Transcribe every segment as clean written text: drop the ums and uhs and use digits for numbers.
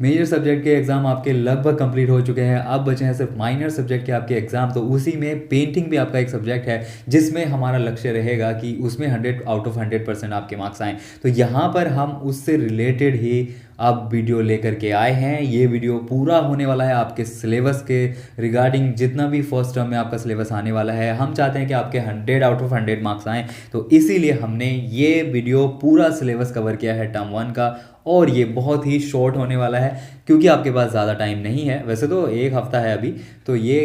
Major subject के exam आपके लगभग कंप्लीट हो चुके हैं, अब बचे हैं सिर्फ माइनर सब्जेक्ट के आपके एग्ज़ाम। तो उसी में पेंटिंग भी आपका एक सब्जेक्ट है जिसमें हमारा लक्ष्य रहेगा कि उसमें 100 आउट ऑफ 100% आपके मार्क्स आएँ। तो यहाँ पर हम उससे रिलेटेड ही अब वीडियो लेकर के आए हैं। ये वीडियो पूरा होने वाला है आपके सिलेबस के रिगार्डिंग, जितना भी फर्स्ट टर्म में आपका सिलेबस आने वाला है। हम चाहते हैं कि आपके 100 आउट ऑफ 100 मार्क्स आएँ, तो इसीलिए हमने ये वीडियो पूरा सिलेबस कवर किया है टर्म 1 का। और ये बहुत ही शॉर्ट होने वाला है क्योंकि आपके पास ज़्यादा टाइम नहीं है। वैसे तो एक हफ़्ता है अभी, तो ये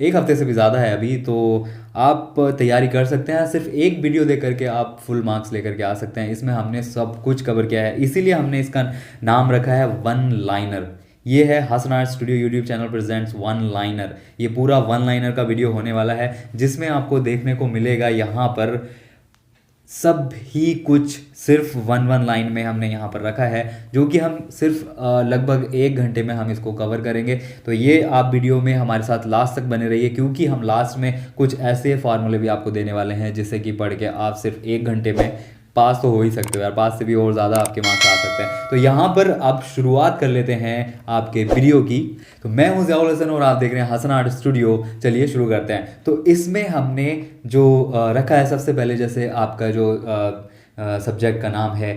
एक हफ्ते से भी ज़्यादा है अभी, तो आप तैयारी कर सकते हैं। सिर्फ एक वीडियो देख करके आप फुल मार्क्स लेकर के आ सकते हैं। इसमें हमने सब कुछ कवर किया है, इसीलिए हमने इसका नाम रखा है वन लाइनर। ये है Hasan art studio YouTube channel presents one liner. ये पूरा वन लाइनर का वीडियो होने वाला है जिसमें आपको देखने को मिलेगा यहाँ पर सब ही कुछ सिर्फ वन वन लाइन में हमने यहाँ पर रखा है, जो कि हम सिर्फ लगभग 1 घंटे में हम इसको कवर करेंगे। तो ये आप वीडियो में हमारे साथ लास्ट तक बने रहिए, क्योंकि हम लास्ट में कुछ ऐसे फार्मूले भी आपको देने वाले हैं जिससे कि पढ़ के आप सिर्फ 1 घंटे में पास तो हो ही सकते हो यार, पास से भी और ज़्यादा आपके मार्क्स आ सकते हैं। तो यहाँ पर आप शुरुआत कर लेते हैं आपके वीडियो की। तो मैं हूँ ज़ियाउल हसन और आप देख रहे हैं हसन आर्ट स्टूडियो। चलिए शुरू करते हैं। तो इसमें हमने जो रखा है, सबसे पहले जैसे आपका जो सब्जेक्ट का नाम है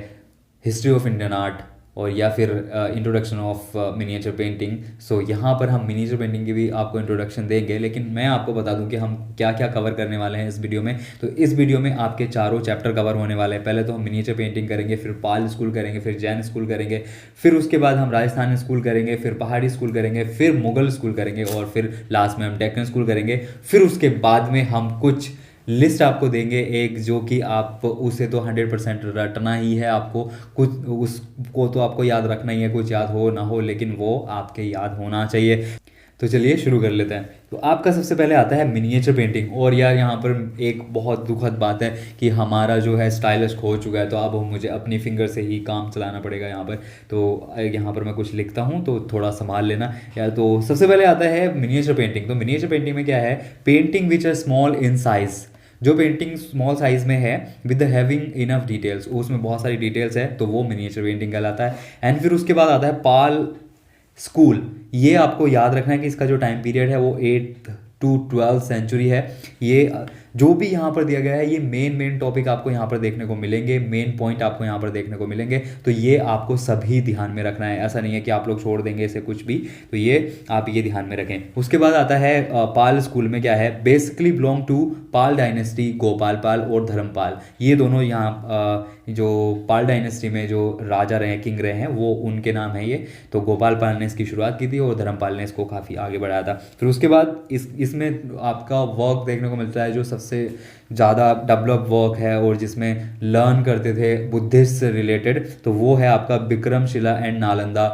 हिस्ट्री ऑफ इंडियन आर्ट और या फिर इंट्रोडक्शन ऑफ मिनिएचर पेंटिंग। सो यहाँ पर हम मिनिएचर पेंटिंग की भी आपको इंट्रोडक्शन देंगे, लेकिन मैं आपको बता दूं कि हम क्या क्या कवर करने वाले हैं इस वीडियो में। तो इस वीडियो में आपके चारों चैप्टर कवर होने वाले हैं। पहले तो हम मिनिएचर पेंटिंग करेंगे, फिर पाल स्कूल करेंगे, फिर जैन स्कूल करेंगे, फिर उसके बाद हम राजस्थानी स्कूल करेंगे, फिर पहाड़ी स्कूल करेंगे, फिर मुगल स्कूल करेंगे और फिर लास्ट में हम डेक्कन स्कूल करेंगे। फिर उसके बाद में हम कुछ लिस्ट आपको देंगे एक, जो कि आप उसे तो 100% रटना ही है आपको। कुछ उसको तो आपको याद रखना ही है, कुछ याद हो ना हो, लेकिन वो आपके याद होना चाहिए। तो चलिए शुरू कर लेते हैं। तो आपका सबसे पहले आता है मिनिएचर पेंटिंग। और यार यहाँ पर एक बहुत दुखद बात है कि हमारा जो है स्टाइलस खो चुका है, तो अब मुझे अपनी फिंगर से ही काम चलाना पड़ेगा यहाँ पर। तो यहाँ पर मैं कुछ लिखता हूँ, तो थोड़ा संभाल लेना यार। तो सबसे पहले आता है मिनिएचर पेंटिंग। तो मिनिएचर पेंटिंग में क्या है, painting which are small in size. जो पेंटिंग स्मॉल साइज में है विद हैविंग इनफ डिटेल्स, उसमें बहुत सारी डिटेल्स है, तो वो मिनिएचर पेंटिंग कहलाता है। एंड फिर उसके बाद आता है पाल स्कूल। ये आपको याद रखना है कि इसका जो टाइम पीरियड है वो 8th to 12th सेंचुरी है। ये जो भी यहाँ पर दिया गया है, ये मेन टॉपिक आपको यहाँ पर देखने को मिलेंगे, मेन पॉइंट आपको यहाँ पर देखने को मिलेंगे। तो ये आपको सभी ध्यान में रखना है, ऐसा नहीं है कि आप लोग छोड़ देंगे इसे कुछ भी। तो ये आप ये ध्यान में रखें। उसके बाद आता है पाल स्कूल में क्या है, basically belong to Pal dynasty, Gopal Pal और धर्मपाल। ये दोनों यहाँ जो पाल डायनेस्टी में जो राजा रहे, किंग रहे हैं, वो उनके नाम है ये। तो गोपाल पाल ने इसकी शुरुआत की थी और धर्मपाल ने इसको काफ़ी आगे बढ़ाया था। फिर उसके बाद इसमें आपका वर्क देखने को मिलता है जो सबसे ज़्यादा डेवलप वर्क है और जिसमें लर्न करते थे बुद्धिस्ट से रिलेटेड, तो वो है आपका विक्रमशिला एंड नालंदा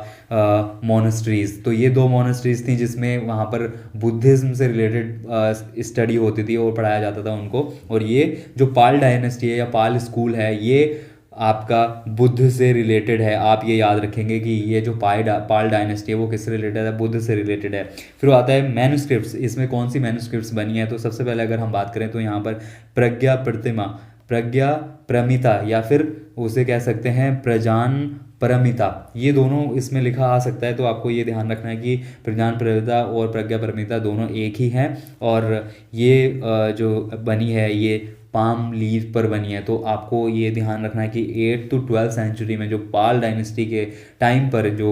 मोनेस्ट्रीज़। तो ये 2 मोनेस्ट्रीज़ थी जिसमें वहाँ पर बुद्धिज़्म से रिलेटेड स्टडी होती थी और पढ़ाया जाता था उनको। और ये जो पाल डायनेस्टी है या पाल स्कूल है, ये आपका बुद्ध से रिलेटेड है। आप ये याद रखेंगे कि ये जो पाल डायनेस्टी है वो किससे रिलेटेड है, बुद्ध से रिलेटेड है। फिर आता है मैन्युस्क्रिप्ट्स। इसमें कौन सी मैन्युस्क्रिप्ट्स बनी है, तो सबसे पहले अगर हम बात करें तो यहाँ पर प्रज्ञा प्रतिमा, प्रज्ञा प्रमिता या फिर उसे कह सकते हैं प्रजान परमिता, ये दोनों इसमें लिखा आ सकता है। तो आपको ये ध्यान रखना है कि प्रजान परमिता और प्रज्ञा परमिता दोनों एक ही हैं। और ये जो बनी है ये पाम लीव पर बनी है। तो आपको ये ध्यान रखना है कि 8th to 12th सेंचुरी में जो पाल डायनेस्टी के टाइम पर जो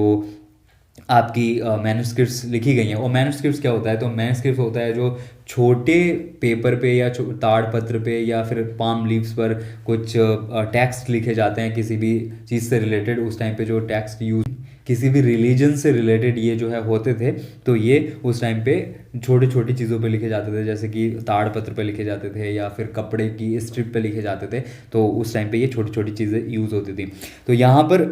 आपकी मैन्युस्क्रिप्ट्स लिखी गई हैं। और मैन्युस्क्रिप्ट्स क्या होता है, तो मैन्युस्क्रिप्ट होता है जो छोटे पेपर पे या ताड़ पत्र पे या फिर पाम लीव्स पर कुछ टेक्स्ट लिखे जाते हैं किसी भी चीज़ से रिलेटेड। उस टाइम पे जो टेक्स्ट यूज किसी भी रिलीजन से रिलेटेड ये जो है होते थे, तो ये उस टाइम पे छोटी छोटी चीज़ों पे लिखे जाते थे, जैसे कि ताड़ पत्र पे लिखे जाते थे या फिर कपड़े की स्ट्रिप पे लिखे जाते थे। तो उस टाइम पे ये छोटी छोटी चीज़ें यूज़ होती थी। तो यहाँ पर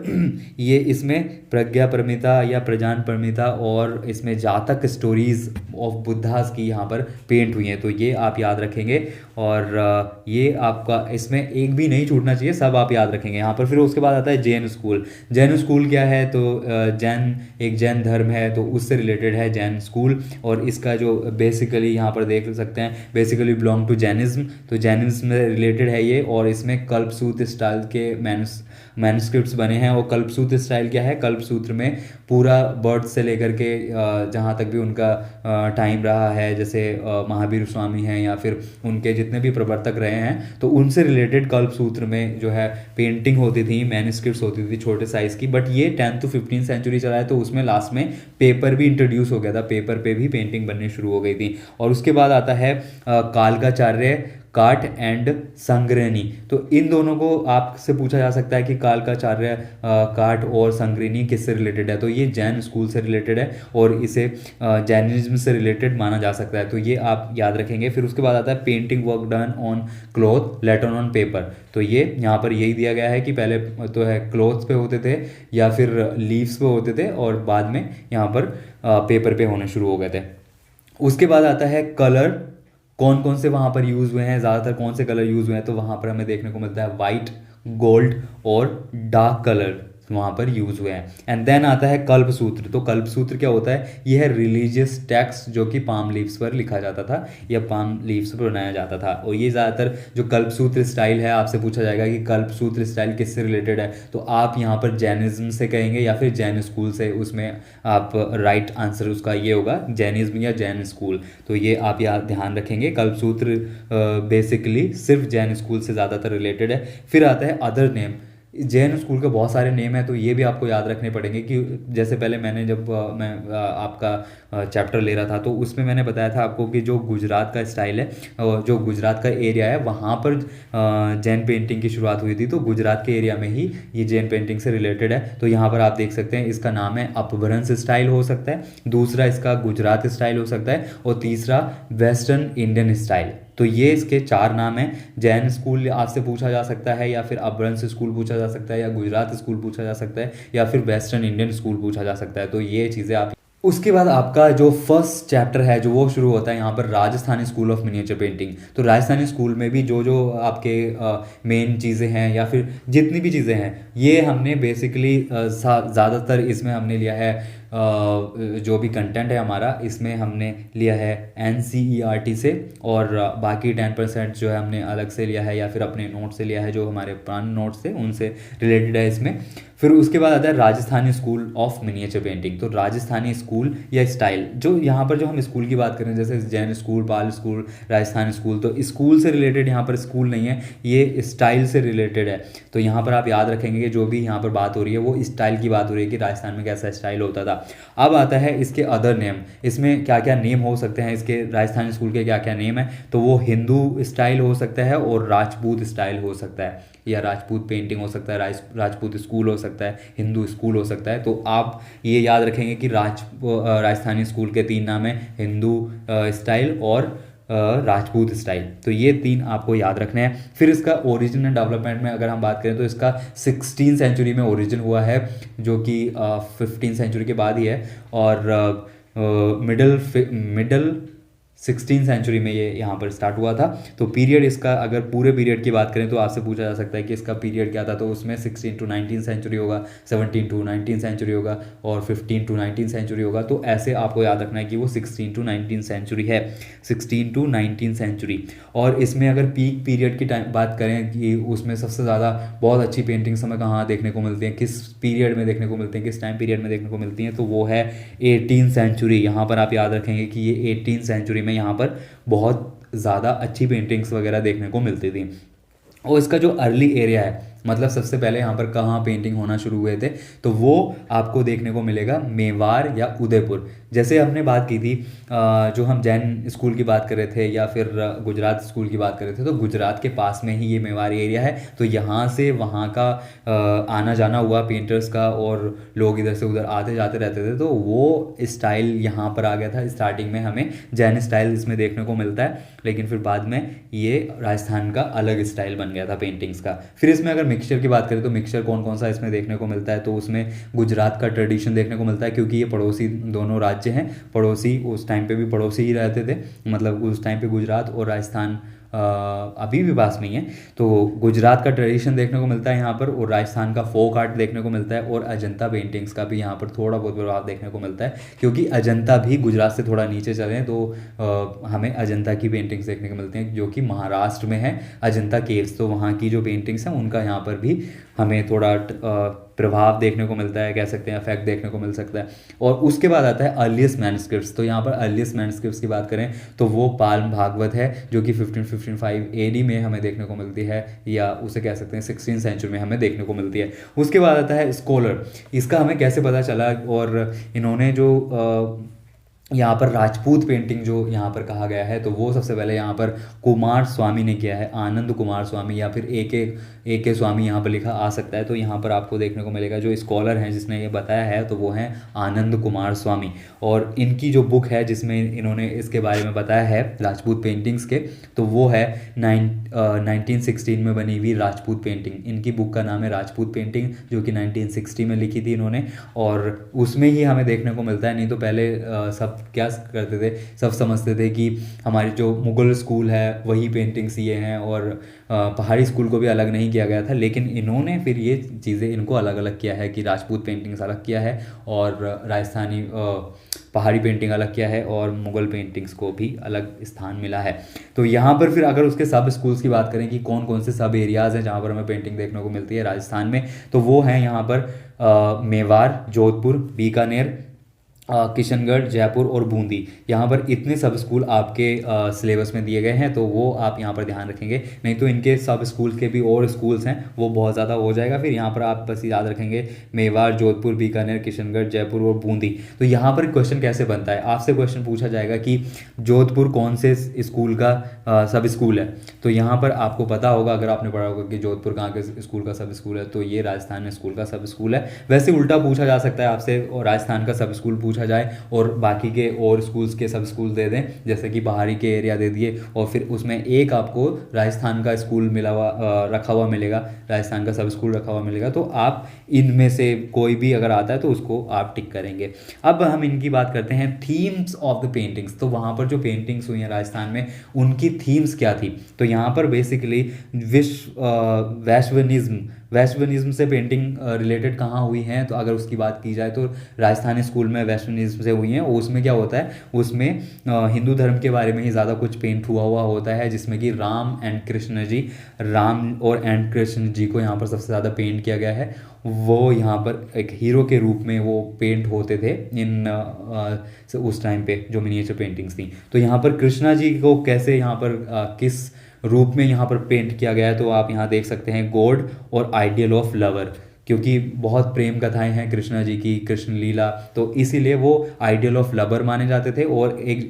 ये इसमें प्रज्ञा परमिता या प्रजान परमिता और इसमें जातक स्टोरीज ऑफ बुद्धास की यहाँ पर पेंट हुई हैं। तो ये आप याद रखेंगे और ये आपका इसमें एक भी नहीं छूटना चाहिए, सब आप याद रखेंगे यहाँ पर। फिर उसके बाद आता है जैन स्कूल। जैन स्कूल क्या है, तो जैन एक जैन धर्म है, तो उससे रिलेटेड है जैन स्कूल। और इसका जो बेसिकली यहाँ पर देख सकते हैं, बेसिकली बिलोंग टू जैनिज्म। तो जैनिज्म में रिलेटेड है ये। और इसमें कल्पसूत्र स्टाइल के मैन्युस्क्रिप्ट्स बने हैं। और कल्पसूत्र स्टाइल क्या है, कल्पसूत्र में पूरा बर्थ से लेकर के जहाँ तक भी उनका टाइम रहा है, जैसे महावीर स्वामी हैं या फिर उनके जितने भी प्रवर्तक रहे हैं, तो उनसे रिलेटेड कल्पसूत्र में जो है पेंटिंग होती थी, मैन्युस्क्रिप्ट्स होती थी छोटे साइज़ की। बट ये 10th to 15th सेंचुरी चला है, तो उसमें लास्ट में पेपर भी इंट्रोड्यूस हो गया था, पेपर पे भी पेंटिंग बननी शुरू हो गई थी। और उसके बाद आता है कालकाचार्य काट एंड संग्रहणी। तो इन दोनों को आपसे पूछा जा सकता है कि कालकाचार्य काट और संग्रहणी किससे रिलेटेड है, तो ये जैन स्कूल से रिलेटेड है और इसे जैनिज्म से रिलेटेड माना जा सकता है, तो ये आप याद रखेंगे। फिर उसके बाद आता है painting work done on cloth later on paper. तो ये यहाँ पर यही दिया गया है कि पहले तो है क्लॉथ्स पे होते थे या फिर लीव्स पे होते थे और बाद में यहाँ पर पेपर पे होने शुरू हो गए थे। उसके बाद आता है कलर, कौन कौन से वहाँ पर यूज़ हुए हैं, ज़्यादातर कौन से कलर यूज़ हुए हैं, तो वहाँ पर हमें देखने को मिलता है वाइट, गोल्ड और डार्क कलर वहाँ पर यूज़ हुए हैं। एंड देन आता है कल्पसूत्र। तो कल्पसूत्र क्या होता है, यह है रिलीजियस टेक्स्ट जो कि पाम लीव्स पर लिखा जाता था या पाम लीव्स पर बनाया जाता था। और ये ज़्यादातर जो कल्पसूत्र स्टाइल है, आपसे पूछा जाएगा कि कल्पसूत्र स्टाइल किससे रिलेटेड है, तो आप यहाँ पर जैनिज्म से कहेंगे या फिर जैन स्कूल से, उसमें आप राइट आंसर उसका ये होगा जैनिज्म या जैन स्कूल। तो ये आप यहाँ ध्यान रखेंगे, कल्पसूत्र बेसिकली सिर्फ जैन स्कूल से ज़्यादातर रिलेटेड है। फिर आता है अदर नेम। जैन स्कूल के बहुत सारे नेम हैं, तो ये भी आपको याद रखने पड़ेंगे कि जैसे पहले मैंने जब मैं आपका चैप्टर ले रहा था, तो उसमें मैंने बताया था आपको कि जो गुजरात का स्टाइल है, जो गुजरात का एरिया है, वहाँ पर जैन पेंटिंग की शुरुआत हुई थी। तो गुजरात के एरिया में ही ये जैन पेंटिंग से रिलेटेड है। तो यहाँ पर आप देख सकते हैं, इसका नाम है अपभ्रंश स्टाइल हो सकता है, दूसरा इसका गुजरात स्टाइल हो सकता है और तीसरा वेस्टर्न इंडियन स्टाइल। तो ये इसके 4 नाम हैं। जैन स्कूल आपसे पूछा जा सकता है या फिर अपभ्रंश स्कूल पूछा जा सकता है या गुजरात स्कूल पूछा जा सकता है या फिर वेस्टर्न इंडियन स्कूल पूछा जा सकता है। तो ये चीज़ें आप, उसके बाद आपका जो फर्स्ट चैप्टर है जो वो शुरू होता है यहाँ पर Rajasthani school of miniature painting. तो राजस्थानी स्कूल में भी जो जो आपके मेन चीज़ें हैं या फिर जितनी भी चीज़ें हैं, ये हमने बेसिकली ज़्यादातर इसमें हमने लिया है, जो भी कंटेंट है हमारा इसमें हमने लिया है NCERT से, और बाकी 10% जो है हमने अलग से लिया है या फिर अपने नोट से लिया है, जो हमारे पुराने नोट्स थे उनसे रिलेटेड है इसमें। फिर उसके बाद आता है Rajasthani school of miniature painting. तो राजस्थानी स्कूल या स्टाइल, जो यहाँ पर जो हम स्कूल की बात करें जैसे जैन स्कूल, पाल स्कूल, राजस्थानी स्कूल, तो स्कूल से रिलेटेड यहाँ पर स्कूल नहीं है, ये स्टाइल से रिलेटेड है। तो यहाँ पर आप याद रखेंगे कि जो भी यहाँ पर बात हो रही है वो स्टाइल की बात हो रही है कि राजस्थान में कैसा स्टाइल होता था। अब आता है इसके अदर नेम, इसमें क्या क्या नेम हो सकते हैं इसके राजस्थानी स्कूल के, क्या क्या नेम है, तो वो हिंदू स्टाइल हो सकता है और राजपूत स्टाइल हो सकता है या राजपूत पेंटिंग हो सकता है, राजपूत स्कूल हो सकता है, हिंदू स्कूल हो सकता है। तो आप ये याद रखेंगे कि राजस्थानी स्कूल के 3 नाम हैं, हिंदू स्टाइल और राजपूत स्टाइल। तो ये 3 आपको याद रखने हैं। फिर इसका ओरिजिन एंड डेवलपमेंट में अगर हम बात करें तो इसका 16th सेंचुरी में ओरिजिन हुआ है, जो कि 15th सेंचुरी के बाद ही है, और मिडल 16th सेंचुरी में ये यहाँ पर स्टार्ट हुआ था। तो पीरियड इसका अगर पूरे पीरियड की बात करें तो आपसे पूछा जा सकता है कि इसका पीरियड क्या था, तो उसमें 16 to 19 सेंचुरी होगा, 17 to 19 सेंचुरी होगा और 15 to 19 सेंचुरी होगा। तो ऐसे आपको याद रखना है कि वो 16 to 19 सेंचुरी है, 16 to 19 सेंचुरी। और इसमें अगर पीक पीरियड की टाइम बात करें कि उसमें सबसे ज़्यादा बहुत अच्छी पेंटिंग्स हमें कहाँ देखने को मिलती हैं, किस पीरियड में देखने को मिलती हैं, किस टाइम पीरियड में देखने को मिलती हैं, तो वो है 18th सेंचुरी। यहाँ पर आप याद रखेंगे कि ये 18th सेंचुरी में यहाँ पर बहुत ज़्यादा अच्छी पेंटिंग्स वगैरह देखने को मिलती थी। और इसका जो अर्ली एरिया है, मतलब सबसे पहले यहाँ पर कहाँ पेंटिंग होना शुरू हुए थे, तो वो आपको देखने को मिलेगा मेवाड़ या उदयपुर। जैसे हमने बात की थी जो हम जैन स्कूल की बात कर रहे थे या फिर गुजरात स्कूल की बात कर रहे थे, तो गुजरात के पास में ही ये मेवाड़ एरिया है। तो यहाँ से वहाँ का आना जाना हुआ पेंटर्स का और लोग इधर से उधर आते जाते रहते थे, तो वो स्टाइल यहाँ पर आ गया था। स्टार्टिंग में हमें जैन स्टाइल इसमें देखने को मिलता है, लेकिन फिर बाद में ये राजस्थान का अलग स्टाइल बन गया था पेंटिंग्स का। फिर इसमें अगर मिक्सचर की बात करें तो मिक्सचर कौन कौन सा इसमें देखने को मिलता है, तो उसमें गुजरात का ट्रेडिशन देखने को मिलता है, क्योंकि ये पड़ोसी दोनों राज्य हैं, पड़ोसी उस टाइम पे भी पड़ोसी ही रहते थे, मतलब उस टाइम पे गुजरात और राजस्थान अभी भी पास में ही है। तो गुजरात का ट्रेडिशन देखने को मिलता है यहाँ पर, और राजस्थान का फोक आर्ट देखने को मिलता है, और अजंता पेंटिंग्स का भी यहाँ पर थोड़ा बहुत प्रभाव देखने को मिलता है, क्योंकि अजंता भी गुजरात से थोड़ा नीचे चले तो हमें अजंता की पेंटिंग्स देखने को मिलती हैं, जो कि महाराष्ट्र में है अजंता केव्स। तो वहाँ की जो पेंटिंग्स हैं उनका यहाँ पर भी हमें थोड़ा प्रभाव देखने को मिलता है, कह सकते हैं इफेक्ट देखने को मिल सकता है। और उसके बाद आता है अर्लीस्ट मैन्युस्क्रिप्ट्स। तो यहाँ पर अर्लीस्ट मैन्युस्क्रिप्ट्स की बात करें तो वो पाल्म भागवत है, जो कि 1555 एडी में हमें देखने को मिलती है, या उसे कह सकते हैं 16th सेंचुरी में हमें देखने को मिलती है। उसके बाद आता है स्कॉलर। इसका हमें कैसे पता चला, और इन्होंने जो यहाँ पर राजपूत पेंटिंग जो यहाँ पर कहा गया है, तो वो सबसे पहले यहाँ पर कुमार स्वामी ने किया है, आनंद कुमार स्वामी, या फिर ए के स्वामी यहाँ पर लिखा आ सकता है। तो यहाँ पर आपको देखने को मिलेगा जो स्कॉलर हैं जिसने ये बताया है, तो वो हैं आनंद कुमार स्वामी। और इनकी जो बुक है जिसमें इन्होंने इसके बारे में बताया है राजपूत पेंटिंग्स के, तो वो है 1916 में बनी हुई राजपूत पेंटिंग। इनकी बुक का नाम है राजपूत पेंटिंग, जो कि 1960 में लिखी थी इन्होंने, और उसमें ही हमें देखने को मिलता है। नहीं तो पहले सब क्या करते थे, सब समझते थे कि हमारी जो मुगल स्कूल है वही पेंटिंग्स ये हैं, और पहाड़ी स्कूल को भी अलग नहीं किया गया था। लेकिन इन्होंने फिर ये चीज़ें इनको अलग अलग किया है कि राजपूत पेंटिंग्स अलग किया है, और राजस्थानी पहाड़ी पेंटिंग अलग किया है, और मुगल पेंटिंग्स को भी अलग स्थान मिला है। तो यहाँ पर फिर अगर उसके सब स्कूल्स की बात करें कि कौन कौन से सब एरियाज़ हैं जहाँ पर हमें पेंटिंग देखने को मिलती है राजस्थान में, तो वो हैं यहाँ पर मेवाड़, जोधपुर, बीकानेर, किशनगढ़, जयपुर और बूंदी। यहाँ पर इतने सब स्कूल आपके सिलेबस में दिए गए हैं, तो वो आप यहाँ पर ध्यान रखेंगे। नहीं तो इनके सब स्कूल के भी और स्कूल्स हैं, वो बहुत ज़्यादा हो जाएगा। फिर यहाँ पर आप बस याद रखेंगे मेवाड़, जोधपुर, बीकानेर, किशनगढ़, जयपुर और बूंदी। तो यहाँ पर क्वेश्चन कैसे बनता है, आपसे क्वेश्चन पूछा जाएगा कि जोधपुर कौन से स्कूल का सब स्कूल है। तो यहाँ पर आपको पता होगा, अगर आपने पढ़ा होगा कि जोधपुर कहाँ के स्कूल का सब स्कूल है, तो ये राजस्थान में स्कूल का सब स्कूल है। वैसे उल्टा पूछा जा सकता है आपसे, और राजस्थान का सब स्कूल पूछा जाए और बाकी के और स्कूल्स के सब स्कूल दे दें, जैसे कि पहाड़ी के एरिया दे दिए, और फिर उसमें एक आपको राजस्थान का स्कूल मिला हुआ रखा हुआ मिलेगा, राजस्थान का सब स्कूल रखा हुआ मिलेगा। तो आप इनमें से कोई भी अगर आता है तो उसको आप टिक करेंगे। अब हम इनकी बात करते हैं थीम्स ऑफ द पेंटिंग्स। तो वहाँ पर जो पेंटिंग्स हुई हैं राजस्थान में, उनकी थीम्स क्या थी। तो यहाँ पर बेसिकली वैश्विनिज्म से पेंटिंग रिलेटेड कहाँ हुई हैं, तो अगर उसकी बात की जाए तो राजस्थानी स्कूल में वैश्विनिज्म से हुई हैं। उसमें क्या होता है, उसमें हिंदू धर्म के बारे में ही ज़्यादा कुछ पेंट हुआ होता है, जिसमें कि राम और कृष्ण जी को यहाँ पर सबसे ज़्यादा पेंट किया गया है। वो यहाँ पर एक हीरो के रूप में वो पेंट होते थे उस टाइम पे जो मिनिएचर पेंटिंग्स थी। तो यहाँ पर कृष्णा जी को कैसे यहाँ पर किस रूप में यहाँ पर पेंट किया गया है, तो आप यहाँ देख सकते हैं गॉड और आइडियल ऑफ लवर, क्योंकि बहुत प्रेम कथाएं हैं कृष्णा जी की, कृष्ण लीला, तो इसीलिए वो आइडियल ऑफ लवर माने जाते थे, और एक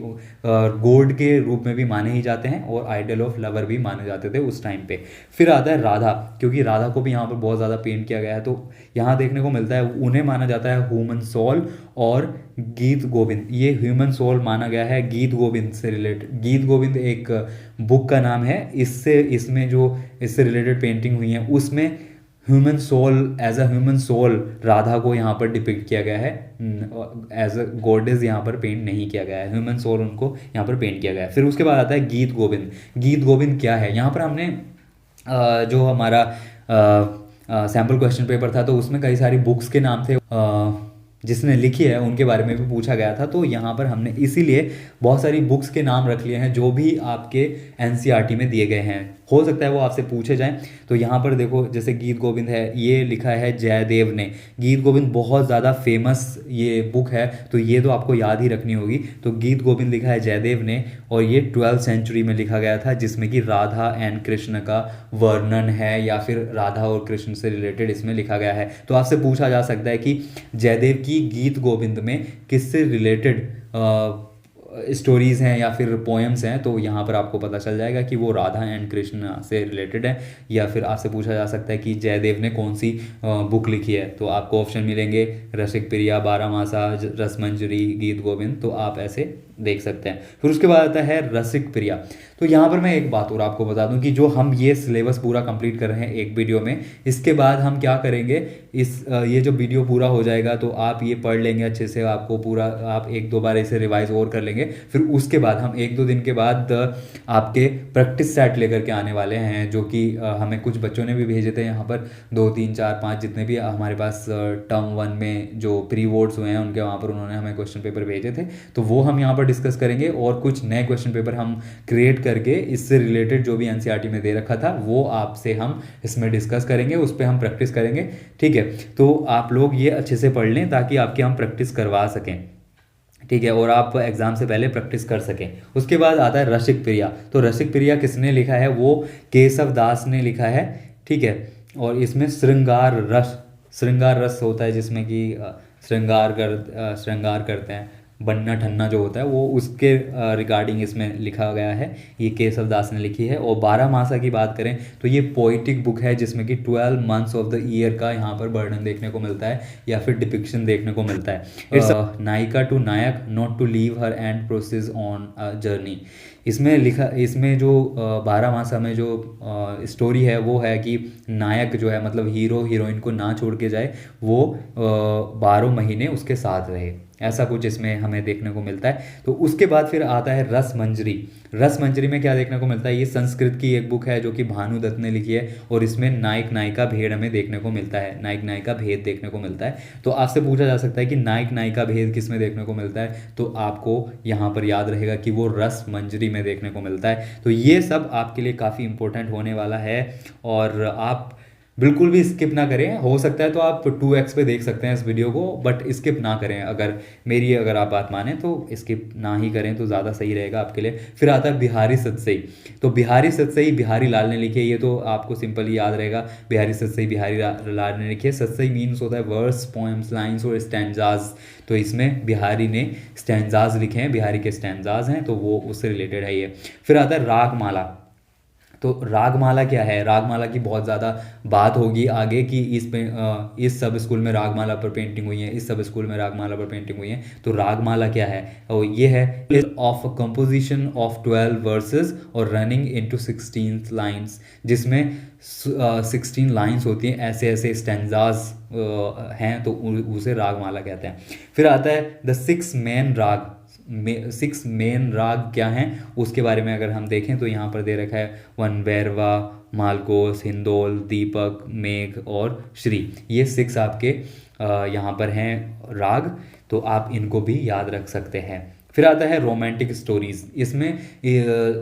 गॉड के रूप में भी माने ही जाते हैं, और आइडियल ऑफ लवर भी माने जाते थे उस टाइम पे। फिर आता है राधा, क्योंकि राधा को भी यहाँ पर बहुत ज़्यादा पेंट किया गया है। तो यहाँ देखने को मिलता है उन्हें माना जाता है ह्यूमन सोल और गीत गोविंद। ये ह्यूमन सोल माना गया है गीत गोविंद से रिलेटेड। गीत गोविंद एक बुक का नाम है, इससे रिलेटेड पेंटिंग हुई है, उसमें human soul, as a human soul Radha को यहाँ पर डिपिक्ट किया गया है, एज अ गॉडेस यहाँ पर पेंट नहीं किया गया है, ह्यूमन सोल उनको यहाँ पर पेंट किया गया है। फिर उसके बाद आता है गीत गोविंद। गीत गोविंद क्या है, यहाँ पर हमने जो हमारा सैम्पल क्वेश्चन पेपर था, तो उसमें कई सारी बुक्स के नाम थे जिसने लिखी है उनके बारे में भी पूछा गया था। तो यहाँ पर हमने इसीलिए बहुत सारी बुक्स के नाम रख लिए हैं जो भी आपके एनसीईआरटी में दिए गए हैं, हो सकता है वो आपसे पूछे जाएं। तो यहाँ पर देखो, जैसे गीत गोविंद है, ये लिखा है जयदेव ने। गीत गोविंद बहुत ज़्यादा फेमस ये बुक है, तो ये तो आपको याद ही रखनी होगी। तो गीत गोविंद लिखा है जयदेव ने, और ये 12th सेंचुरी में लिखा गया था, जिसमें कि राधा एंड कृष्ण का वर्णन है, या फिर राधा और कृष्ण से रिलेटेड इसमें लिखा गया है। तो आपसे पूछा जा सकता है कि जयदेव की गीत गोविंद में किससे रिलेटेड स्टोरीज़ हैं या फिर पोएम्स हैं, तो यहाँ पर आपको पता चल जाएगा कि वो राधा एंड कृष्ण से रिलेटेड है। या फिर आपसे पूछा जा सकता है कि जयदेव ने कौन सी बुक लिखी है, तो आपको ऑप्शन मिलेंगे रसिक प्रिया, बारामासा, रसमंजरी, गीत गोविंद, तो आप ऐसे देख सकते हैं। फिर उसके बाद आता है रसिक प्रिया। तो यहाँ पर मैं एक बात और आपको बता दूं कि जो हम ये सिलेबस पूरा कंप्लीट कर रहे हैं एक वीडियो में, इसके बाद हम क्या करेंगे, ये जो वीडियो पूरा हो जाएगा तो आप ये पढ़ लेंगे अच्छे से, आपको पूरा आप एक दो बार इसे रिवाइज और कर लेंगे, फिर उसके बाद हम 1-2 दिन के बाद आपके प्रैक्टिस सेट लेकर के आने वाले हैं, जो कि हमें कुछ बच्चों ने भी भेजे थे यहाँ पर 2, 3, 4, 5 जितने भी हमारे पास टर्म 1 में जो प्री बोर्ड्स हुए हैं उनके वहाँ पर उन्होंने हमें क्वेश्चन पेपर भेजे थे, तो वो हम यहाँ पर डिस्कस करेंगे। और कुछ नए क्वेश्चन पेपर हम क्रिएट करके इससे रिलेटेड जो भी एनसीईआरटी में दे रखा था वो आपसे हम इसमें डिस्कस करेंगे, उस पर हम प्रैक्टिस करेंगे। ठीक है, तो आप लोग ये अच्छे से पढ़ लें ताकि आपकी हम प्रैक्टिस करवा सकें। ठीक है, और आप एग्जाम से पहले प्रैक्टिस कर सकें। उसके बाद आता है रसिक प्रिया। तो रसिक प्रिया किसने लिखा है? वो केशव दास ने लिखा है। ठीक है, और इसमें श्रृंगार रस होता है, जिसमें कि श्रृंगार करते हैं, बन्ना ठन्ना जो होता है वो उसके रिगार्डिंग इसमें लिखा गया है। ये केशव दास ने लिखी है। और 12 मासा की बात करें तो ये पोइटिक बुक है जिसमें कि 12 मंथ्स ऑफ द ईयर का यहाँ पर वर्णन देखने को मिलता है या फिर डिपिक्शन देखने को मिलता है। It's nayika to nayak not to leave her and process on a journey. इसमें जो 12 मासा में जो स्टोरी है वो है कि नायक जो है मतलब हीरो हीरोइन को ना छोड़ के जाए, वो 12 महीने उसके साथ रहे, ऐसा कुछ इसमें हमें देखने को मिलता है। तो उसके बाद फिर आता है रस मंजरी। रस मंजरी में क्या देखने को मिलता है? ये संस्कृत की एक बुक है जो कि भानु दत्त ने लिखी है और इसमें नायक नायिका भेद हमें देखने को मिलता है, नायक नायिका भेद देखने को मिलता है। तो आपसे पूछा जा सकता है कि नायक नायिका भेद किस में देखने को मिलता है, तो आपको यहाँ पर याद रहेगा कि वो रस मंजरी में देखने को मिलता है। तो ये सब आपके लिए काफ़ी इंपॉर्टेंट होने वाला है और आप बिल्कुल भी स्किप ना करें। हो सकता है तो आप 2x पे देख सकते हैं इस वीडियो को, बट स्किप ना करें। अगर आप बात माने तो स्किप ना ही करें तो ज़्यादा सही रहेगा आपके लिए। फिर आता है बिहारी सतसई। तो बिहारी सतसई बिहारी लाल ने लिखी है, ये तो आपको सिंपली याद रहेगा। बिहारी सतसई बिहारी लाल ने लिखी है। सतसई मीन्स होता है वर्स, पोएम्स, लाइन्स और स्टैंजाज। तो इसमें बिहारी ने स्टैंजाज लिखे हैं, बिहारी के स्टैंजाज हैं, तो वो उससे रिलेटेड है ये। फिर आता है रागमाला। तो रागमाला क्या है? रागमाला की बहुत ज़्यादा बात होगी आगे कि इस सब स्कूल में रागमाला पर पेंटिंग हुई है, इस सब स्कूल में रागमाला पर पेंटिंग हुई है। तो रागमाला क्या है? और ये है of a composition of 12 versus और रनिंग इनटू 16 लाइंस, जिसमें 16 लाइंस होती हैं, ऐसे ऐसे स्टैंजाज हैं, तो उसे रागमाला कहते हैं। फिर आता है द 6 मेन राग। 6 मेन राग क्या हैं उसके बारे में अगर हम देखें तो यहाँ पर दे रखा है वन, भैरवा, मालकोस, हिंदोल, दीपक, मेघ और श्री। ये 6 आपके यहाँ पर हैं राग, तो आप इनको भी याद रख सकते हैं। फिर आता है रोमांटिक स्टोरीज। इसमें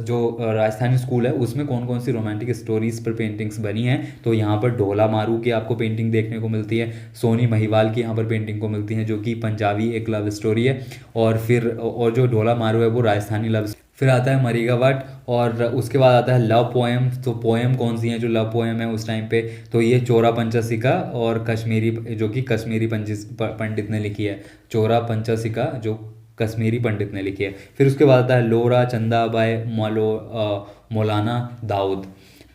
जो राजस्थानी स्कूल है उसमें कौन कौन सी रोमांटिक स्टोरीज पर पेंटिंग्स बनी हैं, तो यहाँ पर ढोला मारू की आपको पेंटिंग देखने को मिलती है, सोनी महिवाल की यहाँ पर पेंटिंग को मिलती है जो कि पंजाबी एक लव स्टोरी है, और जो ढोला मारू है वो राजस्थानी लव। फिर आता है मरीगावट और उसके बाद आता है लव पोएम। तो पोएम कौन सी हैं जो लव पोएम है उस टाइम पे, तो ये चोरा पंचसिका और कश्मीरी, जो कि कश्मीरी पंडित ने लिखी है। चोरा पंचसिका जो कश्मीरी पंडित ने लिखी है। फिर उसके बाद आता है लोरा चंदा बाय मौलाना दाऊद।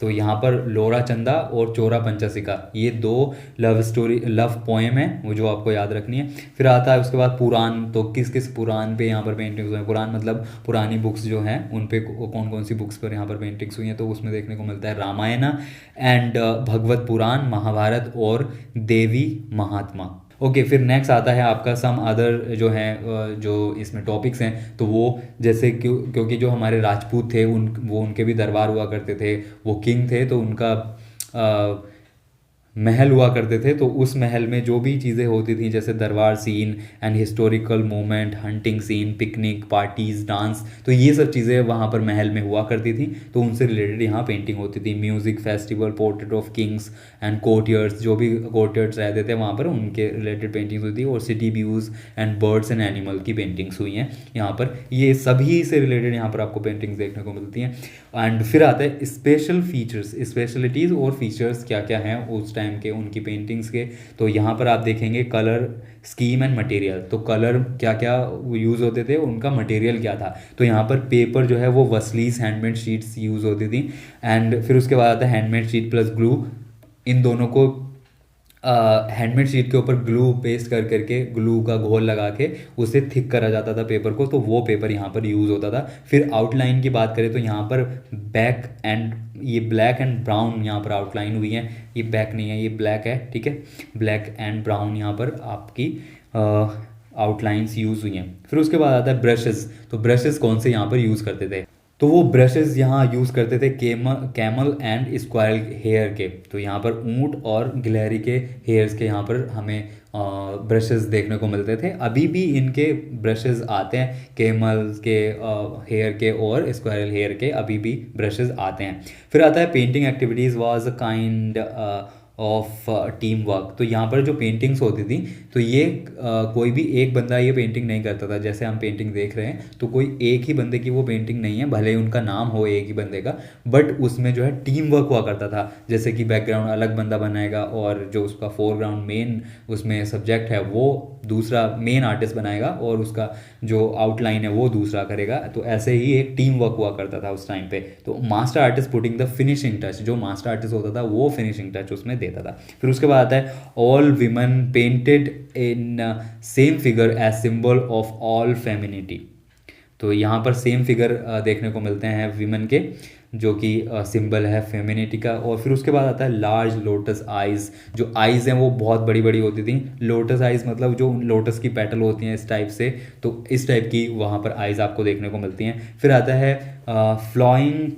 तो यहाँ पर लोरा चंदा और चोरा पंचसिका ये 2 लव पोएम है वो जो आपको याद रखनी है। फिर आता है उसके बाद पुराण। तो किस किस पुराण पे यहाँ पर पेंटिंग्स हुई हैं? पुराण मतलब पुरानी बुक्स जो हैं उन पे कौन कौन सी बुक्स पर यहाँ पर पेंटिंग्स हुई हैं, तो उसमें देखने को मिलता है रामायण एंड भगवत पुराण, महाभारत और देवी महात्मा। ओके, फिर नेक्स्ट आता है आपका सम अदर जो हैं जो इसमें टॉपिक्स हैं, तो वो जैसे क्योंकि जो हमारे राजपूत थे वो उनके भी दरबार हुआ करते थे, वो किंग थे तो उनका महल हुआ करते थे, तो उस महल में जो भी चीज़ें होती थी जैसे darbar scene and historical moment, hunting scene, picnic, parties, dance, तो ये सब चीज़ें वहाँ पर महल में हुआ करती थी, तो उनसे रिलेटेड यहाँ पेंटिंग होती थी। Music festival, portrait of Kings and courtiers, जो भी कोर्टियर्स रहते थे वहाँ पर उनके रिलेटेड पेंटिंग्स हुई थी। और city views and birds and animal की पेंटिंग्स हुई हैं यहाँ पर। ये सभी से रिलेटेड यहाँ पर आपको पेंटिंग्स देखने को मिलती हैं। एंड फिर आता है स्पेशल फीचर्स, स्पेशलिटीज़ और फीचर्स क्या क्या हैं उस टाइम के उनकी पेंटिंग्स के। तो यहाँ पर आप देखेंगे कलर स्कीम एंड मटेरियल। तो कलर क्या क्या यूज़ होते थे, उनका मटेरियल क्या था, तो यहाँ पर पेपर जो है वो वसलीस हैंडमेड शीट्स यूज़ होती थी। एंड फिर उसके बाद आता है हैंडमेड शीट प्लस ग्लू। इन दोनों को हैंडमेड शीट के ऊपर ग्लू पेस्ट करके ग्लू का घोल लगा के उसे थिक करा जाता था पेपर को, तो वो पेपर यहाँ पर यूज़ होता था। फिर आउटलाइन की बात करें तो यहाँ पर ये ब्लैक एंड ब्राउन यहाँ पर आउटलाइन हुई है, ये बैक नहीं है, ये ब्लैक है, ठीक है, ब्लैक एंड ब्राउन यहाँ पर आपकी आउटलाइंस यूज़ हुई हैं। फिर उसके बाद आता है ब्रशेस। तो ब्रशेस कौन से यहाँ पर यूज़ करते थे, तो वो ब्रशेस यहाँ यूज़ करते थे कैमल एंड स्क्वायरल हेयर के। तो यहाँ पर ऊंट और गिलहरी के हेयर्स के यहाँ पर हमें ब्रशेस देखने को मिलते थे। अभी भी इनके ब्रशेस आते हैं, कैमल के हेयर के और स्क्वायरल हेयर के अभी भी ब्रशेस आते हैं। फिर आता है painting activities was a kind of team work. तो यहाँ पर जो पेंटिंग्स होती थी तो ये कोई भी एक बंदा ये पेंटिंग नहीं करता था। जैसे हम पेंटिंग देख रहे हैं तो कोई एक ही बंदे की वो पेंटिंग नहीं है, भले ही उनका नाम हो एक ही बंदे का, बट उसमें जो है टीम वर्क हुआ करता था। जैसे कि बैकग्राउंड अलग बंदा बनाएगा और जो उसका फोरग्राउंड मेन उसमें सब्जेक्ट है वो दूसरा मेन आर्टिस्ट बनाएगा और उसका जो आउटलाइन है वो दूसरा करेगा। तो ऐसे ही एक टीम वर्क हुआ करता था उस टाइम पे। तो master artist putting the finishing touch, जो मास्टर आर्टिस्ट होता था वो फिनिशिंग टच उसमें देता था। फिर उसके बाद आता है all women painted in same figure as symbol of all femininity. तो यहाँ पर सेम फिगर देखने को मिलते हैं विमेन के, जो कि सिंबल है फेमिनिटी का। और फिर उसके बाद आता है लार्ज लोटस आइज़। जो आइज़ हैं वो बहुत बड़ी बड़ी होती थी। लोटस आइज़ मतलब जो लोटस की पेटल होती हैं इस टाइप से, तो इस टाइप की वहाँ पर आइज़ आपको देखने को मिलती हैं। फिर आता है flowing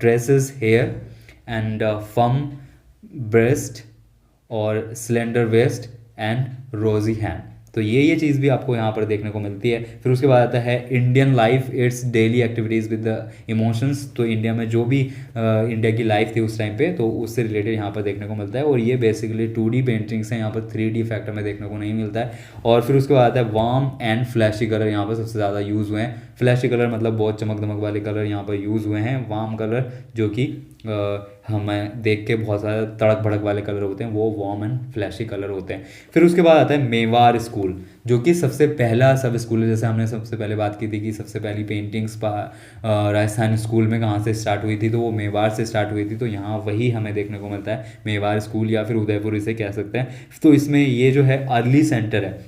tresses hair and firm breast और slender waist and rosy hand. तो ये चीज़ भी आपको यहाँ पर देखने को मिलती है। फिर उसके बाद आता है Indian life it's daily activities with the emotions. तो इंडिया में जो भी इंडिया की लाइफ थी उस टाइम पे तो उससे रिलेटेड यहाँ पर देखने को मिलता है। और ये बेसिकली 2D पेंटिंग्स हैं, यहाँ पर 3D इफेक्ट हमें देखने को नहीं मिलता है। और फिर उसके बाद आता है वार्म एंड फ्लैशी कलर यहाँ पर सबसे ज़्यादा यूज़ हुए हैं। फ्लैशी कलर मतलब बहुत चमक दमक वाले कलर यहाँ पर यूज़ हुए हैं। वार्म कलर जो कि हमें देख के बहुत सारे तड़क भड़क वाले कलर होते हैं, वो वार्म एंड फ्लैशी कलर होते हैं। फिर उसके बाद आता है मेवाड़ स्कूल, जो कि सबसे पहला सब स्कूल है। जैसे हमने सबसे पहले बात की थी कि सबसे पहली पेंटिंग्स राजस्थान स्कूल में कहाँ से स्टार्ट हुई थी, तो वो मेवाड़ से स्टार्ट हुई थी। तो यहाँ वही हमें देखने को मिलता है, मेवाड़ स्कूल या फिर उदयपुर इसे कह सकते हैं। तो इसमें ये जो है अर्ली सेंटर है,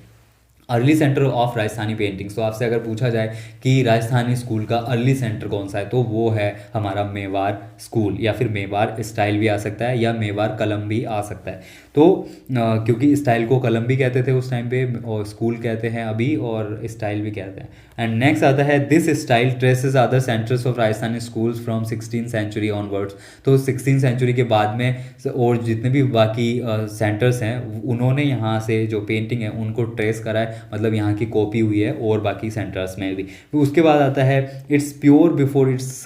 early centre of Rajasthani paintings. तो आपसे अगर पूछा जाए कि राजस्थानी स्कूल का अर्ली सेंटर कौन सा है, तो वो है हमारा मेवाड़ स्कूल, या फिर मेवाड़ स्टाइल भी आ सकता है या मेवाड़ कलम भी आ सकता है। तो क्योंकि स्टाइल को कलम भी कहते थे उस टाइम पे और स्कूल कहते हैं अभी, और स्टाइल भी कहते हैं। एंड नेक्स्ट आता है this style traces other centres of Rajasthani schools from 16th century onwards. तो 16th सेंचुरी के बाद में और जितने भी बाकी सेंटर्स हैं उन्होंने यहाँ से जो पेंटिंग है उनको ट्रेस करा है, मतलब यहाँ की कॉपी हुई है और बाकी सेंटर्स में भी। उसके बाद आता है it's pure before it's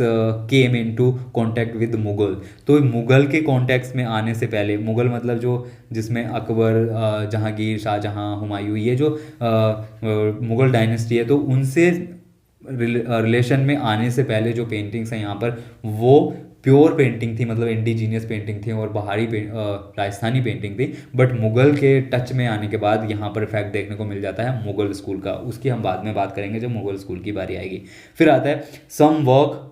came into contact with Mughal. तो मुगल के कॉन्टेक्ट में आने से पहले, मुगल मतलब जो जिसमें अकबर, जहांगीर, शाहजहां, हुमायूं, ये जो मुगल डायनेस्टी है, तो उनसे रिलेशन में आने से पहले जो पेंटिंग्स हैं यहाँ पर वो प्योर पेंटिंग थी, मतलब इंडिजीनियस पेंटिंग थी और बाहरी राजस्थानी पेंटिंग थी। बट मुगल के टच में आने के बाद यहाँ पर इफेक्ट देखने को मिल जाता है मुगल स्कूल का। उसकी हम बाद में बात करेंगे जब मुगल स्कूल की बारी आएगी। फिर आता है सम वर्क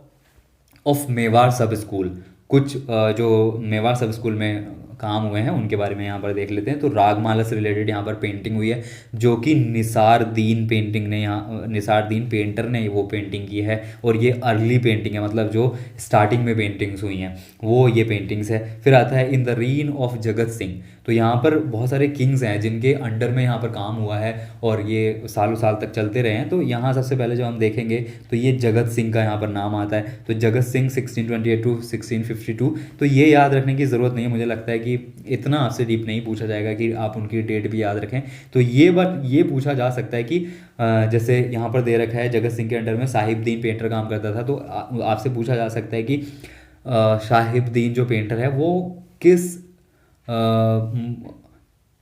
ऑफ मेवाड़ सब स्कूल। कुछ जो मेवाड़ सब स्कूल में काम हुए हैं उनके बारे में यहाँ पर देख लेते हैं। तो रागमाला से रिलेटेड यहाँ पर पेंटिंग हुई है, जो कि निसार दीन पेंटिंग ने यहाँ निसार दीन पेंटर ने वो पेंटिंग की है। और ये अर्ली पेंटिंग है, मतलब जो स्टार्टिंग में पेंटिंग्स हुई हैं वो ये पेंटिंग्स है। फिर आता है in the reign of Jagat Singh. तो यहाँ पर बहुत सारे किंग्स हैं जिनके अंडर में यहाँ पर काम हुआ है और ये सालों साल तक चलते रहे हैं। तो यहाँ सबसे पहले जब हम देखेंगे तो ये जगत सिंह का यहाँ पर नाम आता है। तो जगत सिंह 1628 to 1652। तो ये याद रखने की ज़रूरत नहीं है, मुझे लगता है कि इतना आपसे डीप नहीं पूछा जाएगा कि आप उनकी डेट भी याद रखें। तो ये बात ये पूछा जा सकता है कि जैसे यहाँ पर दे रखा है जगत सिंह के अंडर में साहिबदीन पेंटर काम करता था। तो आपसे पूछा जा सकता है कि साहिबदीन जो पेंटर है वो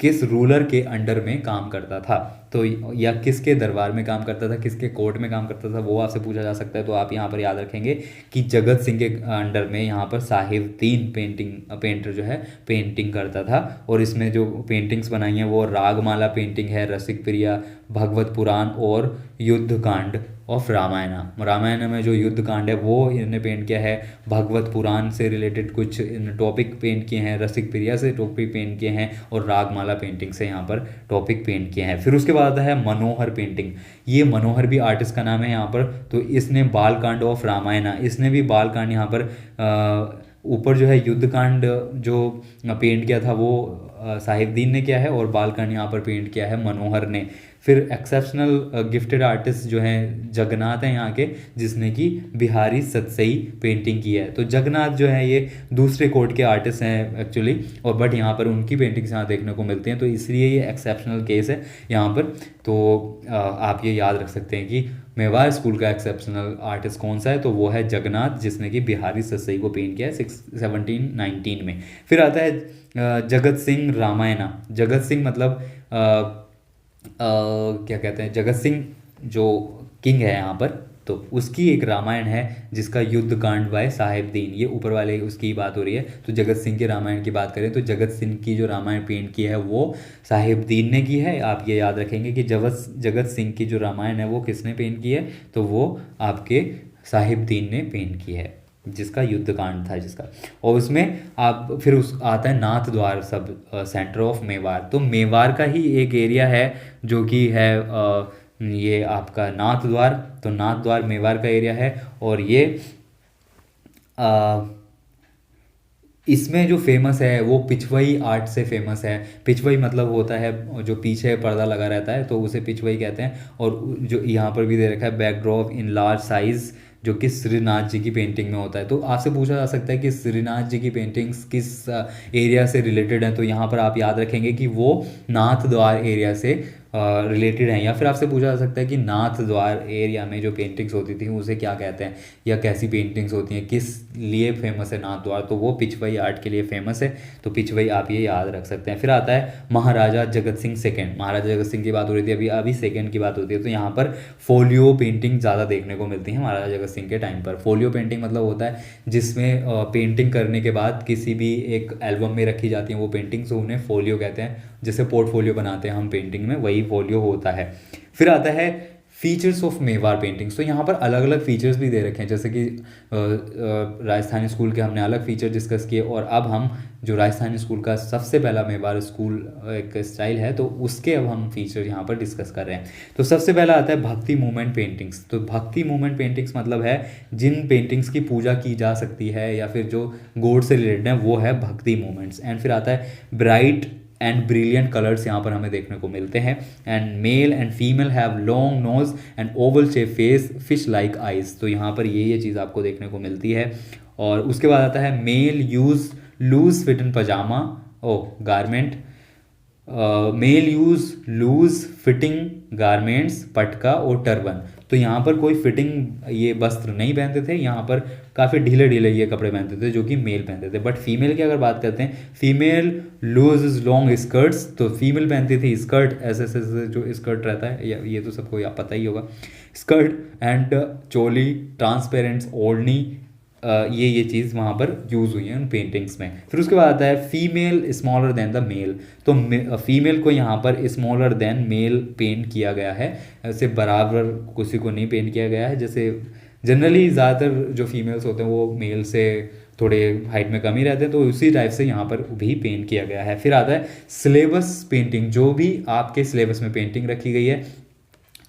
किस रूलर के अंडर में काम करता था, तो या किसके दरबार में काम करता था, किसके कोर्ट में काम करता था, वो आपसे पूछा जा सकता है। तो आप यहाँ पर याद रखेंगे कि जगत सिंह के अंडर में यहाँ पर साहिबदीन पेंटर जो है पेंटिंग करता था। और इसमें जो पेंटिंग्स बनाई हैं वो रागमाला पेंटिंग है, रसिक प्रिया, भगवत पुराण और युद्ध कांड ऑफ रामायण में जो युद्ध कांड है वो इन्होंने पेंट किया है। भगवत पुराण से रिलेटेड कुछ टॉपिक पेंट किए हैं, रसिक प्रिया से टॉपिक पेंट किए हैं और रागमाला पेंटिंग से यहाँ पर टॉपिक पेंट किए हैं। फिर उसके बाद आता है मनोहर पेंटिंग। ये मनोहर भी आर्टिस्ट का नाम है यहाँ पर। तो इसने बालकांड ऑफ रामायण, इसने भी बालकांड यहाँ पर ऊपर जो है युद्ध कांड जो पेंट किया था वो साहिबदीन ने किया है और बालकर्ण यहाँ पर पेंट किया है मनोहर ने। फिर एक्सेप्शनल गिफ्टेड आर्टिस्ट जो हैं जगन्नाथ हैं यहाँ के, जिसने कि बिहारी सतसई पेंटिंग की है। तो जगन्नाथ जो है ये दूसरे कोर्ट के आर्टिस्ट हैं एक्चुअली, और बट यहाँ पर उनकी पेंटिंग्स यहाँ देखने को मिलती हैं, तो इसलिए ये एक्सेप्शनल केस है यहाँ पर। तो आप ये याद रख सकते हैं कि मेवाड़ स्कूल का एक्सेप्शनल आर्टिस्ट कौन सा है, तो वो है जगन्नाथ, जिसने कि बिहारी सतसई को पेंट किया है 1719 में। फिर आता है जगत सिंह रामायणा। जगत सिंह मतलब क्या कहते हैं, जगत सिंह जो किंग है यहाँ पर, तो उसकी एक रामायण है जिसका युद्ध कांड बाय साहिबदीन, ये ऊपर वाले उसकी बात हो रही है। तो जगत सिंह के रामायण की बात करें तो जगत सिंह की जो रामायण पेंट की है वो साहिबदीन ने की है। आप ये याद रखेंगे कि जगत सिंह की जो रामायण है वो किसने पेंट की है, तो वो आपके साहिबदीन ने पेंट की है, जिसका युद्ध कांड था जिसका। और उसमें आप फिर उस आता है नाथ द्वार सब सेंटर ऑफ मेवाड़। तो मेवाड़ का ही एक एरिया है जो कि है ये आपका नाथ द्वार। तो नाथ द्वार मेवाड़ का एरिया है, और ये इसमें जो फेमस है वो पिछवई आर्ट से फेमस है। पिछवई मतलब होता है जो पीछे पर्दा लगा रहता है, तो उसे पिछवई कहते हैं। और जो यहाँ पर भी दे रखा है बैकड्रॉप इन लार्ज साइज, जो कि श्रीनाथ जी की पेंटिंग में होता है। तो आपसे पूछा जा सकता है कि श्रीनाथ जी की पेंटिंग्स किस एरिया से रिलेटेड हैं, तो यहाँ पर आप याद रखेंगे कि वो नाथ द्वार एरिया से रिलेटेड हैं। या फिर आपसे पूछा जा सकता है कि नाथ द्वार एरिया में जो पेंटिंग्स होती थी उसे क्या कहते हैं, या कैसी पेंटिंग्स होती हैं, किस लिए फेमस है नाथ द्वार, तो वो पिछवई आर्ट के लिए फेमस है। तो पिछवई आप ये याद रख सकते हैं। फिर आता है महाराजा जगत सिंह सेकेंड। महाराजा जगत सिंह की बात हो रही थी, अभी सेकेंड की बात होती है। तो यहाँ पर फोलियो पेंटिंग ज़्यादा देखने को मिलती है महाराजा जगत सिंह के टाइम पर। फोलियो पेंटिंग मतलब होता है जिसमें पेंटिंग करने के बाद किसी भी एक एल्बम में रखी जाती हैं वो पेंटिंग्स, तो उन्हें फोलियो कहते हैं। जैसे पोर्टफोलियो बनाते हैं हम पेंटिंग में, वही फोलियो होता है। फिर आता है फीचर्स ऑफ मेवाड़ पेंटिंग्स। तो यहाँ पर अलग अलग फीचर्स भी दे रखे हैं, जैसे कि राजस्थानी स्कूल के हमने अलग फीचर डिस्कस किए, और अब हम जो राजस्थानी स्कूल का सबसे पहला मेवाड़ स्कूल एक स्टाइल है, तो उसके अब हम फीचर यहाँ पर डिस्कस कर रहे हैं। तो सबसे पहला आता है भक्ति मूवमेंट पेंटिंग्स। तो भक्ति मूवमेंट पेंटिंग्स मतलब है जिन पेंटिंग्स की पूजा की जा सकती है या फिर जो गॉड से रिलेटेड है, वो है भक्ति मूवमेंट्स। एंड फिर आता है ब्राइट एंड ब्रिलियंट कलर्स यहाँ पर हमें देखने को मिलते हैं। And male and female have long nose and Oval shape face, fish like eyes. तो यहाँ पर ये चीज़ आपको देखने को मिलती है। और उसके बाद आता है male use loose fit in pajama garment. Male use loose fitting garments, patka और टर्बन। तो यहाँ पर कोई फिटिंग ये वस्त्र नहीं पहनते थे, यहाँ पर काफ़ी ढीले ढीले ये कपड़े पहनते थे जो कि मेल पहनते थे। बट फीमेल की अगर बात करते हैं, फीमेल लूज लॉन्ग स्कर्ट्स। तो फीमेल पहनती थी स्कर्ट, ऐसे ऐसे जो स्कर्ट रहता है, ये तो सबको पता ही होगा, स्कर्ट एंड चोली, ट्रांसपेरेंट ओढ़नी। ये चीज़ वहाँ पर यूज़ हुई है उन पेंटिंग्स में। फिर उसके बाद आता है female smaller than the male. तो फीमेल को यहाँ पर स्मॉलर देन मेल पेंट किया गया है, ऐसे बराबर किसी को नहीं पेंट किया गया है। जैसे जनरली ज़्यादातर जो फीमेल्स होते हैं वो मेल से थोड़े हाइट में कम ही रहते हैं, तो उसी टाइप से यहाँ पर भी पेंट किया गया है। फिर आता है सिलेबस पेंटिंग। जो भी आपके सिलेबस में पेंटिंग रखी गई है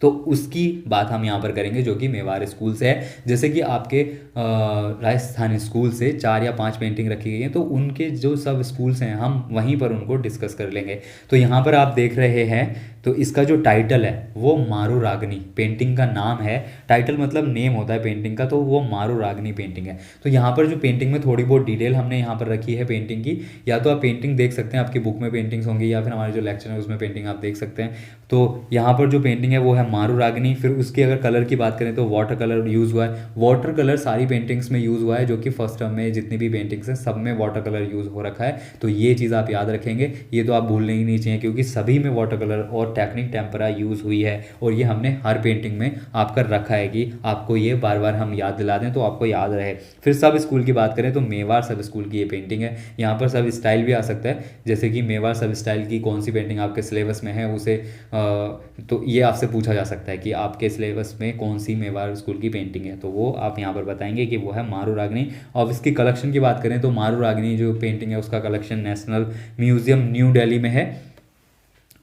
तो उसकी बात हम यहाँ पर करेंगे, जो कि मेवाड़ स्कूल से है। जैसे कि आपके राजस्थानी स्कूल से 4 या 5 पेंटिंग रखी गई हैं, तो उनके जो सब स्कूल्स हैं हम वहीं पर उनको डिस्कस कर लेंगे। तो यहाँ पर आप देख रहे हैं, तो इसका जो टाइटल है वो मारू रागनी पेंटिंग का नाम है। टाइटल मतलब नेम होता है पेंटिंग का, तो वो मारू रागनी पेंटिंग है। तो यहाँ पर जो पेंटिंग में थोड़ी बहुत डिटेल हमने यहाँ पर रखी है पेंटिंग की, या तो आप पेंटिंग देख सकते हैं, आपकी बुक में पेंटिंग्स होंगी, या फिर हमारे जो लेक्चर है उसमें पेंटिंग आप देख सकते हैं। तो यहाँ पर जो पेंटिंग है वो है मारू रागनी। फिर उसकी अगर कलर की बात करें तो वाटर कलर यूज़ हुआ है। वाटर कलर सारी पेंटिंग्स में यूज़ हुआ है, जो कि फर्स्ट टर्म में जितनी भी पेंटिंग्स हैं सब में वाटर कलर यूज़ हो रखा है। तो ये चीज़ आप याद रखेंगे, ये तो आप भूलने ही नहीं चाहिए, क्योंकि सभी में वाटर कलर और टेक्निक टेम्परा यूज़ हुई है, और ये हमने हर पेंटिंग में आपका रखा है कि आपको ये बार बार हम याद दिला दें तो आपको याद रहे। फिर सब स्कूल की बात करें तो मेवाड़ सब स्कूल की ये पेंटिंग है। यहाँ पर सब स्टाइल भी आ सकता है, जैसे कि मेवाड़ सब स्टाइल की कौन सी पेंटिंग आपके सिलेबस में है उसे तो ये आपसे पूछा जा सकता है कि आपके सिलेबस में कौन सी मेवाड़ स्कूल की पेंटिंग है, तो वो आप यहाँ पर बताएंगे कि वो है मारू रागनी। और इसकी कलेक्शन की बात करें तो मारू रागनी जो पेंटिंग है उसका collection national museum new Delhi में है।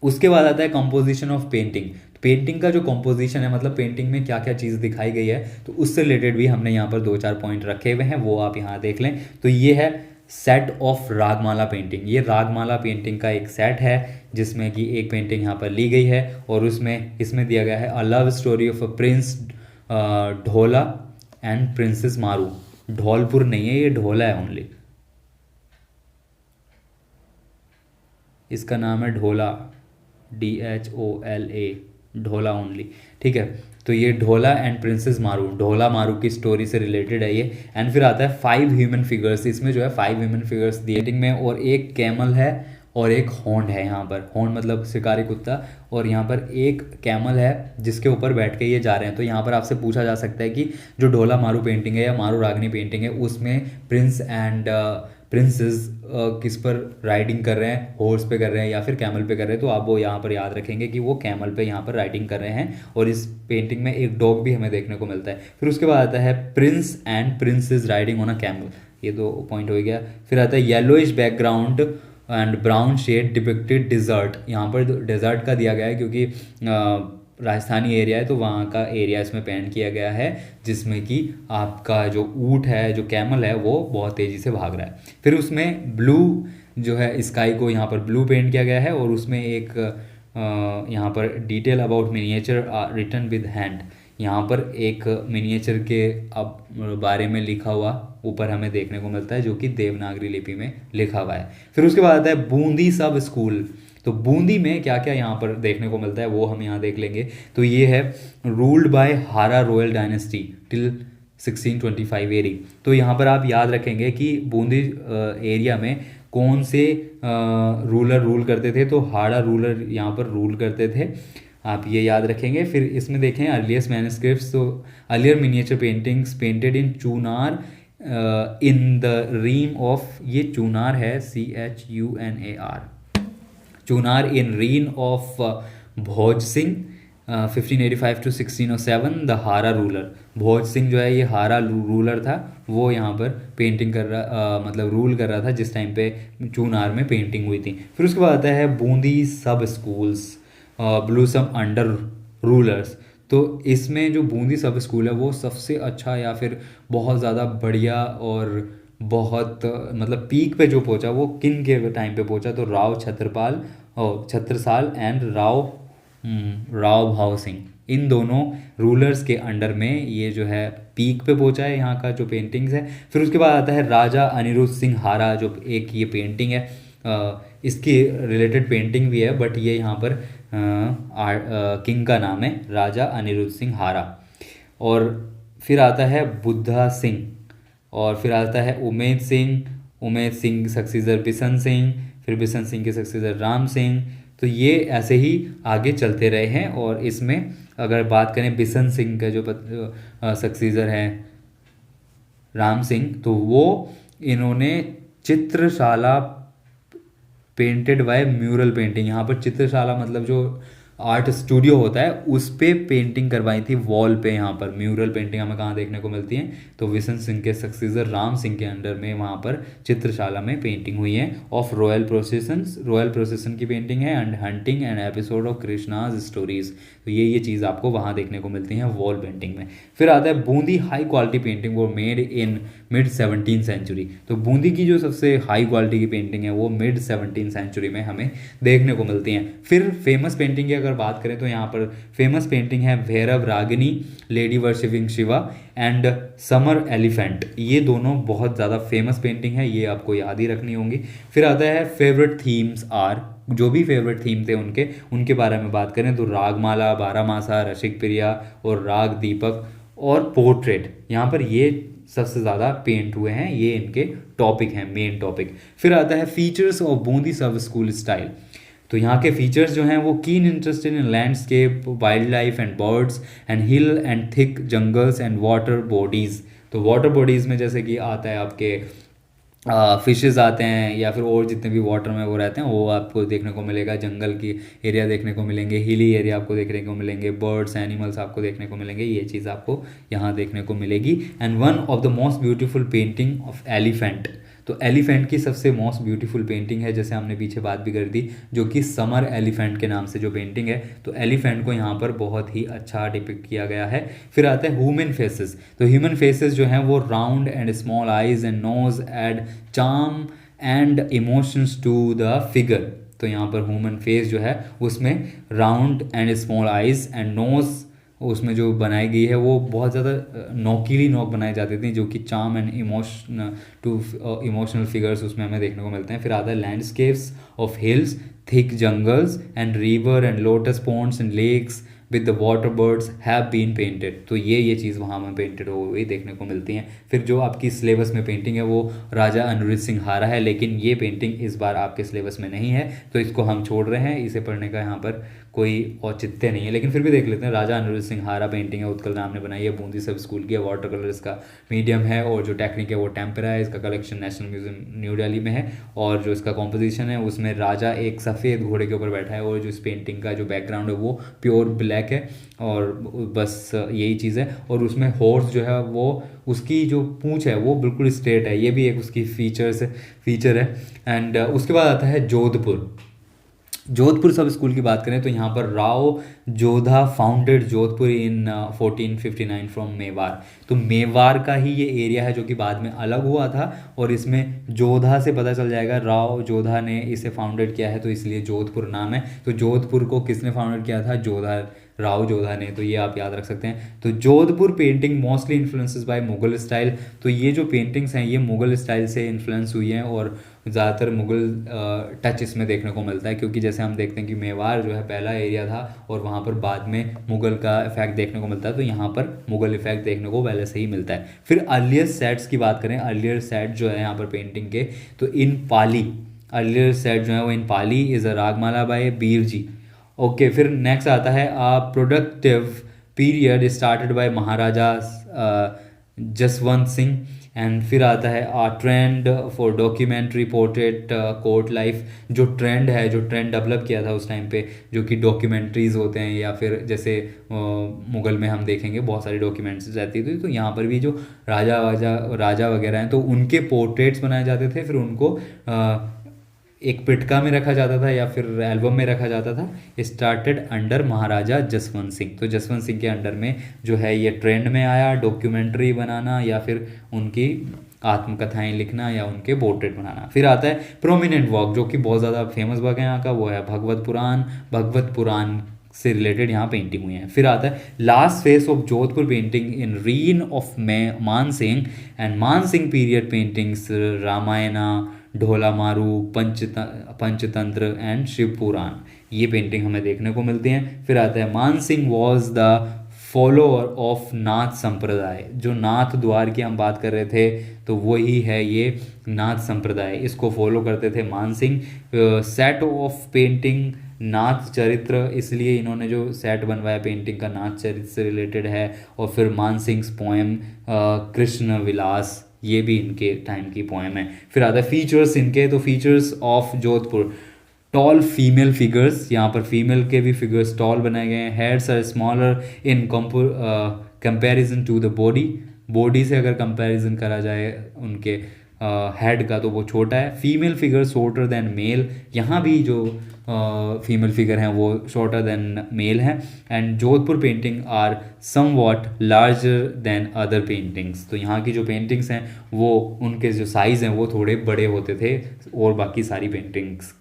उसके बाद आता है कंपोजिशन ऑफ पेंटिंग। पेंटिंग का जो कंपोजिशन है, मतलब पेंटिंग में क्या क्या चीज़ दिखाई गई है, तो उससे रिलेटेड भी हमने यहाँ पर 2-4 पॉइंट रखे हुए हैं, वो आप यहाँ देख लें। तो ये है सेट ऑफ रागमाला पेंटिंग। ये रागमाला पेंटिंग का एक सेट है जिसमें कि एक पेंटिंग यहाँ पर ली गई है और उसमें इसमें दिया गया है a love story of a prince Dhola and princess मारू। धौलपुर नहीं है, ये ढोला है ओनली, इसका नाम है ढोला, DHOLA, ढोला ओनली, ठीक है। तो ये ढोला एंड प्रिंसेस मारू, ढोला मारू की स्टोरी से रिलेटेड है ये। एंड फिर आता है 5 ह्यूमन फिगर्स, इसमें जो है 5 ह्यूमन फिगर्स दिए में, और एक कैमल है और एक हॉन्ड है यहाँ पर, हॉन्ड मतलब शिकारी कुत्ता, और यहाँ पर एक कैमल है जिसके ऊपर बैठ के ये जा रहे हैं। तो यहाँ पर आपसे पूछा जा सकता है कि जो ढोला मारू पेंटिंग है या मारू रागनी पेंटिंग है उसमें प्रिंस एंड प्रिंसेस किस पर राइडिंग कर रहे हैं, हॉर्स पे कर रहे हैं या फिर कैमल पे कर रहे हैं। तो आप वो यहाँ पर याद रखेंगे कि वो कैमल पे यहाँ पर राइडिंग कर रहे हैं। और इस पेंटिंग में एक डॉग भी हमें देखने को मिलता है। फिर उसके बाद आता है prince and princess riding on a camel, ये 2 पॉइंट हो गया। फिर आता है yellowish background and brown shade depicted desert, यहाँ पर डेजर्ट का दिया गया है क्योंकि राजस्थानी एरिया है तो वहाँ का एरिया इसमें पेंट किया गया है, जिसमें कि आपका जो ऊँट है, जो कैमल है, वो बहुत तेज़ी से भाग रहा है। फिर उसमें ब्लू जो है स्काई को यहाँ पर ब्लू पेंट किया गया है और उसमें एक यहाँ पर detail about miniature written with hand, यहाँ पर एक मिनिएचर के अब बारे में लिखा हुआ ऊपर हमें देखने को मिलता है जो कि देवनागरी लिपि में लिखा हुआ है। फिर उसके बाद आता है बूंदी सब स्कूल। तो बूंदी में क्या क्या यहाँ पर देखने को मिलता है वो हम यहाँ देख लेंगे। तो ये है रूल्ड बाय हारा रॉयल डायनेस्टी टिल 1625 एरी। तो यहाँ पर आप याद रखेंगे कि बूंदी एरिया में कौन से रूलर रूल करते थे, तो हाड़ा रूलर यहाँ पर रूल करते थे, आप ये याद रखेंगे। फिर इसमें देखें अर्लियस्ट मैन्युस्क्रिप्ट्स, तो earlier miniature paintings painted in Chunar in the realm of, ये चूनार है CHUNAR, Chunar in reign of Bhoj Singh 1585 to 1607 the Hara ruler. Bhoj Singh जो है ये हारा रूलर था, वो यहाँ पर पेंटिंग कर रहा मतलब रूल कर रहा था जिस टाइम पे चूनार में पेंटिंग हुई थी। फिर उसके बाद आता है बूंदी सब स्कूल्स ब्लूसम अंडर रूलर्स। तो इसमें जो बूंदी सब स्कूल है वो सबसे अच्छा या फिर बहुत ज़्यादा बढ़िया और बहुत मतलब पीक पे जो पहुंचा वो किन के टाइम पे पहुंचा, तो राव छत्रपाल और छत्रसाल एंड राव भाव सिंह, इन दोनों रूलर्स के अंडर में ये जो है पीक पे पहुंचा है यहाँ का जो पेंटिंग्स है। फिर उसके बाद आता है राजा अनिरुद्ध सिंह हारा, जो एक ये पेंटिंग है, इसकी रिलेटेड पेंटिंग भी है बट ये यहाँ पर किंग का नाम है राजा अनिरुद्ध सिंह हारा। और फिर आता है बुद्धा सिंह, और फिर आता है उमेद सिंह सक्सेसर बिशन सिंह, फिर बिशन सिंह के सक्सेसर राम सिंह। तो ये ऐसे ही आगे चलते रहे हैं। और इसमें अगर बात करें बिशन सिंह का जो सक्सेसर हैं राम सिंह, तो वो इन्होंने चित्रशाला पेंटेड बाय म्यूरल पेंटिंग, यहाँ पर चित्रशाला मतलब जो आर्ट स्टूडियो होता है उस पे पेंटिंग करवाई थी वॉल पे। यहाँ पर म्यूरल पेंटिंग हमें कहाँ देखने को मिलती है, तो बिशन सिंह के सक्सेसर राम सिंह के अंडर में वहाँ पर चित्रशाला में पेंटिंग हुई है ऑफ रॉयल प्रोसेसन की पेंटिंग है and hunting and episode of Krishna's stories. तो ये चीज़ आपको वहाँ देखने को मिलती है वॉल पेंटिंग में। फिर आता है बूंदी हाई क्वालिटी पेंटिंग वो made in mid 17th century. तो बूंदी की जो सबसे हाई क्वालिटी की पेंटिंग है वो मिड 17th सेंचुरी में हमें देखने को मिलती हैं। फिर फेमस पेंटिंग की अगर बात करें तो यहाँ पर फेमस पेंटिंग है Bhairav Ragini, lady worshipping Shiva and summer elephant. ये दोनों बहुत ज़्यादा फेमस पेंटिंग है, ये आपको याद ही रखनी होंगी। फिर आता है फेवरेट थीम्स आर, जो भी फेवरेट थीम थे उनके बारे में बात करें तो रागमाला, बारामासा, रसिक प्रिया और राग दीपक और पोर्ट्रेट, यहाँ पर ये सबसे ज़्यादा पेंट हुए हैं, ये इनके टॉपिक हैं, मेन टॉपिक। फिर आता है फीचर्स ऑफ बूंदी सब स्कूल स्टाइल। तो यहाँ के फीचर्स जो हैं वो कीन interested in landscape, wild life and birds and hill and thick jungles and water bodies. तो वाटर बॉडीज़ में जैसे कि आता है आपके फिशेस आते हैं या फिर और जितने भी वाटर में वो रहते हैं वो आपको देखने को मिलेगा, जंगल की एरिया देखने को मिलेंगे, हिली एरिया आपको देखने को मिलेंगे, बर्ड्स एनिमल्स आपको देखने को मिलेंगे, ये चीज़ आपको यहाँ देखने को मिलेगी। And one of the most beautiful painting of elephant. तो एलिफेंट की सबसे मोस्ट ब्यूटीफुल पेंटिंग है, जैसे हमने पीछे बात भी कर दी, जो कि समर एलिफेंट के नाम से जो पेंटिंग है। तो एलिफेंट को यहाँ पर बहुत ही अच्छा डिपिक्ट किया गया है। फिर आता है ह्यूमन फेसेस। तो ह्यूमन फेसेस जो हैं वो round and small eyes and nose add charm and emotions to the figure. तो यहाँ पर ह्यूमन फेस जो है उसमें round and small eyes and nose उसमें जो बनाई गई है वो बहुत ज़्यादा नोकीली नोक बनाई जाती थी, जो कि charm and emotion to emotional figures उसमें हमें देखने को मिलते हैं। फिर आता है landscapes of hills, thick jungles and river and lotus ponds and lakes with the water birds have been painted. तो ये चीज़ वहाँ में पेंटेड हो हुई देखने को मिलती हैं। फिर जो आपकी सिलेबस में पेंटिंग है वो राजा अनुरुद्ध सिंहारा है, लेकिन ये पेंटिंग इस बार आपके सिलेबस में नहीं है, तो इसको हम छोड़ रहे हैं, इसे पढ़ने का यहाँ पर कोई औचित्य नहीं है। लेकिन फिर भी देख लेते हैं। राजा अनुरुद्ध सिंहारा पेंटिंग है, उत्कल राम ने बनाई है, बूंदी सब स्कूल की है, वाटर कलर इसका मीडियम है, और जो टेक्निक है वो टेम्परा है। इसका collection national museum new Delhi में है, और जो इसका कॉम्पोजिशन है उसमें राजा एक सफ़ेद घोड़े के ऊपर बैठा है, और जो इस पेंटिंग का जो बैकग्राउंड है वो प्योर ब्लैक है, और बस यही चीज़ है। और उसमें हॉर्स जो है वो उसकी जो पूंछ है वो बिल्कुल स्ट्रेट है, ये भी एक उसकी फीचर है। एंड उसके बाद आता है जोधपुर। जोधपुर सब स्कूल की बात करें तो यहाँ पर Rao Jodha founded Jodhpur in 1459 from Mewar. तो मेवाड़ का ही ये एरिया है जो कि बाद में अलग हुआ था, और इसमें जोधा से पता चल जाएगा राव जोधा ने इसे फाउंडेड किया है, तो इसलिए जोधपुर नाम है। तो जोधपुर को किसने फाउंडेड किया था? राव जोधा ने। तो ये आप याद रख सकते हैं। तो Jodhpur painting mostly influences by Mughal style. तो ये जो पेंटिंग्स हैं ये मुगल स्टाइल से इन्फ्लुएंस हुई हैं, और ज़्यादातर मुगल टच इसमें देखने को मिलता है, क्योंकि जैसे हम देखते हैं कि मेवाड़ जो है पहला एरिया था, और वहाँ पर बाद में मुगल का इफेक्ट देखने को मिलता है, तो यहाँ पर मुगल इफेक्ट देखने को पहले से ही मिलता है। फिर अर्लियर सेट्स की बात करें, अर्लियर सेट जो है यहाँ पर पेंटिंग के, तो इन पाली, अर्लियर सेट जो है वो in Pali is a Ragamala by Bir ji. Okay, फिर नेक्स्ट आता है productive period started by Maharaja Jaswant Singh. And फिर आता है trend for documentary portrait court life. जो ट्रेंड है, जो ट्रेंड डेवलप किया था उस टाइम पे, जो कि डॉक्यूमेंट्रीज होते हैं, या फिर जैसे मुगल में हम देखेंगे बहुत सारी डॉक्यूमेंट्रीज रहती थी, तो यहाँ पर भी जो राजा वगैरह हैं तो उनके पोर्ट्रेट्स बनाए जाते थे, फिर उनको एक पिटका में रखा जाता था या फिर एल्बम में रखा जाता था। स्टार्टेड अंडर महाराजा जसवंत सिंह। तो जसवंत सिंह के अंडर में जो है ये ट्रेंड में आया डॉक्यूमेंट्री बनाना, या फिर उनकी आत्मकथाएं लिखना, या उनके पोर्ट्रेट बनाना। फिर आता है प्रोमिनेंट वर्क, जो कि बहुत ज़्यादा फेमस वर्क है यहाँ का, वो है भगवत पुराण से रिलेटेड यहाँ पेंटिंग हुई है। फिर आता है last phase of Jodhpur painting in reign of Man Singh and Man Singh period paintings, Ramayana, Dhola Maru, Panchatantra and Shiv पुराण, ये पेंटिंग हमें देखने को मिलती हैं। फिर आता है Man Singh was the follower of Nath Sampradaya. जो नाथ द्वार की हम बात कर रहे थे तो वही है ये नाथ संप्रदाय, इसको फॉलो करते थे मान सिंह। सेट ऑफ पेंटिंग नाथ चरित्र, इसलिए इन्होंने जो सेट बनवाया पेंटिंग का नाथ चरित्र से रिलेटेड है। और फिर मान सिंह पोएम कृष्ण विलास, ये भी इनके टाइम की पोएम है। फिर आता है फीचर्स इनके, तो features of Jodhpur, tall female figures, यहाँ पर फीमेल के भी फिगर्स टॉल बनाए गए हैं। Heads are smaller in comparison to the body से अगर कंपैरिजन करा जाए उनके हेड का तो वो छोटा है। Female figure shorter than male, यहाँ भी जो फीमेल फिगर हैं वो शॉर्टर देन मेल हैं। And Jodhpur painting are somewhat larger than other paintings. तो यहाँ की जो पेंटिंग्स हैं वो उनके जो साइज़ हैं वो थोड़े बड़े होते थे और बाकी सारी पेंटिंग्स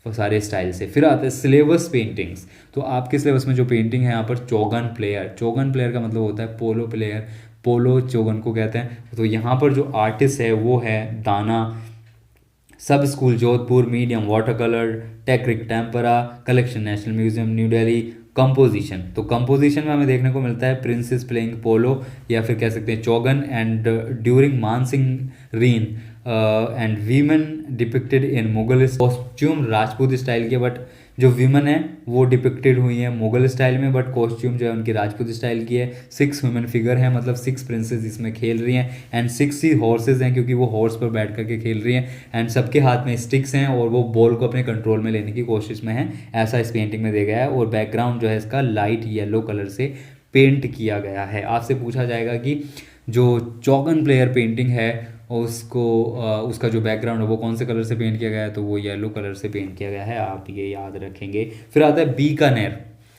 सारे स्टाइल से। फिर आता है सिलेबस पेंटिंग्स। तो आपके सिलेबस में जो पेंटिंग है यहाँ पर चौगन प्लेयर का मतलब होता है पोलो प्लेयर, पोलो चौगन को कहते हैं। तो यहाँ पर जो आर्टिस्ट है वो है दाना, सब school Jodhpur, medium water colour, technique tempera, collection national museum new Delhi. Composition, तो कंपोजिशन में हमें देखने को मिलता है प्रिंसेस प्लेइंग पोलो, या फिर कह सकते हैं Chaugan, and during Mansingh reign and women depicted in Mughal costume Rajput style के, बट जो वीमेन है वो डिपिक्टेड हुई हैं मुगल स्टाइल में, बट कॉस्ट्यूम जो है उनकी राजपूत स्टाइल की है। 6 वुमेन फिगर है, मतलब 6 प्रिंसेस इसमें खेल रही हैं, एंड 6 ही हॉर्सेज हैं क्योंकि वो हॉर्स पर बैठ करके खेल रही हैं, एंड सबके हाथ में स्टिक्स हैं और वो बॉल को अपने कंट्रोल में लेने की कोशिश में है, ऐसा इस पेंटिंग में देखा गया है। और बैकग्राउंड जो है इसका लाइट येलो कलर से पेंट किया गया है। आपसे पूछा जाएगा कि जो चौगन प्लेयर पेंटिंग है उसको उसका जो बैकग्राउंड है वो कौन से कलर से पेंट किया गया है, तो वो येलो कलर से पेंट किया गया है, आप ये याद रखेंगे। फिर आता है बीकानेर।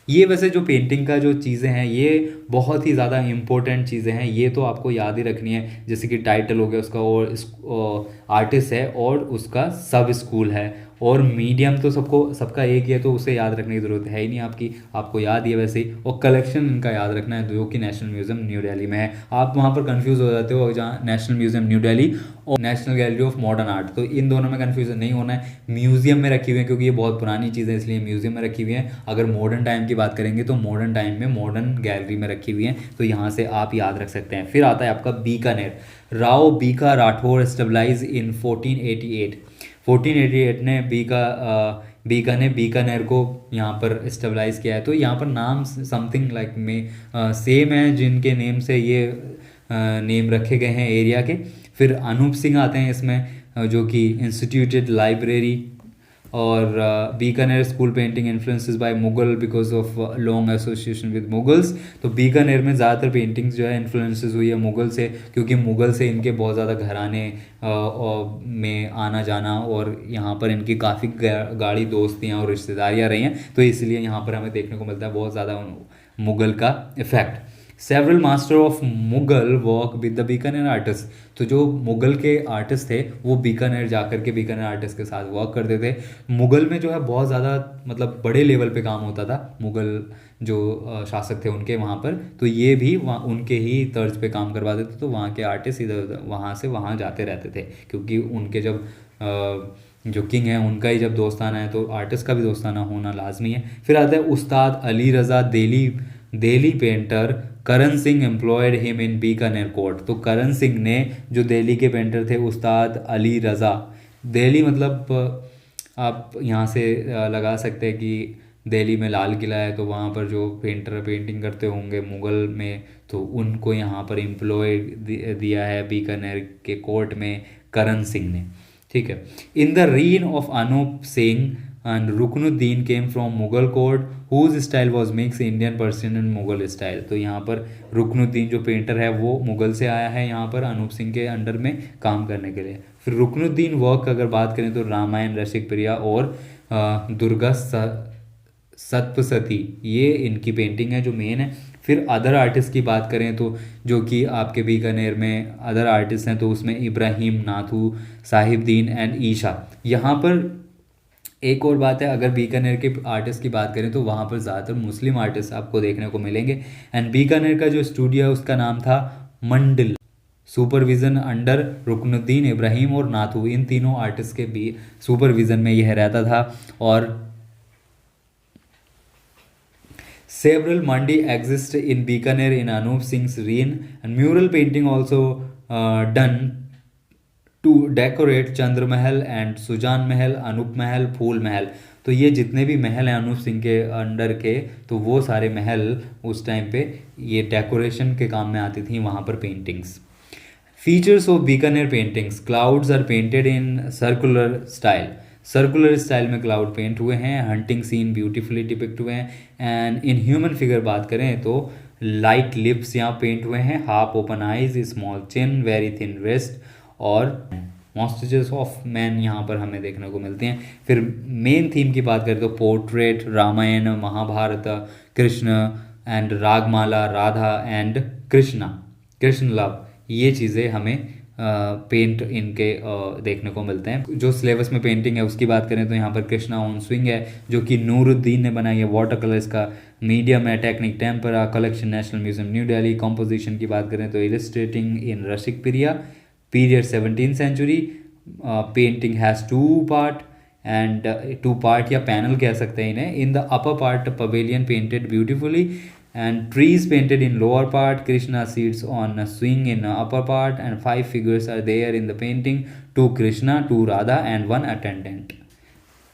ये वैसे जो पेंटिंग का जो चीज़ें हैं ये बहुत ही ज़्यादा इम्पोर्टेंट चीज़ें हैं, ये तो आपको याद ही रखनी है। जैसे कि टाइटल हो गया उसका, और आर्टिस्ट है, और उसका सब स्कूल है, और मीडियम तो सबको सबका एक ही है, तो उसे याद रखने की ज़रूरत है ही नहीं आपकी, आपको याद ही है वैसे ही। और कलेक्शन इनका याद रखना है जो कि नेशनल म्यूज़ियम न्यू दिल्ली में है। आप वहाँ पर कंफ्यूज हो जाते हो, जहाँ नेशनल म्यूज़ियम न्यू दिल्ली और national gallery of modern art, तो इन दोनों में कन्फ्यूजन नहीं होना है। म्यूज़ियम में रखी हुई है क्योंकि ये बहुत पुरानी चीज़ें इसलिए म्यूज़ियम में रखी हुई हैं। अगर मॉडर्न टाइम की बात करेंगे तो मॉडर्न टाइम में मॉडर्न गैलरी में रखी हुई हैं, तो यहाँ से आप याद रख सकते हैं। फिर आता है आपका बीकानेर। राव बीका राठौर स्टेबलाइज इन 1488। 1488 ने बीकानेर को यहाँ पर स्टेबलाइज किया है। तो यहाँ पर नाम समथिंग लाइक में सेम है, जिनके नेम से ये नेम रखे गए हैं एरिया के। फिर अनूप सिंह आते हैं इसमें, जो कि इंस्टीट्यूटेड लाइब्रेरी, और Bikaner school painting influences by Mughal because of long association with Mughals. तो बीकानेर में ज़्यादातर पेंटिंग्स जो है इन्फ्लुएंसेस हुई है मुगल से, क्योंकि मुगल से इनके बहुत ज़्यादा घराने में आना जाना, और यहाँ पर इनकी काफ़ी गाढ़ी दोस्तियाँ और रिश्तेदारियाँ रही हैं, तो इसलिए यहाँ पर हमें देखने को मिलता है बहुत ज़्यादा मुगल का effect. Several master of Mughal work with the Bikaner artist. तो जो मुगल के आर्टिस्ट थे वो बीकानेर जाकर के बीकानेर आर्टिस्ट के साथ वर्क करते थे। मुगल में जो है बहुत ज़्यादा मतलब बड़े लेवल पे काम होता था, मुगल जो शासक थे उनके वहाँ पर, तो ये भी वहाँ उनके ही तर्ज पे काम करवाते थे। तो वहाँ के आर्टिस्ट इधर उधर वहाँ से वहाँ जाते रहते थे, क्योंकि उनके जब जो किंग है उनका ही जब दोस्ताना है तो आर्टिस्ट का भी दोस्ताना होना लाजमी है। फिर आता है Ustad Ali Raza Delhi painter Karan Singh employed him in Bikaner court. तो करण सिंह ने, जो दिल्ली के पेंटर थे उस्ताद अली रज़ा, दिल्ली मतलब आप यहाँ से लगा सकते हैं कि दिल्ली में लाल किला है, तो वहाँ पर जो पेंटर पेंटिंग करते होंगे मुग़ल में, तो उनको यहाँ पर एम्प्लॉय दिया है बीकानेर के कोर्ट में करण सिंह ने। ठीक है। In the reign of Anup Singh and Ruknuddin came from Mughal court whose style was mixed Indian Persian and Mughal style। तो यहाँ पर रुकनुद्दीन जो पेंटर है वो मुग़ल से आया है यहाँ पर अनूप सिंह के अंडर में काम करने के लिए। फिर रुकनुद्दीन वर्क अगर बात करें तो रामायण, रसिक प्रिया और दुर्गा सप्तशती, ये इनकी पेंटिंग है जो मेन है। फिर अदर आर्टिस्ट की बात करें तो जो कि आपके बीकानेर में अदर आर्टिस्ट हैं, तो उसमें इब्राहिम, नाथू, साहिबदीन एंड ईशा। यहाँ पर एक और बात है, अगर बीकानेर के आर्टिस्ट की बात करें तो वहाँ पर ज़्यादातर मुस्लिम आर्टिस्ट आपको देखने को मिलेंगे। एंड बीकानेर का जो स्टूडियो है उसका नाम था मंडिल, सुपरविज़न अंडर रुकनुद्दीन, इब्राहिम और नाथू, इन तीनों आर्टिस्ट के भी सुपरविज़न में यह रहता था। और several mandi exist in Bikaner in Anup Singh reign and mural painting also done to decorate Chandra Mahal and Sujan महल, अनूप महल, फूल महल। तो ये जितने भी महल हैं अनूप सिंह के अंडर के, तो वो सारे महल उस टाइम पे ये डेकोरेशन के काम में आती थी वहाँ पर paintings. Features of Bikaner paintings, clouds are painted in circular style में क्लाउड पेंट हुए हैं। हंटिंग सीन ब्यूटीफुली डिपिक्ट हुए हैं। एंड इन ह्यूमन फिगर बात करें तो लाइट लिप्स यहाँ पेंट हुए हैं, हाफ ओपन आइज, स्मॉल चिन, वेरी थिन वेस्ट और मॉस्टेजेस ऑफ मैन यहाँ पर हमें देखने को मिलते हैं। फिर मेन थीम की बात करें तो portrait, Ramayan, Mahabharat, Krishna and Ragamala, Radha and Krishna love, ये चीज़ें हमें पेंट इनके देखने को मिलते हैं। जो सिलेबस में पेंटिंग है उसकी बात करें तो यहाँ पर कृष्णा ऑन स्विंग है जो कि नूरुद्दीन ने बनाई है, वाटर कलर्स का मीडियम है, technique tempera, collection national museum new Delhi. Composition की बात करें तो illustrating in Rasik period 17th century, painting has two part या पैनल कह सकते हैं इन्हें। In the upper part pavilion painted beautifully and trees painted in lower part, Krishna sits on a swing in upper part and 5 figures are there in the painting, 2 Krishna, 2 Radha and 1 attendant।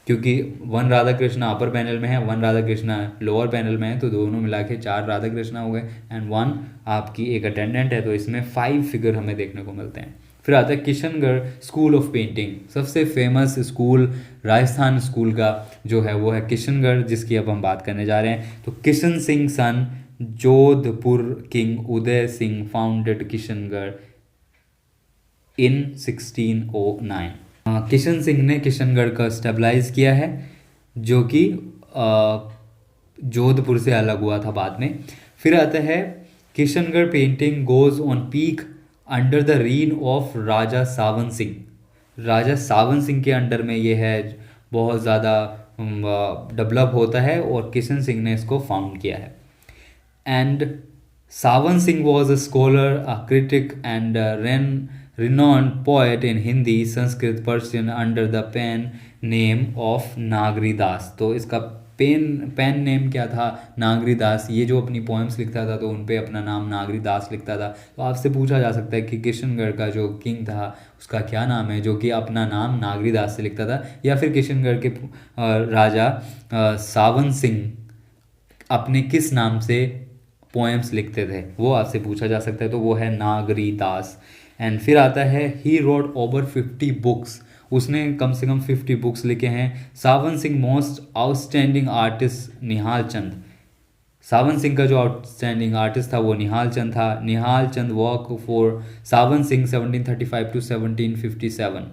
क्योंकि 1 राधा कृष्णा अपर panel में है, 1 Radha Krishna lower panel में है, तो दोनों मिला के 4 राधा कृष्णा हो गए एंड 1 आपकी एक अटेंडेंट है, तो इसमें 5 फिगर हमें देखने को मिलते हैं। फिर आता है किशनगढ़ स्कूल ऑफ पेंटिंग, सबसे फेमस स्कूल राजस्थान स्कूल का जो है वो है किशनगढ़, जिसकी अब हम बात करने जा रहे हैं। तो किशन सिंह सन जोधपुर किंग उदय सिंह फाउंडेड किशनगढ़ इन 1609। किशन सिंह ने किशनगढ़ का स्टेबलाइज किया है, जो कि जोधपुर से अलग हुआ था बाद में। फिर आता है Kishangarh painting goes on peak under the reign of Raja Sawan Singh. Raja Sawan Singh के अंडर में ये है, बहुत ज़्यादा डेवलप होता है, और किशन सिंह ने इसको फाउंड किया है। And Sawan Singh was a scholar, a critic and renowned poet in Hindi, Sanskrit, Persian under the pen name of नागरी दास। तो इसका पेन नेम क्या था? नागरी दास। ये जो अपनी पोएम्स लिखता था तो उन पे अपना नाम नागरी दास लिखता था। तो आपसे पूछा जा सकता है कि किशनगढ़ का जो किंग था उसका क्या नाम है, जो कि अपना नाम नागरी दास से लिखता था, या फिर किशनगढ़ के राजा सावन सिंह अपने किस नाम से पोएम्स लिखते थे, वो आपसे पूछा जा सकता है। तो वो है नागरी दास। एंड फिर आता है ही रोट ओवर 50 बुक्स। उसने कम से कम 50 बुक्स लिखे हैं। Sawan Singh most outstanding artist Nihal Chand. Sawan Singh का जो आउटस्टैंडिंग आर्टिस्ट था वो निहाल चंद था। Nihal Chand work for Sawan Singh 1735 to 1757।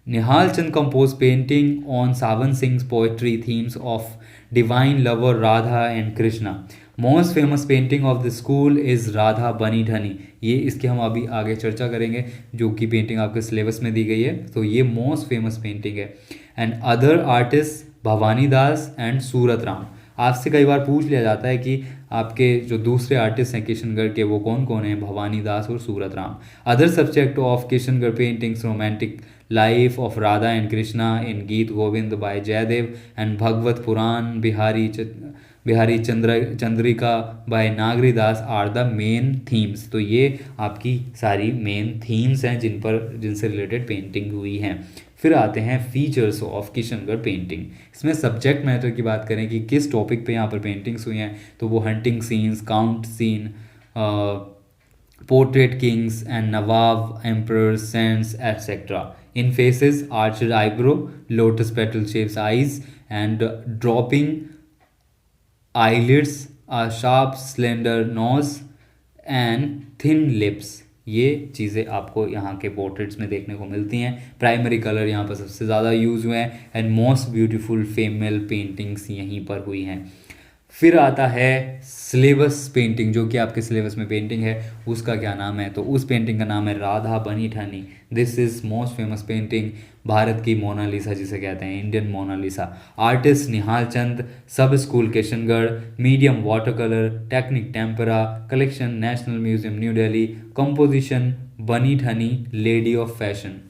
Nihal Chand compose painting on Sawan Singh poetry themes of divine lover Radha and Krishna. Most famous painting of the school is Radha Bani Thani. ये इसके हम अभी आगे चर्चा करेंगे, जो कि पेंटिंग आपके सिलेबस में दी गई है। तो ये मोस्ट फेमस पेंटिंग है। And other artist Bhawani Das and Surat Ram. आपसे कई बार पूछ लिया जाता है कि आपके जो दूसरे आर्टिस्ट हैं किशनगढ़ के वो कौन कौन हैं? भवानी दास और Surat Ram. Other subject of Kishangarh paintings romantic life of Radha and Krishna in Geet Govind by Jayadev and Bhagwat Puran Bihari Chandrika by Nagari Das are the main themes. तो ये आपकी सारी मेन थीम्स हैं जिनसे रिलेटेड पेंटिंग हुई हैं। फिर आते हैं फीचर्स ऑफ किशनगढ़ पेंटिंग। इसमें सब्जेक्ट मैटर की बात करें कि किस टॉपिक पे यहाँ पर पेंटिंग्स हुई हैं, तो वो hunting scenes, court scene, portrait kings and nawab, emperors, saints etcetera. In faces arched eyebrow, lotus petal shapes eyes and drooping eyelids, a sharp slender nose and thin lips। ये चीज़ें आपको यहाँ के पोर्ट्रेट्स में देखने को मिलती हैं। प्राइमरी कलर यहाँ पर सबसे ज़्यादा यूज़ हुए हैं and most beautiful female paintings यहीं पर हुई हैं। फिर आता है सिलेबस पेंटिंग, जो कि आपके सिलेबस में पेंटिंग है उसका क्या नाम है? तो उस पेंटिंग का नाम है Radha Bani Thani. This is most famous painting, Bharat की मोनालिसा जिसे कहते हैं, Indian Mona Lisa. Artist Nihal Chand, sub school Kishangarh, medium water colour, technique tempera, collection national museum new Delhi, composition Bani Thani lady of fashion.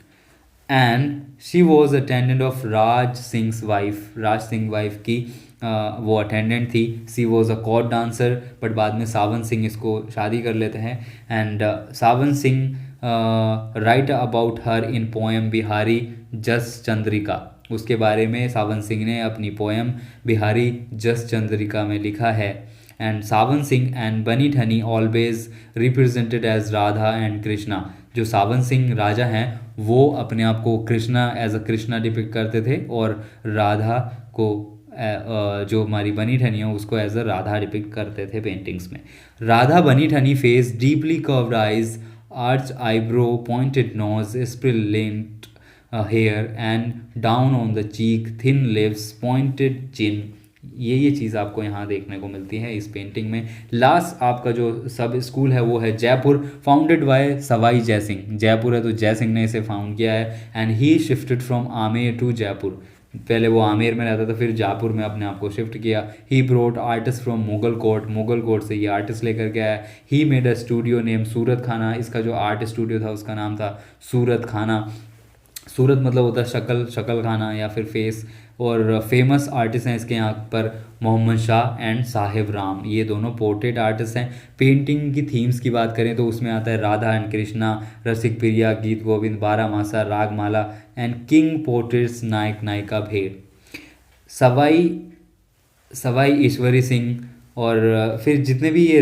And she was attendant of Raj Singh wife की वो अटेंडेंट थी। She was a court dancer, but बाद में सावन सिंह इसको शादी कर लेते हैं। And Sawan Singh right about her in poem Bihari जस चंद्रिका। उसके बारे में सावन सिंह ने अपनी पोएम बिहारी जस चंद्रिका में लिखा है। And Sawan Singh and Bani Thani always represented as Radha and Krishna. जो सावन सिंह राजा हैं वो अपने आप को Krishna as a Krishna depict करते थे, और राधा को जो हमारी बनी ठनी है उसको एज अ राधा डिपिक्ट करते थे पेंटिंग्स में। Radha Bani Thani face, deeply curved eyes, arch eyebrow, pointed nose, resplendent hair and down on the cheek, thin lips, pointed chin. ये चीज़ आपको यहाँ देखने को मिलती है इस पेंटिंग में। लास्ट आपका जो सब स्कूल है वो है जयपुर, फाउंडेड बाय सवाई जयसिंह। जयपुर है तो जयसिंह ने इसे फाउंड किया है। And he shifted from Amer to Jaipur. पहले वो आमेर में रहता था, फिर जयपुर में अपने आप को शिफ्ट किया। He brought artist from Mughal court से ये आर्टिस्ट लेकर के आया। He made a studio name Surat Khana. इसका जो आर्ट स्टूडियो था उसका नाम था सूरत खाना। सूरत मतलब होता है शक्ल खाना या फिर फेस। और फेमस आर्टिस्ट हैं इसके यहाँ पर मोहम्मद शाह एंड साहिब राम, ये दोनों पोर्ट्रेट आर्टिस्ट हैं। पेंटिंग की थीम्स की बात करें तो उसमें आता है Radha and Krishna, Rasik Priya, Geet Govind, Baramasa, Ragamala and king portraits, nayak nayika, भेड़। सवाई ईश्वरी सिंह और फिर जितने भी ये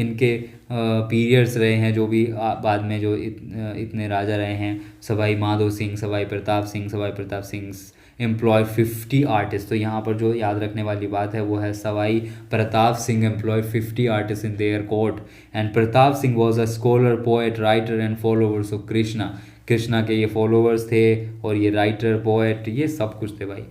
इनके पीरियड्स रहे हैं, जो भी बाद में जो इतने राजा रहे हैं, सवाई माधो सिंह, सवाई प्रताप सिंह एम्प्लॉय 50 आर्टिस्ट। तो यहाँ पर जो याद रखने वाली बात है वो है Sawai Pratap Singh employ 50 artist in their court and Pratap Singh was a scholar poet writer and followers of Krishna. Krishna के ये फॉलोवर्स थे और ये राइटर पोएट ये सब कुछ थे भाई।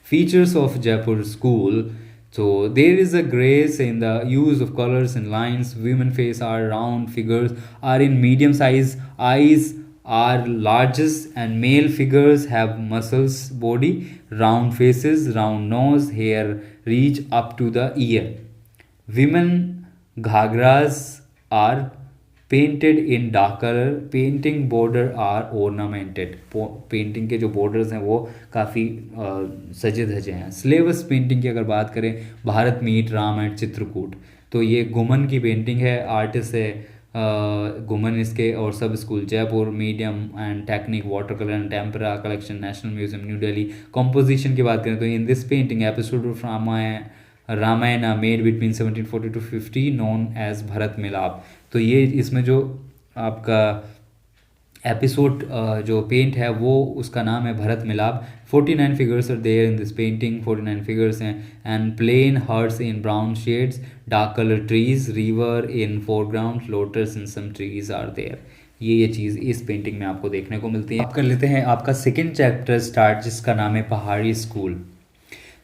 Features of Jaipur school, so there is a grace in the use of colors and lines. Women face are round, figures are in medium size, eyes are largest, and male figures have muscles body, round faces, round nose, hair reach up to the ear. Women ghagharas are painted in dark colour, painting border are ornamented। Painting के जो borders हैं वो काफ़ी सजे धजे हैं। Syllabus painting की अगर बात करें, भारत मीट रामायण चित्रकूट, तो ये गुमन की पेंटिंग है, आर्टिस्ट है गुमन इसके, और सब school Jaipur, medium and technique water colour and tempera collection national museum new Delhi. Composition की बात करें तो in this painting episode of Ramayan made between 1740 to 50 known as Bharat Milap. तो ये इसमें जो आपका एपिसोड जो पेंट है वो उसका नाम है Bharat Milap. 49 figures are there in this painting, 49 figures हैं and plain huts in brown shades, dark colour trees, river in foreground, lotus in some trees are there. ये चीज़ इस पेंटिंग में आपको देखने को मिलती है। आप कर लेते हैं आपका सेकेंड चैप्टर स्टार्ट, जिसका नाम है पहाड़ी स्कूल।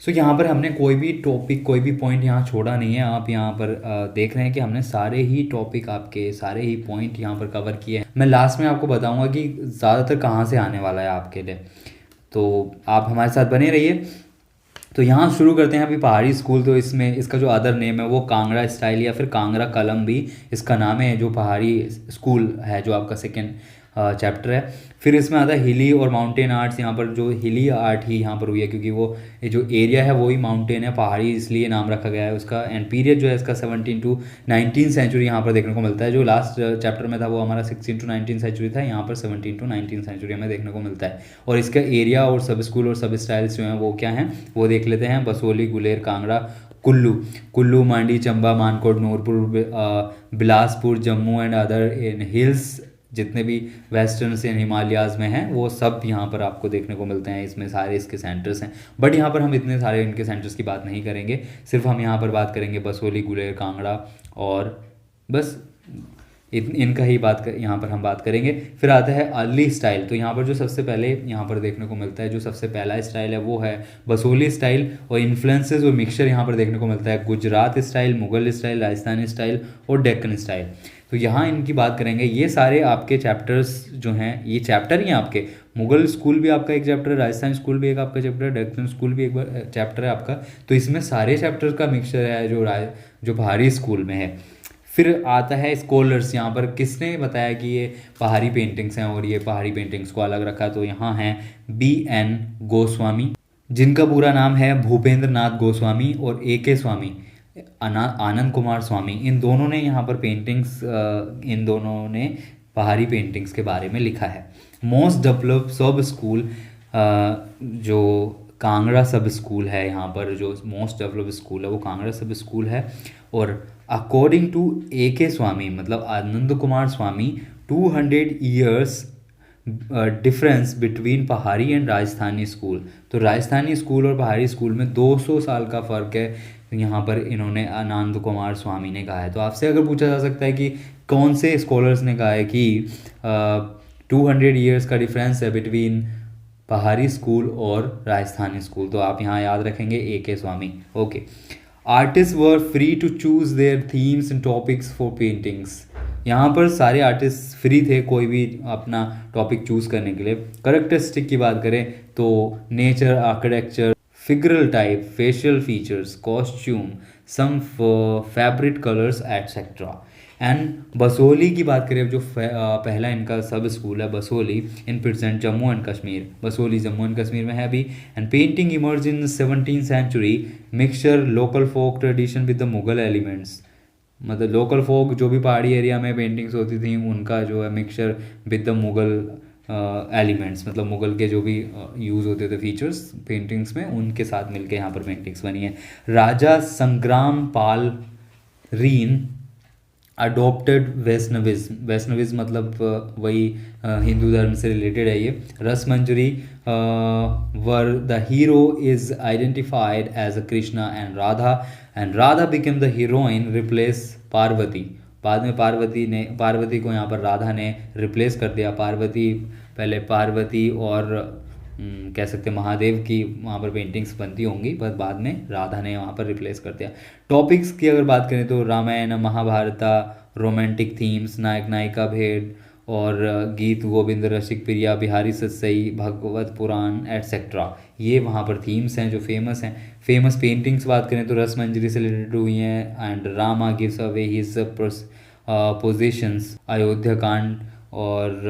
सो यहाँ पर हमने कोई भी टॉपिक कोई भी पॉइंट यहाँ छोड़ा नहीं है। आप यहाँ पर देख रहे हैं कि हमने सारे ही टॉपिक आपके सारे ही पॉइंट यहाँ पर कवर किए हैं। मैं लास्ट में आपको बताऊँगा कि ज़्यादातर कहाँ से आने वाला है आपके लिए, तो आप हमारे साथ बने रहिए। तो यहाँ शुरू करते हैं अभी पहाड़ी स्कूल। तो इसमें इसका जो अदर नेम है वो कांगड़ा स्टाइल या फिर कांगड़ा कलम भी इसका नाम है, जो पहाड़ी स्कूल है जो आपका सेकेंड चैप्टर है। फिर इसमें आता है हिली और माउंटेन आर्ट्स। यहाँ पर जो हिली आर्ट ही यहाँ पर हुई है क्योंकि वो ये जो एरिया है वो ही माउंटेन है, पहाड़ी इसलिए नाम रखा गया है उसका। एंड पीरियड जो है इसका 17 to 19 सेंचुरी यहाँ पर देखने को मिलता है। जो लास्ट चैप्टर में था वो हमारा 16 to 19 सेंचुरी था, यहाँ पर 17 to 19 सेंचुरी हमें देखने को मिलता है। और इसका एरिया और सब स्कूल और सब स्टाइल्स जो हैं वो क्या हैं वो देख लेते हैं। Basohli, Guler, Kangra, Kullu, Mandi, Chamba, Mankot, Nurpur, Bilaspur, Jammu and other in hills, जितने भी वेस्टर्न से हिमालयाज में हैं वो सब यहाँ पर आपको देखने को मिलते हैं। इसमें सारे इसके सेंटर्स हैं, बट यहाँ पर हम इतने सारे इनके सेंटर्स की बात नहीं करेंगे, सिर्फ हम यहाँ पर बात करेंगे बसोली, गुलेर, कांगड़ा और बस इनका ही यहाँ पर हम बात करेंगे। फिर आता है अर्ली स्टाइल। तो यहाँ पर जो सबसे पहले यहाँ पर देखने को मिलता है, जो सबसे पहला स्टाइल है वो है बसोली स्टाइल, और इन्फ्लुएंसेस और मिक्सचर यहाँ पर देखने को मिलता है Gujarat style, Mughal style, Rajasthani style और डेक्कन स्टाइल। तो यहाँ इनकी बात करेंगे। ये सारे आपके चैप्टर्स जो हैं ये चैप्टर ही हैं आपके। मुगल स्कूल भी आपका एक चैप्टर है, राजस्थान स्कूल भी एक आपका चैप्टर है, डेक्कन स्कूल भी एक चैप्टर है आपका। तो इसमें सारे चैप्टर्स का मिक्सचर है जो पहाड़ी स्कूल में है। फिर आता है स्कॉलर्स। यहाँ पर किसने बताया कि ये पहाड़ी पेंटिंग्स हैं और ये पहाड़ी पेंटिंग्स को अलग रखा, तो यहाँ हैं BN गोस्वामी, जिनका पूरा नाम है भूपेंद्र नाथ गोस्वामी, और AK स्वामी, आनंद कुमार स्वामी। इन दोनों ने यहाँ पर इन दोनों ने पहाड़ी पेंटिंग्स के बारे में लिखा है। मोस्ट डेवलप्ड सब स्कूल जो कांगड़ा सब स्कूल है, यहाँ पर जो मोस्ट डेवलप्ड स्कूल है वो कांगड़ा सब स्कूल है। और अकॉर्डिंग टू AK स्वामी मतलब आनंद कुमार स्वामी, 200 ईयर्स डिफरेंस बिटवीन पहाड़ी एंड राजस्थानी स्कूल। तो राजस्थानी स्कूल और पहाड़ी स्कूल में 200 साल का फ़र्क है, यहाँ पर इन्होंने आनंद कुमार स्वामी ने कहा है। तो आपसे अगर पूछा जा सकता है कि कौन से स्कॉलर्स ने कहा है कि 200 ईयर्स का डिफरेंस है बिटवीन पहाड़ी स्कूल और राजस्थानी स्कूल, तो आप यहाँ याद रखेंगे AK Swami. Okay. Artist were free to choose their themes and topics for paintings. यहाँ पर सारे आर्टिस्ट फ्री थे कोई भी अपना टॉपिक चूज़ करने के लिए। करेक्टरिस्टिक की बात करें तो nature, architecture, figural type, facial features, costume, some fabric colours etcetera. And Basohli की बात करें, जो पहला इनका सब स्कूल है Basohli, in present Jammu and Kashmir. Basohli Jammu and Kashmir में है अभी। And painting emerge in 17th century, mixture local folk tradition with the Mughal elements. मतलब लोकल फोक जो भी पहाड़ी एरिया में पेंटिंग्स होती थी उनका जो है mixture with the Mughal elements, मतलब मुगल के जो भी यूज़ होते थे फीचर्स पेंटिंग्स में, उनके साथ मिलके यहाँ पर पेंटिंग्स बनी है। Raja Sangram Pal reign adopted Vaishnavism, Vaishnavism मतलब वही हिंदू धर्म से रिलेटेड है ये। Rasamanjari were the hero is identified as a Krishna and Radha became the heroine replace Parvati. बाद में पार्वती को यहाँ पर राधा ने रिप्लेस कर दिया। पार्वती, पहले पार्वती और कह सकते हैं महादेव की वहाँ पर पेंटिंग्स बनती होंगी, बस बाद में राधा ने वहाँ पर रिप्लेस कर दिया। टॉपिक्स की अगर बात करें तो रामायण, महाभारता, रोमांटिक थीम्स, नायक नायिका भेद और गीत गोविंद, रसिक प्रिया, बिहारी सत्सई, भगवत पुराण एटसेट्रा, ये वहाँ पर थीम्स हैं जो फेमस हैं। फेमस पेंटिंग्स बात करें तो रसमंजरी से रिलेटेड हुई हैं and Rama gives away his positions, Ayodhya Kand और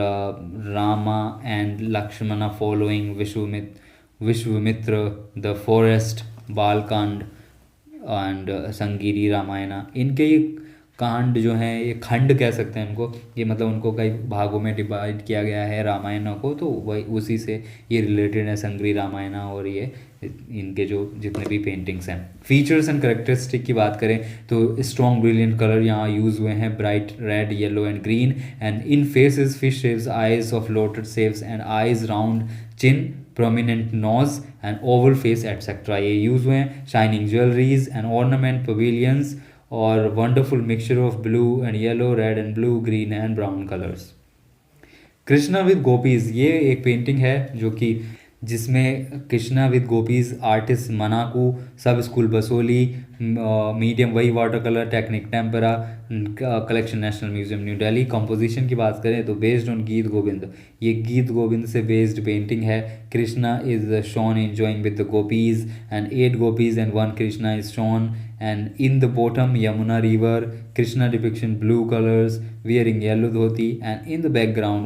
Rama and Lakshmana following Vishwamitra, the forest, Balkand and Shangri Ramayana. इनके ये कांड जो हैं, ये खंड कह सकते हैं इनको, ये मतलब उनको कई भागों में डिवाइड किया गया है रामायण को, तो वही उसी से ये रिलेटेड है संगरी रामायणा और ये इनके जो जितने भी पेंटिंग्स हैं। फीचर्स एंड करेक्टरिस्टिक की बात करें तो स्ट्रॉन्ग ब्रिलियंट कलर यहाँ यूज़ हुए हैं, bright red, yellow and green, and in faces fish shapes, eyes of lotus shapes and eyes, round chin, prominent nose and oval face etcetera, ये use हुए हैं। Shining jewelleries and ornament pavilions और wonderful mixture of blue and yellow, red and blue, green and brown colours. Krishna with gopis, ये एक painting है जो कि जिसमें कृष्णा विद गोपीज, आर्टिस्ट मनाकू, सब स्कूल बसोली, मीडियम वही water colour, technique tempera, collection national museum new Delhi. Composition की बात करें तो बेस्ड ऑन गीत गोविंद, ये गीत गोविंद से बेस्ड पेंटिंग है। Krishna is shown enjoying with the gopis and 8 gopis and 1 Krishna is shown, and in the bottom Yamuna river, Krishna depiction blue colors wearing yellow dhoti, and in the background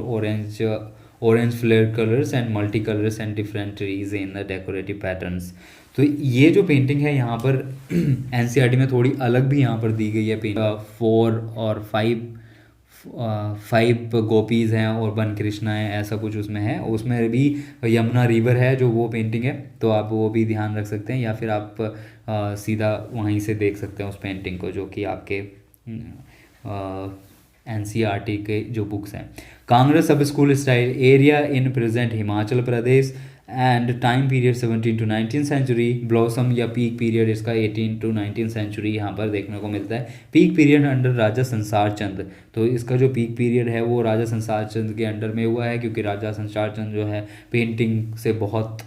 orange flare colors and multicolors and different trees in the decorative patterns। तो ये जो painting है यहाँ पर NCERT में थोड़ी अलग भी यहाँ पर दी गई है। 4 और 5 गोपीज़ हैं और 1 कृष्णा है, ऐसा कुछ उसमें है। उसमें भी यमुना रिवर है जो वो पेंटिंग है, तो आप वो भी ध्यान रख सकते हैं, या फिर आप सीधा वहीं से देख सकते हैं उस पेंटिंग को जो कि आपके एनसीईआरटी के जो बुक्स हैं। कांगड़ा सब school style area in present Himachal Pradesh and time period 17 to 19th century. Blossom या पीक पीरियड इसका 18 to 19th सेंचुरी यहाँ पर देखने को मिलता है। पीक पीरियड अंडर राजा संसार चंद, तो इसका जो पीक पीरियड है वो राजा संसार चंद के अंडर में हुआ है, क्योंकि राजा संसार चंद जो है पेंटिंग से बहुत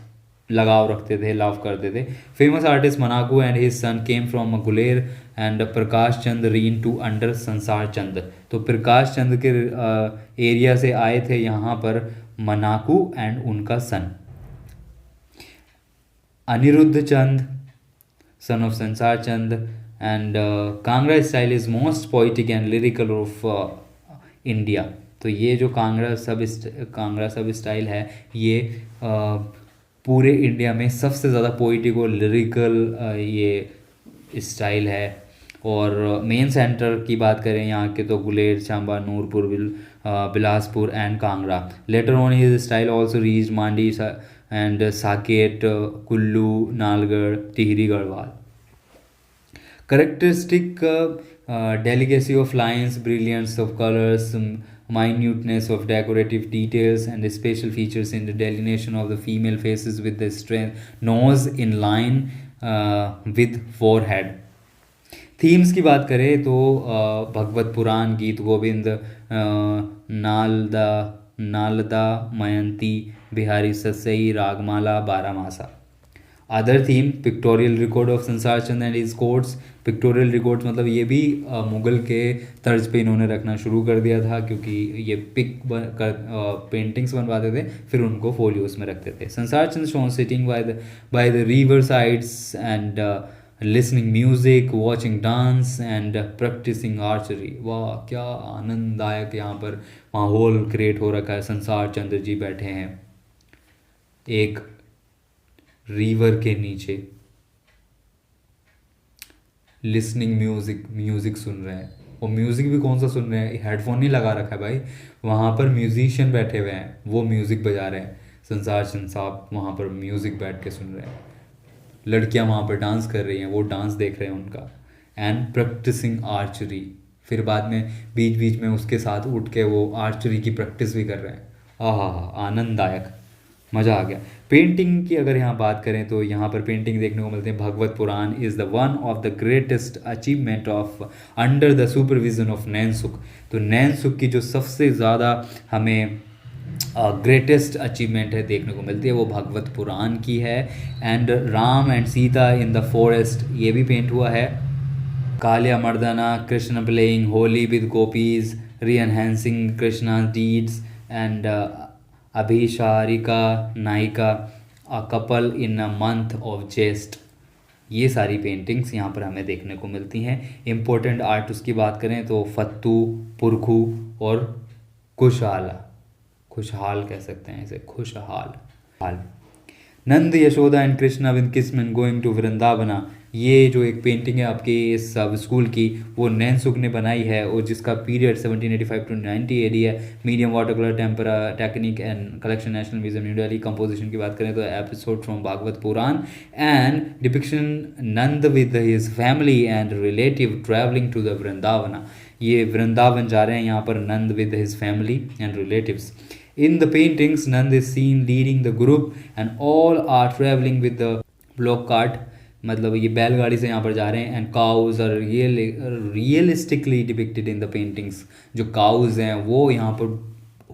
लगाव रखते थे, लव करते थे। Famous artist Manaku and his son came from Guler and Prakash Chand reign to under Sansar Chand, तो प्रकाश चंद के एरिया से आए थे यहाँ पर मनाकू एंड उनका सन। अनिरुद्ध चंद son of Sansar Chand and Kangra style is most poetic and lyrical of India. तो ये जो कांगड़ा सब स्टाइल है ये पूरे इंडिया में सबसे ज़्यादा पोइटिक और लिरिकल ये स्टाइल है। और मेन सेंटर की बात करें यहाँ के तो Guler, Chamba, Nurpur, Bilaspur and Kangra. Later on his style also reached Mandi and Saket, Kullu, Nalagarh, Tehri, Garhwal. Characteristic delicacy of lines, brilliance of colors, minuteness of decorative details, and the special features in the delineation of the female faces with the strength nose in line with forehead। Themes की बात करें तो Bhagavat Puran, Geet Govind, Nala Damayanti, Bihari Satsai, Ragamala, Baramasa. Other theme pictorial record of Sansar Chand and his courts. Pictorial records मतलब ये भी मुग़ल के तर्ज पे इन्होंने रखना शुरू कर दिया था, क्योंकि ये पेंटिंग्स बनवाते थे फिर उनको फोलियोस में रखते थे। Sansar Chand shown sitting by the river sides and listening music, watching dance and practising archery. वाह क्या आनंददायक यहाँ पर माहौल क्रिएट हो रखा है। संसार चंद्र जी बैठे हैं एक रिवर के नीचे, लिसनिंग म्यूजिक सुन रहे हैं। और म्यूजिक भी कौन सा सुन रहे हैं, हेडफोन नहीं लगा रखा है भाई, वहाँ पर म्यूजिशियन बैठे हुए हैं, वो म्यूजिक बजा रहे हैं। संसार चंद साहब वहाँ पर म्यूजिक बैठ के सुन रहे हैं। लड़कियाँ वहाँ पर डांस कर रही हैं, वो डांस देख रहे हैं उनका। एंड प्रैक्टिसिंग आर्चरी, फिर बाद में बीच बीच में उसके साथ उठ के वो आर्चरी की प्रैक्टिस भी कर रहे हैं। आहा, आनंददायक, मज़ा आ गया। पेंटिंग की अगर यहाँ बात करें तो यहाँ पर पेंटिंग देखने को मिलते हैं। Bhagavat Puran is the one of the greatest achievement of under the supervision of Nainsukh. तो नैनसुख की जो सबसे ज़्यादा हमें ग्रेटेस्ट अचीवमेंट है देखने को मिलती है वो भगवत पुराण की है। And Ram and Sita in the forest, ये भी पेंट हुआ है। Kaliya Mardana, Krishna playing Holi with gopis, re enhancing Krishna deeds, and abhisarika nayika, a couple in a month of Jyeshtha. ये सारी पेंटिंग्स यहाँ पर हमें देखने को मिलती हैं। इम्पोर्टेंट आर्ट उसकी बात करें तो फत्तू, पुरखू और कुशाला, खुशहाल कह सकते हैं इसे, खुशहाल हाल। Nand Yashoda and Krishna with kinsmen going to Vrindavana, ये जो एक पेंटिंग है आपकी इस सब स्कूल की वो नैनसुख ने बनाई है, और जिसका पीरियड 1785 टू 90 एडी है। Medium water colour tempera technique and collection, national museum new Delhi. Composition की बात करें तो episode from Bhagavat Puran and depiction Nand with his family and relative travelling to the Vrindavana. ये वृंदावन जा रहे हैं यहाँ पर Nand with his family and relatives. In the paintings, Nand is seen leading the group and all are traveling with the block cart, मतलब ये बैलगाड़ी से यहाँ पर जा रहे हैं। And cows are realistically depicted in the paintings, जो काउज हैं वो यहाँ पर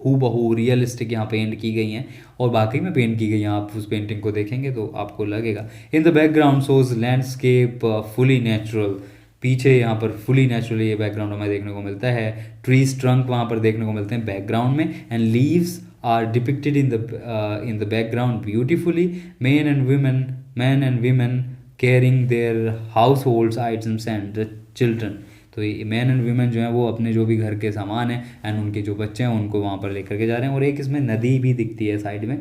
हू बहू रियलिस्टिक यहाँ पेंट की गई हैं, और बाकी में पेंट की गई हैं। आप उस पेंटिंग को देखेंगे तो आपको लगेगा। इन the background shows landscape fully natural, पीछे यहाँ पर फुली नेचुरली ये बैकग्राउंड हमें देखने को मिलता है। ट्रीज ट्रंक वहाँ पर देखने को मिलते हैं बैकग्राउंड में, and leaves are depicted in the background beautifully. Man and women caring their households items and the children. तो ये मैन एंड वीमेन जो हैं वो अपने जो भी घर के सामान हैं एंड उनके जो बच्चे हैं उनको वहाँ पर लेकर के जा रहे हैं। और एक इसमें नदी भी दिखती है साइड में।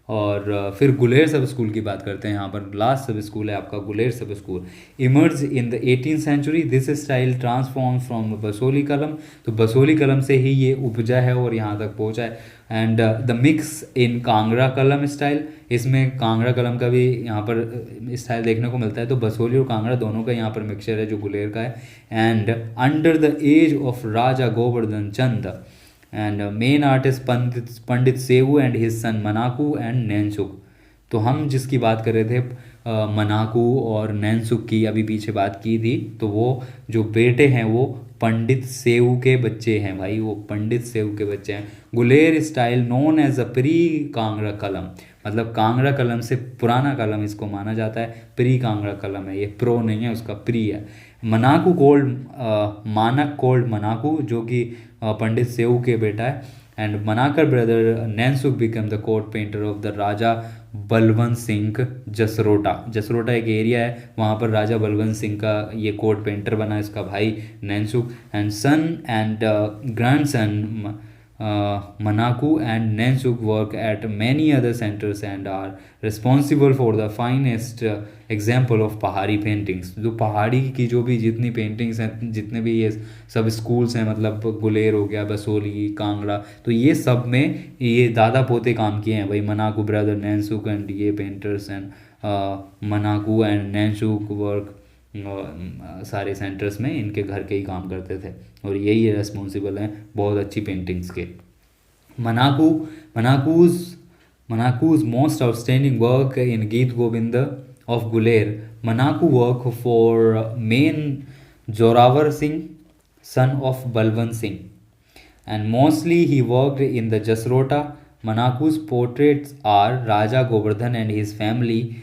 और फिर गुलेर सब स्कूल की बात करते हैं। यहाँ पर लास्ट सब स्कूल है आपका गुलेर सब school. Emerge in the 18th century, this style transform from Basohli kalam. तो बसोली कलम से ही ये उपजा है और यहाँ तक पहुँचा है। And the mix in Kangra कलम स्टाइल, इसमें कांगड़ा कलम का भी यहाँ पर स्टाइल देखने को मिलता है। तो बसोली और कांगड़ा दोनों का यहाँ पर मिक्सचर है जो गुलेर का है। And under the age of Raja Govardhan Chand, and main artist Pandit Seu and his son Manaku and Nainsukh. तो हम जिसकी बात कर रहे थे मनाकू और नैनसुख की अभी पीछे बात की थी, तो वो जो बेटे हैं वो पंडित सेऊ के बच्चे हैं भाई, वो पंडित सेऊ के बच्चे हैं। Guler style known as a pre Kangra kalam, मतलब कांगड़ा कलम से पुराना कलम इसको माना जाता है। प्री कांगड़ा कलम है ये, प्रो नहीं है, उसका प्री है। मनाकू कोल्ड मानक कोल्ड मनाकू, जो कि पंडित सेऊ के बेटा है। And Manaku brother Nainsukh became the court painter of the Raja Balwant Singh Jasrota. Jasrota एक एरिया है, वहाँ पर राजा बलवंत सिंह का ये कोर्ट पेंटर बना इसका भाई Nainsukh. And son and grandson Manaku and Nensuk work at many other centers and are responsible for the finest example of पहाड़ी पेंटिंग्स। जो पहाड़ी की जो भी जितनी पेंटिंग्स हैं, जितने भी ये सब स्कूल्स हैं, मतलब गुलेर हो गया, बसोली, कांगड़ा, तो ये सब में ये दादा पोते काम किए हैं भाई। मनाकू ब्रदर नैनसुक एंड ये पेंटर्स एंड मनाकू एंड नैनसुक वर्क सारे सेंटर्स में इनके घर के ही काम करते थे, और यही रेस्पॉन्सिबल हैं बहुत अच्छी पेंटिंग्स के। Manaku's most outstanding work in Geet Govind of Guler. Manaku work for main Zorawar Singh son of Balwant Singh, and mostly ही worked in the Jasrota. Manaku's portraits are Raja Govardhan and his family,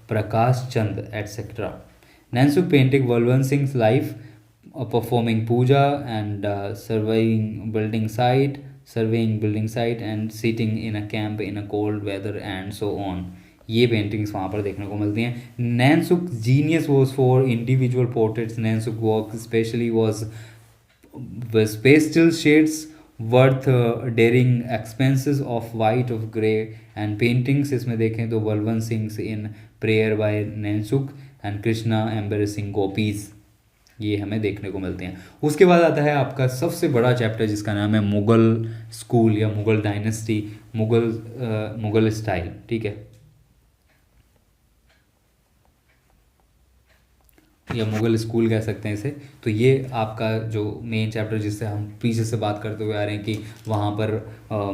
Prakash Chand, etc. Nansuk painting Balwant Singh's life, performing puja and surveying building site and sitting in a camp in a cold weather and so on. ये paintings वहाँ पर देखने को मिलती हैं। Nainsukh genius was for individual portraits. Nainsukh work specially was pastel shades with daring expanses of white of grey and paintings इसमें देखें तो Balwant Singh in prayer by Nainsukh and Krishna embracing gopis, ये हमें देखने को मिलते हैं। उसके बाद आता है आपका सबसे बड़ा चैप्टर जिसका नाम है मुग़ल स्कूल या मुग़ल डायनेस्टी, मुग़ल स्टाइल। ठीक है, या मुग़ल स्कूल कह सकते हैं इसे। तो ये आपका जो मेन चैप्टर जिससे हम पीछे से बात करते हुए आ रहे हैं कि वहाँ पर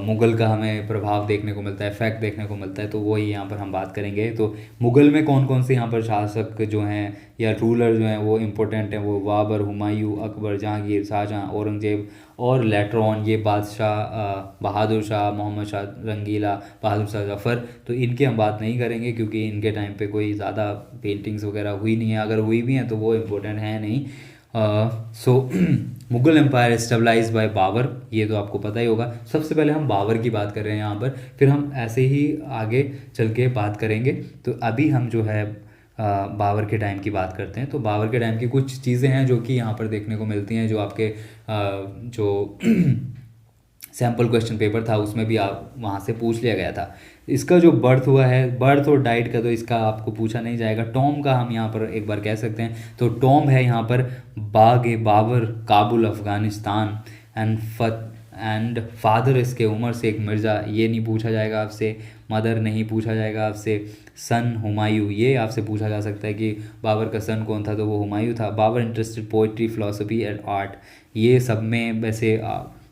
मुग़ल का हमें प्रभाव देखने को मिलता है, इफेक्ट देखने को मिलता है, तो वही यहाँ पर हम बात करेंगे। तो मुग़ल में कौन कौन से यहाँ पर शासक जो हैं या रूलर जो हैं वो इम्पोर्टेंट हैं, वो बाबर, हुमायूं, अकबर, जहांगीर, शाहजहाँ, औरंगज़ेब और लेटर ऑन ये बादशाह बहादुर शाह, मोहम्मद शाह रंगीला, बहादुर शाह जफ़र। तो इनकी हम बात नहीं करेंगे क्योंकि इनके टाइम पे कोई ज़्यादा पेंटिंग्स वगैरह हुई नहीं है, अगर हुई भी हैं तो वो इम्पोर्टेंट है नहीं। So Mughal empire stabilize by Babar, ये तो आपको पता ही होगा। सबसे पहले हम बाबर की बात कर रहे हैं यहाँ पर, फिर हम ऐसे ही आगे चल के बात करेंगे। तो अभी हम जो है बाबर के टाइम की बात करते हैं। तो बाबर के टाइम की कुछ चीज़ें हैं जो कि यहाँ पर देखने को मिलती हैं, जो आपके जो सैम्पल क्वेश्चन पेपर था उसमें भी आप वहाँ से पूछ लिया गया था। इसका जो बर्थ हुआ है, बर्थ और डाइट का तो इसका आपको पूछा नहीं जाएगा। टॉम का हम यहाँ पर एक बार कह सकते हैं। तो टॉम है यहाँ पर बाग ए बाबर, काबुल, अफ़गानिस्तान। एंड फादर इसके उमर शेख मिर्ज़ा, ये नहीं पूछा जाएगा आपसे। मदर नहीं पूछा जाएगा आपसे। सन हुमायूं, ये आपसे पूछा जा सकता है कि बाबर का सन कौन था, तो वो हुमायूं था। Babur interested poetry, philosophy and art, ये सब में वैसे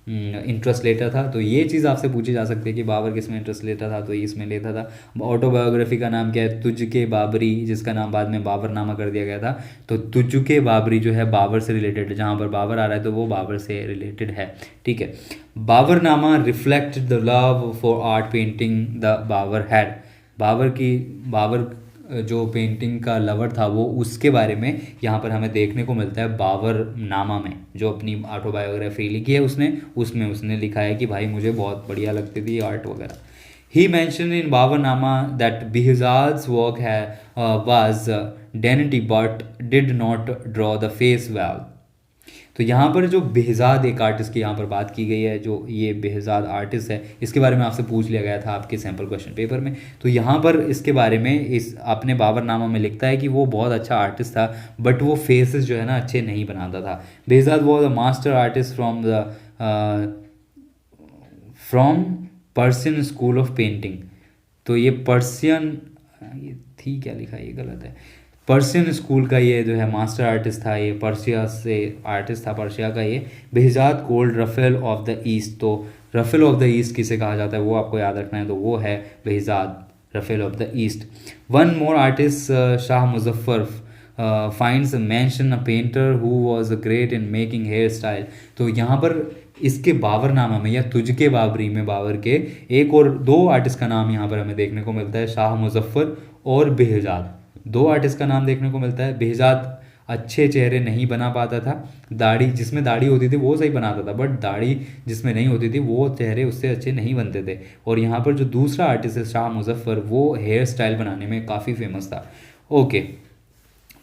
इंटरेस्ट लेता था। तो ये चीज़ आपसे पूछी जा सकती है कि बाबर किस में इंटरेस्ट लेता था, तो इसमें लेता था। ऑटोबायोग्राफी का नाम क्या है, तुझ के बाबरी, जिसका नाम बाद में बाबरनामा कर दिया गया था। तो तुझ के बाबरी जो है बाबर से रिलेटेड है, जहाँ पर बाबर आ रहा है तो वो बाबर से रिलेटेड है, ठीक है। Baburnama reflect the love for art painting the Babur had, Babur जो पेंटिंग का लवर था वो, उसके बारे में यहाँ पर हमें देखने को मिलता है बाबर नामा में। जो अपनी ऑटोबायोग्राफी लिखी है उसमें उसने लिखा है कि भाई मुझे बहुत बढ़िया लगती थी आर्ट वगैरह। He mention in Baburnama that Behzad's work was dainty but did not draw the face well. तो यहाँ पर जो बेहज़ाद एक आर्टिस्ट की यहाँ पर बात की गई है, जो ये बेहज़ाद आर्टिस्ट है, इसके बारे में आपसे पूछ लिया गया था आपके सैम्पल क्वेश्चन पेपर में। तो यहाँ पर इसके बारे में इस अपने बाबरनामा में लिखता है कि वो बहुत अच्छा आर्टिस्ट था, बट वो फेसेस जो है ना अच्छे नहीं बनाता था। Behzad was a master artist from Persian school of painting. तो ये पर्सियन, ये थी क्या लिखा है, ये गलत है। पर्शियन स्कूल का ये जो है मास्टर आर्टिस्ट था, ये पर्शिया से आर्टिस्ट था, पर्शिया का ये। Behzad called Raphael of the east, तो रफ़ेल ऑफ द ईस्ट किसे कहा जाता है वो आपको याद रखना है, तो वो है Behzad, Raphael of the east. One more artist, Shah Muzaffar finds mention a painter who was great in making hair style. तो यहाँ पर इसके बाबरनामा में या तुझ के बाबरी में बाबर के एक और दो आर्टिस्ट का नाम यहाँ पर हमें देखने को मिलता है, शाह मुजफ्फर और बेहज़ाद। दो आर्टिस्ट का नाम देखने को मिलता है। बेहज़ाद अच्छे चेहरे नहीं बना पाता था, दाढ़ी जिसमें दाढ़ी होती थी वो सही बनाता था, बट दाढ़ी जिसमें नहीं होती थी वो चेहरे उससे अच्छे नहीं बनते थे। और यहाँ पर जो दूसरा आर्टिस्ट है शाह मुजफ्फर, वो हेयर स्टाइल बनाने में काफ़ी फेमस था। Okay,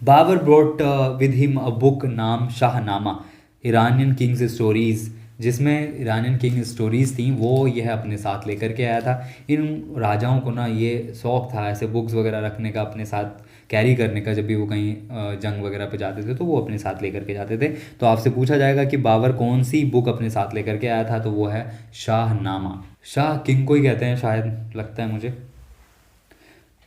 Babur brought with him a book नाम शाहनामा, ईरानियन किंग्स स्टोरीज़, जिसमें ईरानियन किंग स्टोरीज़ थी वो यह अपने साथ लेकर के आया था। इन राजाओं को ना ये शौक़ था ऐसे बुक्स वगैरह रखने का, अपने साथ कैरी करने का। जब भी वो कहीं जंग वगैरह पे जाते थे तो वो अपने साथ लेकर के जाते थे। तो आपसे पूछा जाएगा कि बाबर कौन सी बुक अपने साथ लेकर के आया था, तो वो है शाहनामा। शाह किंग को ही कहते हैं शायद, लगता है मुझे।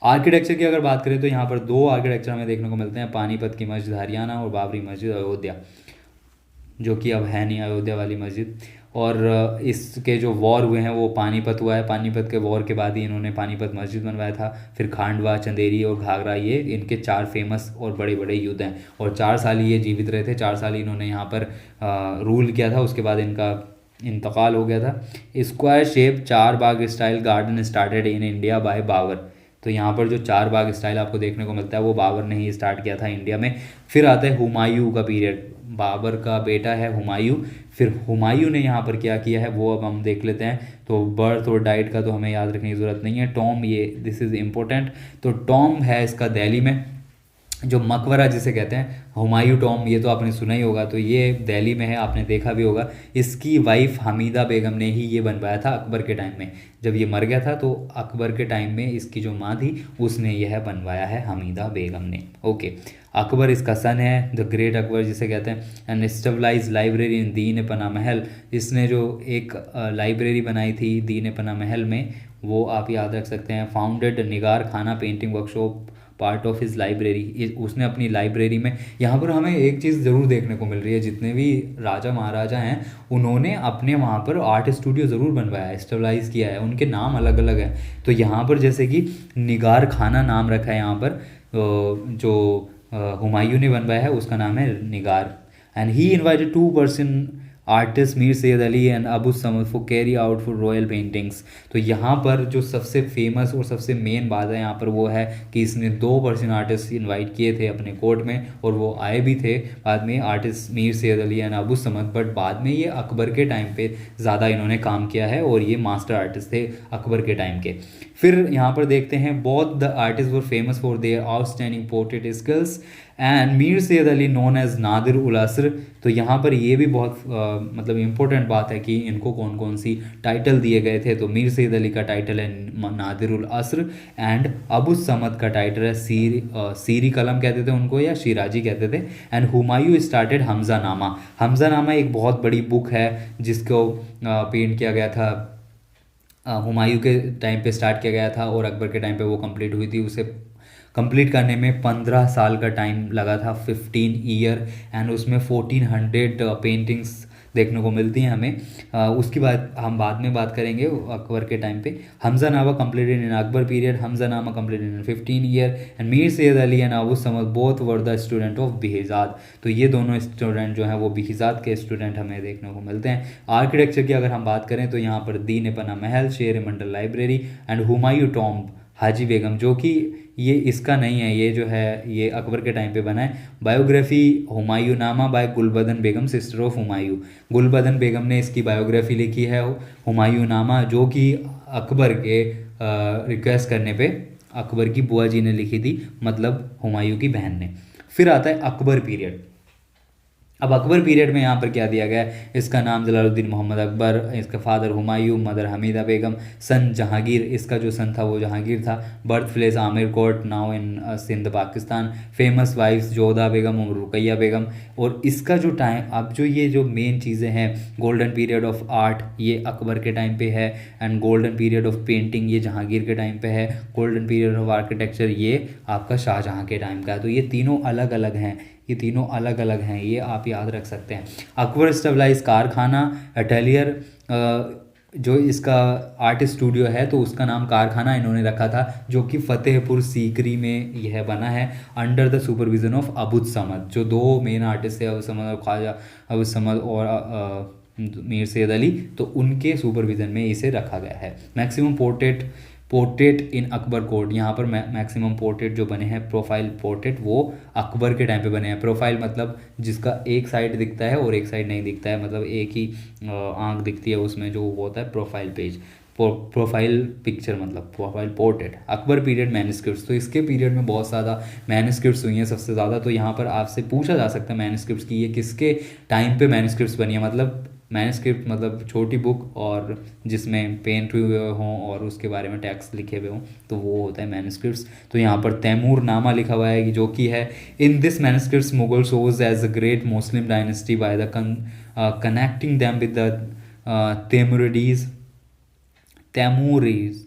आर्किटेक्चर की अगर बात करें तो यहाँ पर दो आर्किटेक्चर हमें देखने को मिलते हैं, पानीपत की मस्जिद हरियाणा और बाबरी मस्जिद अयोध्या, जो कि अब है नहीं अयोध्या वाली मस्जिद। और इसके जो वॉर हुए हैं वो पानीपत हुआ है, पानीपत के वॉर के बाद ही इन्होंने पानीपत मस्जिद बनवाया था। फिर खांडवा, चंदेरी और घाघरा, ये इनके 4 फेमस और बड़े बड़े युद्ध हैं। और 4 साल ये जीवित रहे थे, 4 साल इन्होंने यहाँ पर रूल किया था, उसके बाद इनका इंतकाल हो गया था। Square shape 4 bagh style garden started in India by Babur. तो यहाँ पर जो 4 बाग स्टाइल आपको देखने को मिलता है वो बाबर ने ही स्टार्ट किया था इंडिया में। फिर आता है हुमायूं का पीरियड, बाबर का बेटा है हुमायूं। फिर हुमायूं ने यहाँ पर क्या किया है वो अब हम देख लेते हैं। तो बर्थ और डाइट का तो हमें याद रखने की ज़रूरत नहीं है। टॉम, ये दिस इज़ इम्पोर्टेंट। तो टॉम है इसका दिल्ली में, जो मकबरा जिसे कहते हैं, हुमायूं टॉम, ये तो आपने सुना ही होगा। तो ये दिल्ली में है, आपने देखा भी होगा। इसकी वाइफ हमीदा बेगम ने ही ये बनवाया था अकबर के टाइम में। जब ये मर गया था तो अकबर के टाइम में इसकी जो माँ थी उसने यह बनवाया है, हमीदा बेगम ने। ओके, अकबर इसका सन है, द ग्रेट अकबर जिसे कहते हैं। एंड स्टेबलाइज लाइब्रेरी इन दीन पना महल, इसने जो एक लाइब्रेरी बनाई थी दीन पना महल में, वो आप याद रख सकते हैं। फाउंडेड निगार खाना painting workshop part of his library, उसने अपनी लाइब्रेरी में, यहाँ पर हमें एक चीज़ ज़रूर देखने को मिल रही है, जितने भी राजा महाराजा हैं उन्होंने अपने वहाँ पर आर्ट स्टूडियो ज़रूर बनवाया है, स्टेबलाइज किया है, उनके नाम अलग अलग हैं। तो यहाँ पर जैसे कि निगार खाना नाम रखा है यहाँ पर, जो हुमायूं ने बनवाया है उसका नाम है Nigar. And he invited 2 person artist Mir Sayyid Ali and Abu Samad for carry out for royal paintings. तो यहाँ पर जो सबसे फेमस और सबसे मेन बात है यहाँ पर वो है कि इसने 2 पर्सन आर्टिस्ट इनवाइट किए थे अपने कोर्ट में, और वो आए भी थे बाद में, artist Mir Sayyid Ali and Abu Samad. But बाद में ये अकबर के टाइम पे ज़्यादा इन्होंने काम किया है, और ये मास्टर आर्टिस्ट थे अकबर के टाइम के। फिर यहाँ पर देखते हैं both the artist were famous for their outstanding portrait skills and Mir Sayyid Ali known as Nadir ul Asr. तो यहाँ पर ये भी बहुत मतलब इम्पोर्टेंट बात है कि इनको कौन कौन सी टाइटल दिए गए थे। तो मीर सैयद अली का टाइटल है नादिर उल असर, एंड अबू समद का टाइटल है सीरी कलम कहते थे उनको, या शिराजी कहते थे। एंड हुमायूं स्टार्टेड हमजा नामा। हमजा नामा एक बहुत बड़ी बुक है जिसको पेंट किया गया था, हुमायूं के टाइम पे स्टार्ट किया गया था, और अकबर के टाइम पे वो कंप्लीट हुई थी। उसे कंप्लीट करने में 15 साल का टाइम लगा था, 15 ईयर। एंड उसमें 1400 पेंटिंग्स देखने को मिलती हैं हमें। उसकी बात हम बाद में बात करेंगे अकबर के टाइम पे। Hamza Nama completed in Akbar period, Hamza Nama completed in 15 year. And Mir Sayyid Ali and Abu Samad both were the student of Bihzad. तो ये दोनों स्टूडेंट जो हैं वो बिहिजाद के स्टूडेंट हमें देखने को मिलते हैं। आर्किटेक्चर की अगर हम बात करें तो यहाँ पर दीन पना महल, शेर मंडल लाइब्रेरी एंड हुमायूं टॉम्ब हाजी बेगम, जो कि ये इसका नहीं है, ये जो है ये अकबर के टाइम पे बना है। Biography Humayun Nama by Gulbadan Begum sister of Humayun. Gulbadan Begum ने इसकी बायोग्राफी लिखी है हुमायूं नामा, जो कि अकबर के रिक्वेस्ट करने पे अकबर की बुआ जी ने लिखी थी, मतलब हुमायूं की बहन ने। फिर आता है अकबर पीरियड। अब अकबर पीरियड में यहाँ पर क्या दिया गया है, इसका नाम जलालुद्दीन मोहम्मद अकबर, इसका father Humayun, mother Hamida Begum, son Jahangir, इसका जो सन था वो जहांगीर था, birth place Amir Kot now in Sindh Pakistan, famous wifes Jodha Begum और रुकैया बेगम। और इसका जो टाइम, अब जो ये जो मेन चीज़ें हैं, गोल्डन पीरियड ऑफ आर्ट ये अकबर के टाइम पे है, and golden period of painting ये जहांगीर के टाइम पे है, गोल्डन पीरियड ऑफ आर्किटेक्चर ये आपका शाहजहाँ के टाइम का है। तो ये तीनों अलग अलग हैं, ये तीनों अलग अलग हैं, ये आप याद रख सकते हैं। अकबर स्टेबलाइज कारखाना अटेलियर, जो इसका आर्ट स्टूडियो है तो उसका नाम कारखाना इन्होंने रखा था, जो कि फतेहपुर सीकरी में यह बना है, under the supervision of Abd Samad. जो 2 मेन आर्टिस्ट थे, अबुद समद और ख्वाजा अबुद समद और मीर सैयद अली, तो उनके सुपरविजन में इसे रखा गया है। मैक्सिमम पोर्ट्रेट इन अकबर कोर्ट, यहाँ पर मैक्सिमम पोर्ट्रेट जो बने हैं, प्रोफाइल पोर्ट्रेट, वो अकबर के टाइम पे बने हैं। प्रोफाइल मतलब जिसका एक साइड दिखता है और एक साइड नहीं दिखता है, मतलब एक ही आंख दिखती है उसमें, जो होता है प्रोफाइल पेज, प्रोफाइल पिक्चर मतलब profile portrait. Akbar period manuscripts, तो इसके पीरियड में बहुत ज़्यादा मैन्युस्क्रिप्ट्स हुई हैं सबसे ज़्यादा। तो यहाँ पर आपसे पूछा जा सकता है मैन्युस्क्रिप्ट्स की ये किसके टाइम पे मैन्युस्क्रिप्ट्स बनी है, मतलब मैन्युस्क्रिप्ट मतलब छोटी बुक और जिसमें पेंट हुए हों और उसके बारे में टेक्स्ट लिखे हुए हों, तो वो होता है मैन्युस्क्रिप्ट्स। तो यहाँ पर तैमूर नामा लिखा हुआ है, जो कि है in this manuscripts Mughal shows as a great Muslim dynasty by the connecting them with the Timurids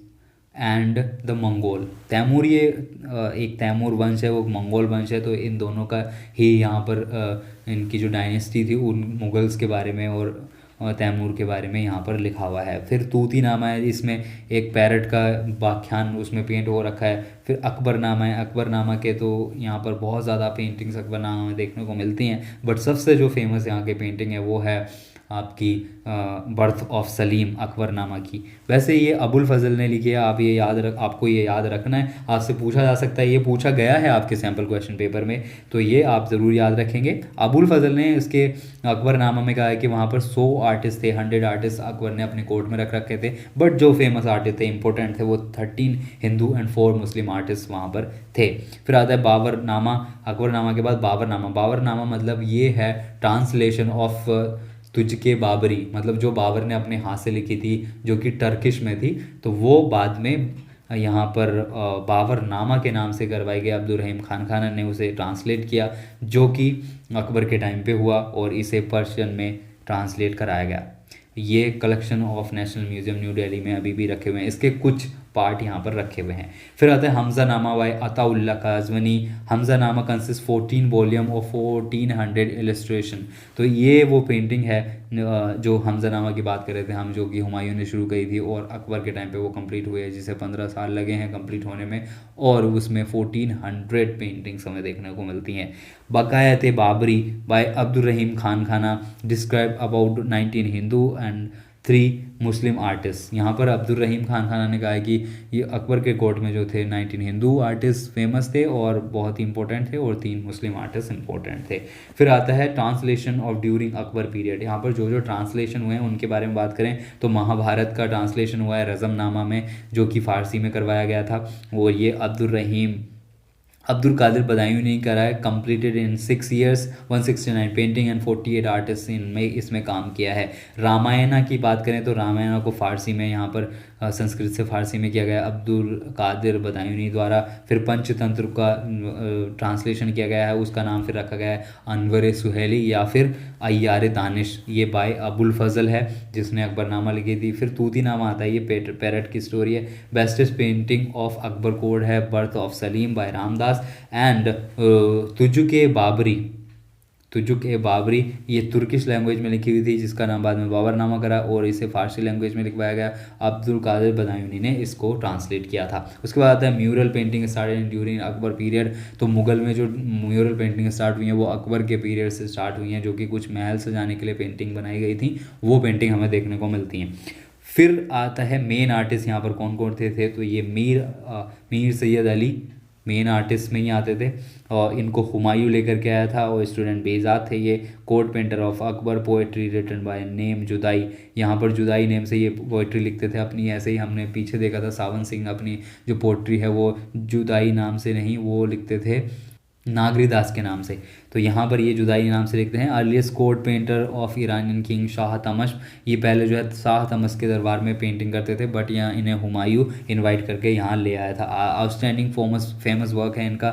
and the Mongol. Timur ये एक तैमूर वंश है, वो मंगोल वंश है, तो इन दोनों का ही यहाँ पर इनकी जो डायनेस्टी थी उन मुगल्स के बारे में और तैमूर के बारे में यहाँ पर लिखा हुआ है। फिर तूती नामा है, इसमें एक पैरट का व्याख्यान उसमें पेंट हो रखा है। फिर अकबर नामा है, अकबर नामा के तो यहाँ पर बहुत ज़्यादा पेंटिंग्स अकबर नामा में देखने को मिलती हैं, बट सबसे जो फेमस यहाँ की पेंटिंग है वो है आपकी बर्थ ऑफ सलीम अकबरनामा की। वैसे ये अबुल फजल ने लिखी है, आप ये आपको ये याद रखना है, आपसे पूछा जा सकता है, ये पूछा गया है आपके सैम्पल क्वेश्चन पेपर में, तो ये आप ज़रूर याद रखेंगे। अबुल फजल ने इसके अकबरनामा में कहा है कि वहाँ पर 100 आर्टिस्ट थे, 100 आर्टिस्ट अकबर ने अपने कोर्ट में रख रखे थे, बट जो फेमस आर्टिस्ट थे, इंपॉर्टेंट थे, वो 13 हिंदू एंड 4 मुस्लिम आर्टिस्ट वहाँ पर थे। फिर आता है बाबरनामा, अकबरनामा के बाद बाबरनामा। बाबरनामा मतलब ये है ट्रांसलेशन ऑफ तुझके बाबरी, मतलब जो बाबर ने अपने हाथ से लिखी थी जो कि टर्किश में थी, तो वो बाद में यहाँ पर बाबरनामा के नाम से करवाई गई। अब्दुल खान ने उसे ट्रांसलेट किया, जो कि अकबर के टाइम पे हुआ और इसे पर्शियन में ट्रांसलेट कराया गया। ये collection of national museum new Delhi में अभी भी रखे हुए हैं। इसके कुछ पार्ट यहाँ पर रखे हुए हैं। फिर आता है हमजा नामा बाय अताउल्ला काज़वनी। हमजा नामा कंसिस्ट 14 वॉल्यूम और 1400 इलस्ट्रेशन। तो ये वो पेंटिंग है जो हमजा नामा की बात कर रहे थे हम, जो कि हुमायूं ने शुरू करी थी और अकबर के टाइम पे वो कंप्लीट हुई है, जिसे 15 साल लगे हैं कंप्लीट होने में, और उसमें 1400 पेंटिंग्स हमें देखने को मिलती हैं। बकायत बाबरी बाय अब्दुल रहीम खान खाना describe about 19 Hindu and 3 Muslim artist. यहाँ पर अब्दुल रहीम खान खाना ने कहा है कि ये अकबर के कोर्ट में जो थे 19 हिंदू आर्टिस्ट फेमस थे और बहुत ही इंपॉर्टेंट थे, और 3 मुस्लिम आर्टिस्ट इंपॉर्टेंट थे। फिर आता है translation of during Akbar period. यहाँ पर जो जो ट्रांसलेशन हुए हैं उनके बारे में बात करें तो महाभारत का ट्रांसलेशन हुआ है रज़मनामा में, जो कि फ़ारसी में करवाया गया था, और ये अब्दुल कादिर बदायूं ने करा है। Completed in 6 years, 169 painting and 48 artist इसमें काम किया है। रामायणा की बात करें तो रामायणा को फ़ारसी में यहाँ पर संस्कृत से फ़ारसी में किया गया अब्दुल कादिर बदायूनी द्वारा। फिर पंचतंत्र का ट्रांसलेशन किया गया है, उसका नाम फिर रखा गया है अनवर सुहेली या फिर अय्यार दानिश। ये बाय अबुल फजल है जिसने अकबरनामा लिखी थी। फिर तूतीनामा आता है, ये पैरट की स्टोरी है। Bestest painting of Akbar court है birth of Salim by Ramdas and Tuzuk e Baburi, ये तुर्किश लैंग्वेज में लिखी हुई थी जिसका नाम बाद में बाबरनामा करा, और इसे फारसी लैंग्वेज में लिखवाया गया। अब्दुल कादिर बदायूनी ने इसको ट्रांसलेट किया था। उसके बाद आता है mural painting started during Akbar period. तो मुगल में जो म्यूरल पेंटिंग स्टार्ट हुई हैं वो अकबर के पीरियड से स्टार्ट हुई हैं, जो कि कुछ महल सजाने के लिए पेंटिंग बनाई गई थी, वो पेंटिंग हमें देखने को मिलती हैं। फिर आता है मेन आर्टिस्ट यहाँ पर कौन कौन थे तो ये मीर सैयद अली मेन आर्टिस्ट में ही आते थे, और इनको हुमायूं लेकर के आया था, और स्टूडेंट बेजाद थे। ये court painter of Akbar, poetry written by name जुदाई। यहाँ पर जुदाई नेम से ये पोएट्री लिखते थे अपनी, ऐसे ही हमने पीछे देखा था सावन सिंह अपनी जो पोएट्री है वो जुदाई नाम से नहीं, वो लिखते थे नागरी दास के नाम से। तो यहाँ पर ये जुदाई नाम से लिखते हैं। Earliest court painter of Iranian king Shah Tahmasp, ये पहले जो है शाह तमश के दरबार में पेंटिंग करते थे, बट यहाँ इन्हें हुमायूं इनवाइट करके यहाँ ले आया था। आउटस्टैंडिंग फेमस वर्क है इनका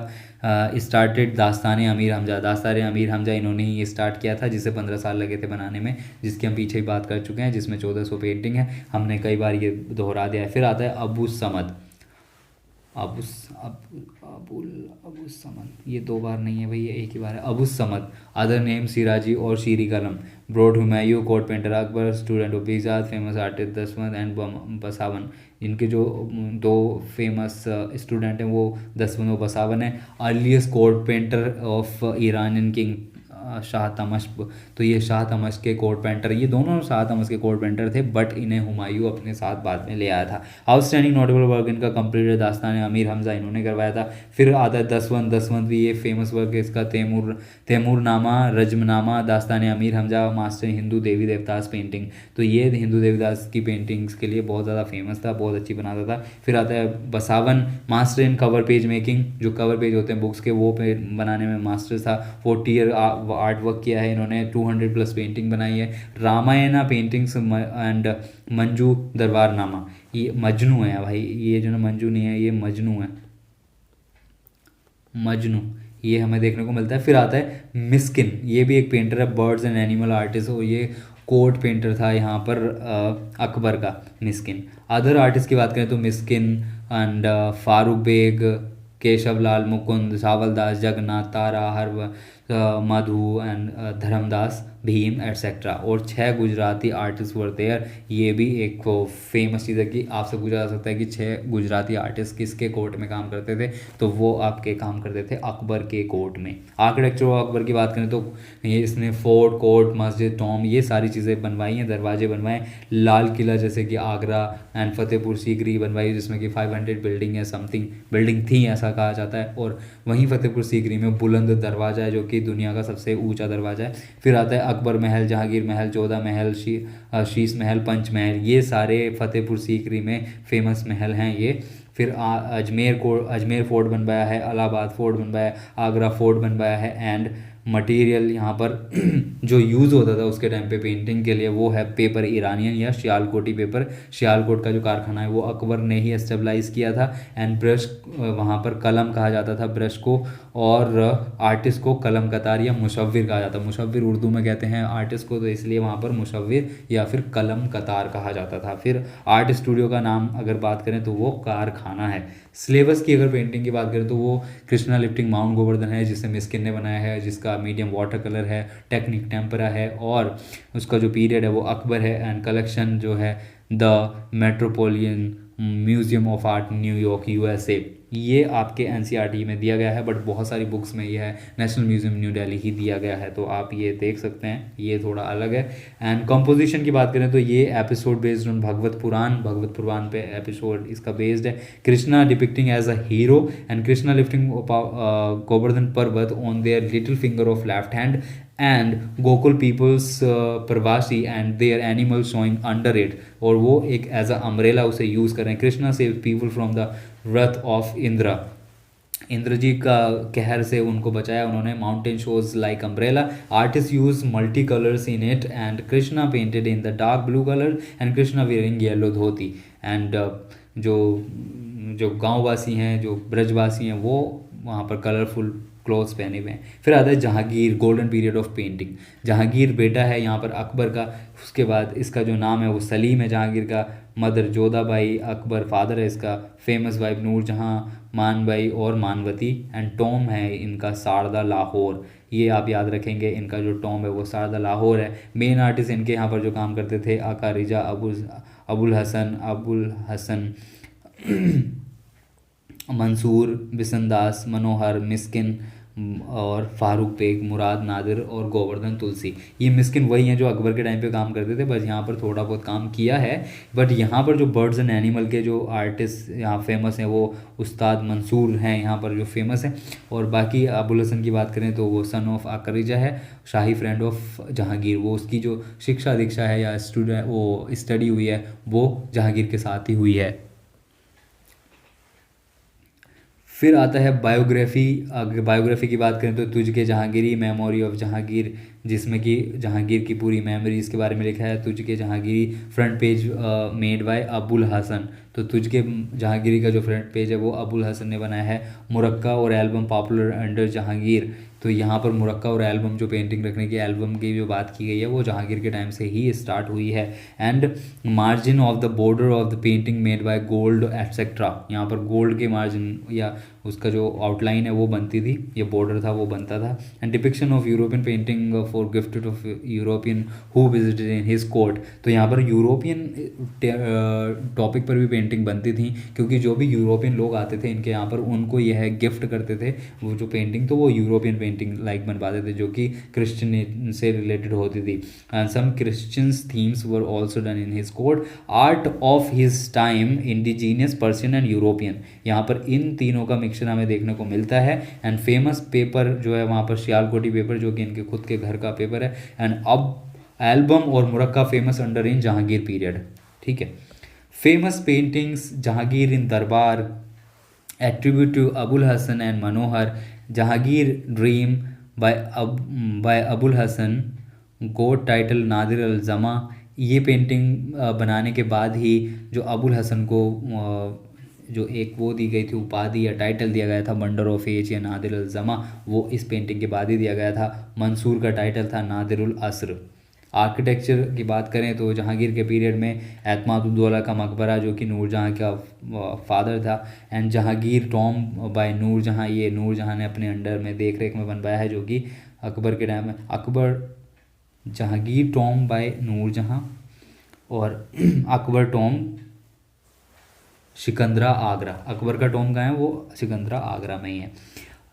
स्टार्टेड दास्तान अमीर हमजा इन्होंने ही ये स्टार्ट किया था, जिसे 15 साल लगे थे बनाने में, जिसकी हम पीछे ही बात कर चुके हैं, जिसमें 1400 पेंटिंग है, हमने कई बार ये दोहरा दिया है। फिर आता है अबू समद, ये 2 बार नहीं है भाई, ये एक ही बार है। अबू समद, अदर नेम सिराजी और Shirin Qalam, brought Humayun, court painter Akbar, student of Behzad, famous artist Daswanth and Basawan. इनके जो 2 फेमस स्टूडेंट हैं वो दसवंत और बसावन है। Earliest court painter of Iranian king Shah Tahmasp, तो ये शाह तमश्क के कोर्ट पेंटर, ये दोनों शाह तमश्क के कोर्ट पेंटर थे, बट इन्हें हुमायूं अपने साथ बाद में ले आया था। आउटस्टैंडिंग नोटेबल वर्क इनका कंप्लीटेड दास्तान अमीर हमजा, इन्होंने करवाया था। फिर आता है दसवंत भी ये फेमस वर्क है इसका, तैमूरनामा, रजमनामा, दास्तान अमीर हमजा, मास्टर हिंदू देवी देवतास पेंटिंग। तो ये हिंदू देवदास की पेंटिंग्स के लिए बहुत ज़्यादा फेमस था, बहुत अच्छी बनाता था। फिर आता है Basawan, master in cover page making, जो कवर पेज होते हैं बुक्स के वो बनाने में मास्टर था। 40 ईयर आर्ट वर्क किया है इन्होंने, 200+ पेंटिंग बनाई है। रामायणा पेंटिंग्स एंड मंजू दरबारनामा, ये मजनू है भाई, ये जो ना मंजू नहीं है, ये मजनू है, ये हमें देखने को मिलता है। फिर आता है मिस्किन, ये भी एक पेंटर है, बर्ड्स एंड एनिमल आर्टिस्ट, और ये कोर्ट पेंटर था यहाँ पर अकबर का मिस्किन। अदर आर्टिस्ट की बात करें तो Miskin and Farrukh Beg, Keshav Lal, Mukund, Sanwaldas, Jagannath, Tara, Madhu and Dharmdas, Bhim etcetera, और 6 गुजराती आर्टिस्ट वर देयर। ये भी एक फेमस चीज़ है कि आपसे पूछा जा सकता है कि 6 गुजराती आर्टिस्ट किसके कोर्ट में काम करते थे, तो वो आपके काम करते थे अकबर के कोर्ट में। आर्किटेक्चर ऑफ अकबर की बात करें तो ये इसने फोर्ट, कोर्ट, मस्जिद, टॉम, ये सारी चीज़ें बनवाई हैं, दरवाजे बनवाए। लाल किला जैसे कि आगरा एंड फतेहपुर सीकरी बनवाई, जिसमें कि 500 बिल्डिंग है, समथिंग बिल्डिंग थी ऐसा कहा जाता है। और वहीं फतेहपुर सीकरी में बुलंद दरवाज़ा है जो कि दुनिया का सबसे ऊंचा दरवाज़ा है। फिर आता है अकबर महल, जहांगीर महल, जोधा महल, शीश महल, पंच महल, ये सारे फतेहपुर सीकरी में फेमस महल हैं ये। फिर अजमेर फोर्ट बनवाया है, इलाहाबाद फोर्ट बनवाया है, आगरा फोर्ट बनवाया है, एंड मटेरियल यहाँ पर जो यूज़ होता था उसके टाइम पे पेंटिंग के लिए वो है पेपर इरानियन या सियालकोटी पेपर। सियालकोट का जो कारखाना है वो अकबर ने ही एस्टेब्लाइज किया था। एंड ब्रश, वहाँ पर कलम कहा जाता था ब्रश को, और आर्टिस्ट को कलम कतार या मुशव्विर कहा जाता। मुशव्विर उर्दू में कहते हैं आर्टिस्ट को, तो इसलिए वहाँ पर मुशव्विर या फिर कलम कतार कहा जाता था। फिर आर्ट स्टूडियो का नाम अगर बात करें तो वो कारखाना है। सिलेबस की अगर पेंटिंग की बात करें तो वो कृष्णा लिफ्टिंग माउंट गोवर्धन है जिसे मिस्किन ने बनाया है, जिसका मीडियम वाटर कलर है, टेक्निक टेम्परा है, और उसका जो पीरियड है वो अकबर है। एंड कलेक्शन जो है the metropolitan museum of art New York USA. ये आपके एनसीईआरटी में दिया गया है, बट बहुत सारी बुक्स में ये है नेशनल म्यूजियम न्यू दिल्ली ही दिया गया है, तो आप ये देख सकते हैं, ये थोड़ा अलग है। एंड कंपोजिशन की बात करें तो ये episode based on Bhagavat Puran पे एपिसोड इसका बेस्ड है। Krishna depicting as a hero and Krishna lifting Govardhan Parvat on their little finger of left hand and Gokul peoples प्रवासी and their animal showing under it, और वो एक एज अ अम्ब्रेला उसे यूज़ कर रहे हैं। Krishna save people from the wrath of Indra, Indra ji का कहर से उनको बचाया उन्होंने। Mountain shows like umbrella, artist use multi colours in it and Krishna painted in the dark blue colour and Krishna wearing yellow dhoti. And जो जो गांववासी हैं, जो ब्रजवासी हैं, वो वहाँ पर कलरफुल क्लोथ्स पहने हुए हैं। फिर आता है Jahangir, golden period of painting. Jahangir बेटा है यहाँ पर अकबर का, उसके बाद इसका जो नाम है वो सलीम है जहांगीर का, मदर जोधाबाई, अकबर फादर है इसका, फेमस वाइफ नूरजहां, मानबाई और मानवती, एंड टॉम है इनका सारदा लाहौर। ये आप याद रखेंगे, इनका जो टॉम है वो सारदा लाहौर है। मेन आर्टिस्ट इनके यहाँ पर जो काम करते थे आका रिजा, अबुल हसन मंसूर, बिसनदास, मनोहर, मिस्किन और फारूक बेग, मुराद, नादिर और गोवर्धन तुलसी। ये मिस्किन वही हैं जो अकबर के टाइम पे काम करते थे, बस यहाँ पर थोड़ा बहुत काम किया है। बट यहाँ पर जो बर्ड्स एंड एनिमल के जो आर्टिस्ट यहाँ फेमस हैं वो उस्ताद मंसूर हैं यहाँ पर जो फेमस हैं। और बाकी अबुल हसन की बात करें तो वो सन ऑफ आकरिजा है, शाही फ्रेंड ऑफ जहांगीर। वो उसकी जो शिक्षा दीक्षा है या स्टूडेंट वो स्टडी हुई है वो जहांगीर के साथ ही हुई है। फिर आता है बायोग्राफी। अगर बायोग्राफी की बात करें तो Tuzuk Jahangiri, memory of Jahangir, जिसमें कि जहांगीर की पूरी मेमोरीज के बारे में लिखा है। Tuzuk Jahangiri front page made by Abul Hasan, तो तुझ के जहांगीरी का जो फ्रंट पेज है वो अबुल हसन ने बनाया है। मुरक्का और एल्बम पॉपुलर अंडर जहांगीर, तो यहाँ पर मुरक्का और एल्बम जो पेंटिंग रखने की एल्बम की जो बात की गई है वो जहांगीर के टाइम से ही स्टार्ट हुई है। And margin of the border of the painting made by gold etcetera, यहाँ पर गोल्ड के मार्जिन या उसका जो आउटलाइन है वो बनती थी, ये बॉर्डर था वो बनता था। And depiction of European painting for gifted of European who visited in his court, तो यहाँ पर यूरोपियन टॉपिक पर भी पेंटिंग बनती थी, क्योंकि जो भी यूरोपियन लोग आते थे इनके यहाँ पर उनको यह गिफ्ट करते थे वो जो पेंटिंग, तो वो यूरोपियन पेंटिंग लाइक बनवाते थे जो कि क्रिश्चियन से रिलेटेड होती थी। And some Christians themes were also done in his court. Art of his time indigenous, Persian and European, यहाँ पर इन तीनों का मिक्सचर हमें देखने को मिलता है। एंड फेमस पेपर जो है वहाँ पर सियालकोटी पेपर जो कि इनके खुद के घर का पेपर है। एंड अब एल्बम और मुरक्का famous under in Jahangir period, ठीक है। Famous paintings Jahangir in Darbar, attribute to Abul Hasan and Manohar, Jahangir dream by Abul Hasan, got title Nadir al Zaman. ये पेंटिंग बनाने के बाद ही जो अबुल हसन को जो एक वो दी गई थी उपाधि या टाइटल दिया गया था बंडर ऑफ एज या नादिर अल जमा, वो इस पेंटिंग के बाद ही दिया गया था। मंसूर का टाइटल था नादिरुल असर। आर्किटेक्चर की बात करें तो जहांगीर के पीरियड में एतमादुद्दौला का मकबरा जो कि नूरजहां का फादर था। एंड जहांगीर टॉम बाय नूरजहां, ये नूरजहां ने अपने अंडर में देख रेख में बनवाया है जो कि अकबर के टाइम में। अकबर जहांगीर टॉम बाय नूरजहां और अकबर टॉम सिकंदरा आगरा, अकबर का टॉम कहाँ है वो सिकंदरा आगरा में ही है।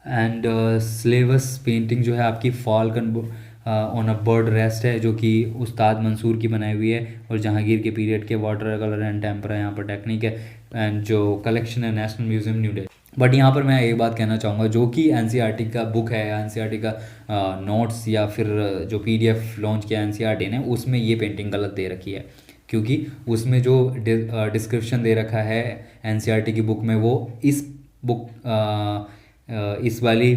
एंड स्लेवस पेंटिंग जो है आपकी Falcon on a bird rest है जो कि उस्ताद मंसूर की बनाई हुई है, और जहांगीर के पीरियड के वाटर कलर एंड टेम्परा यहाँ पर टेक्निक है। एंड जो कलेक्शन है national museum new Delhi. But यहाँ पर मैं एक बात कहना चाहूँगा, जो कि एनसीईआरटी का बुक है, एनसीईआरटी का नोट्स या फिर जो पीडीएफ लॉन्च किया एनसीईआरटी ने, उसमें ये पेंटिंग गलत दे रखी है, क्योंकि उसमें जो डिस्क्रिप्शन दे रखा है एनसीईआरटी की बुक में वो इस वाली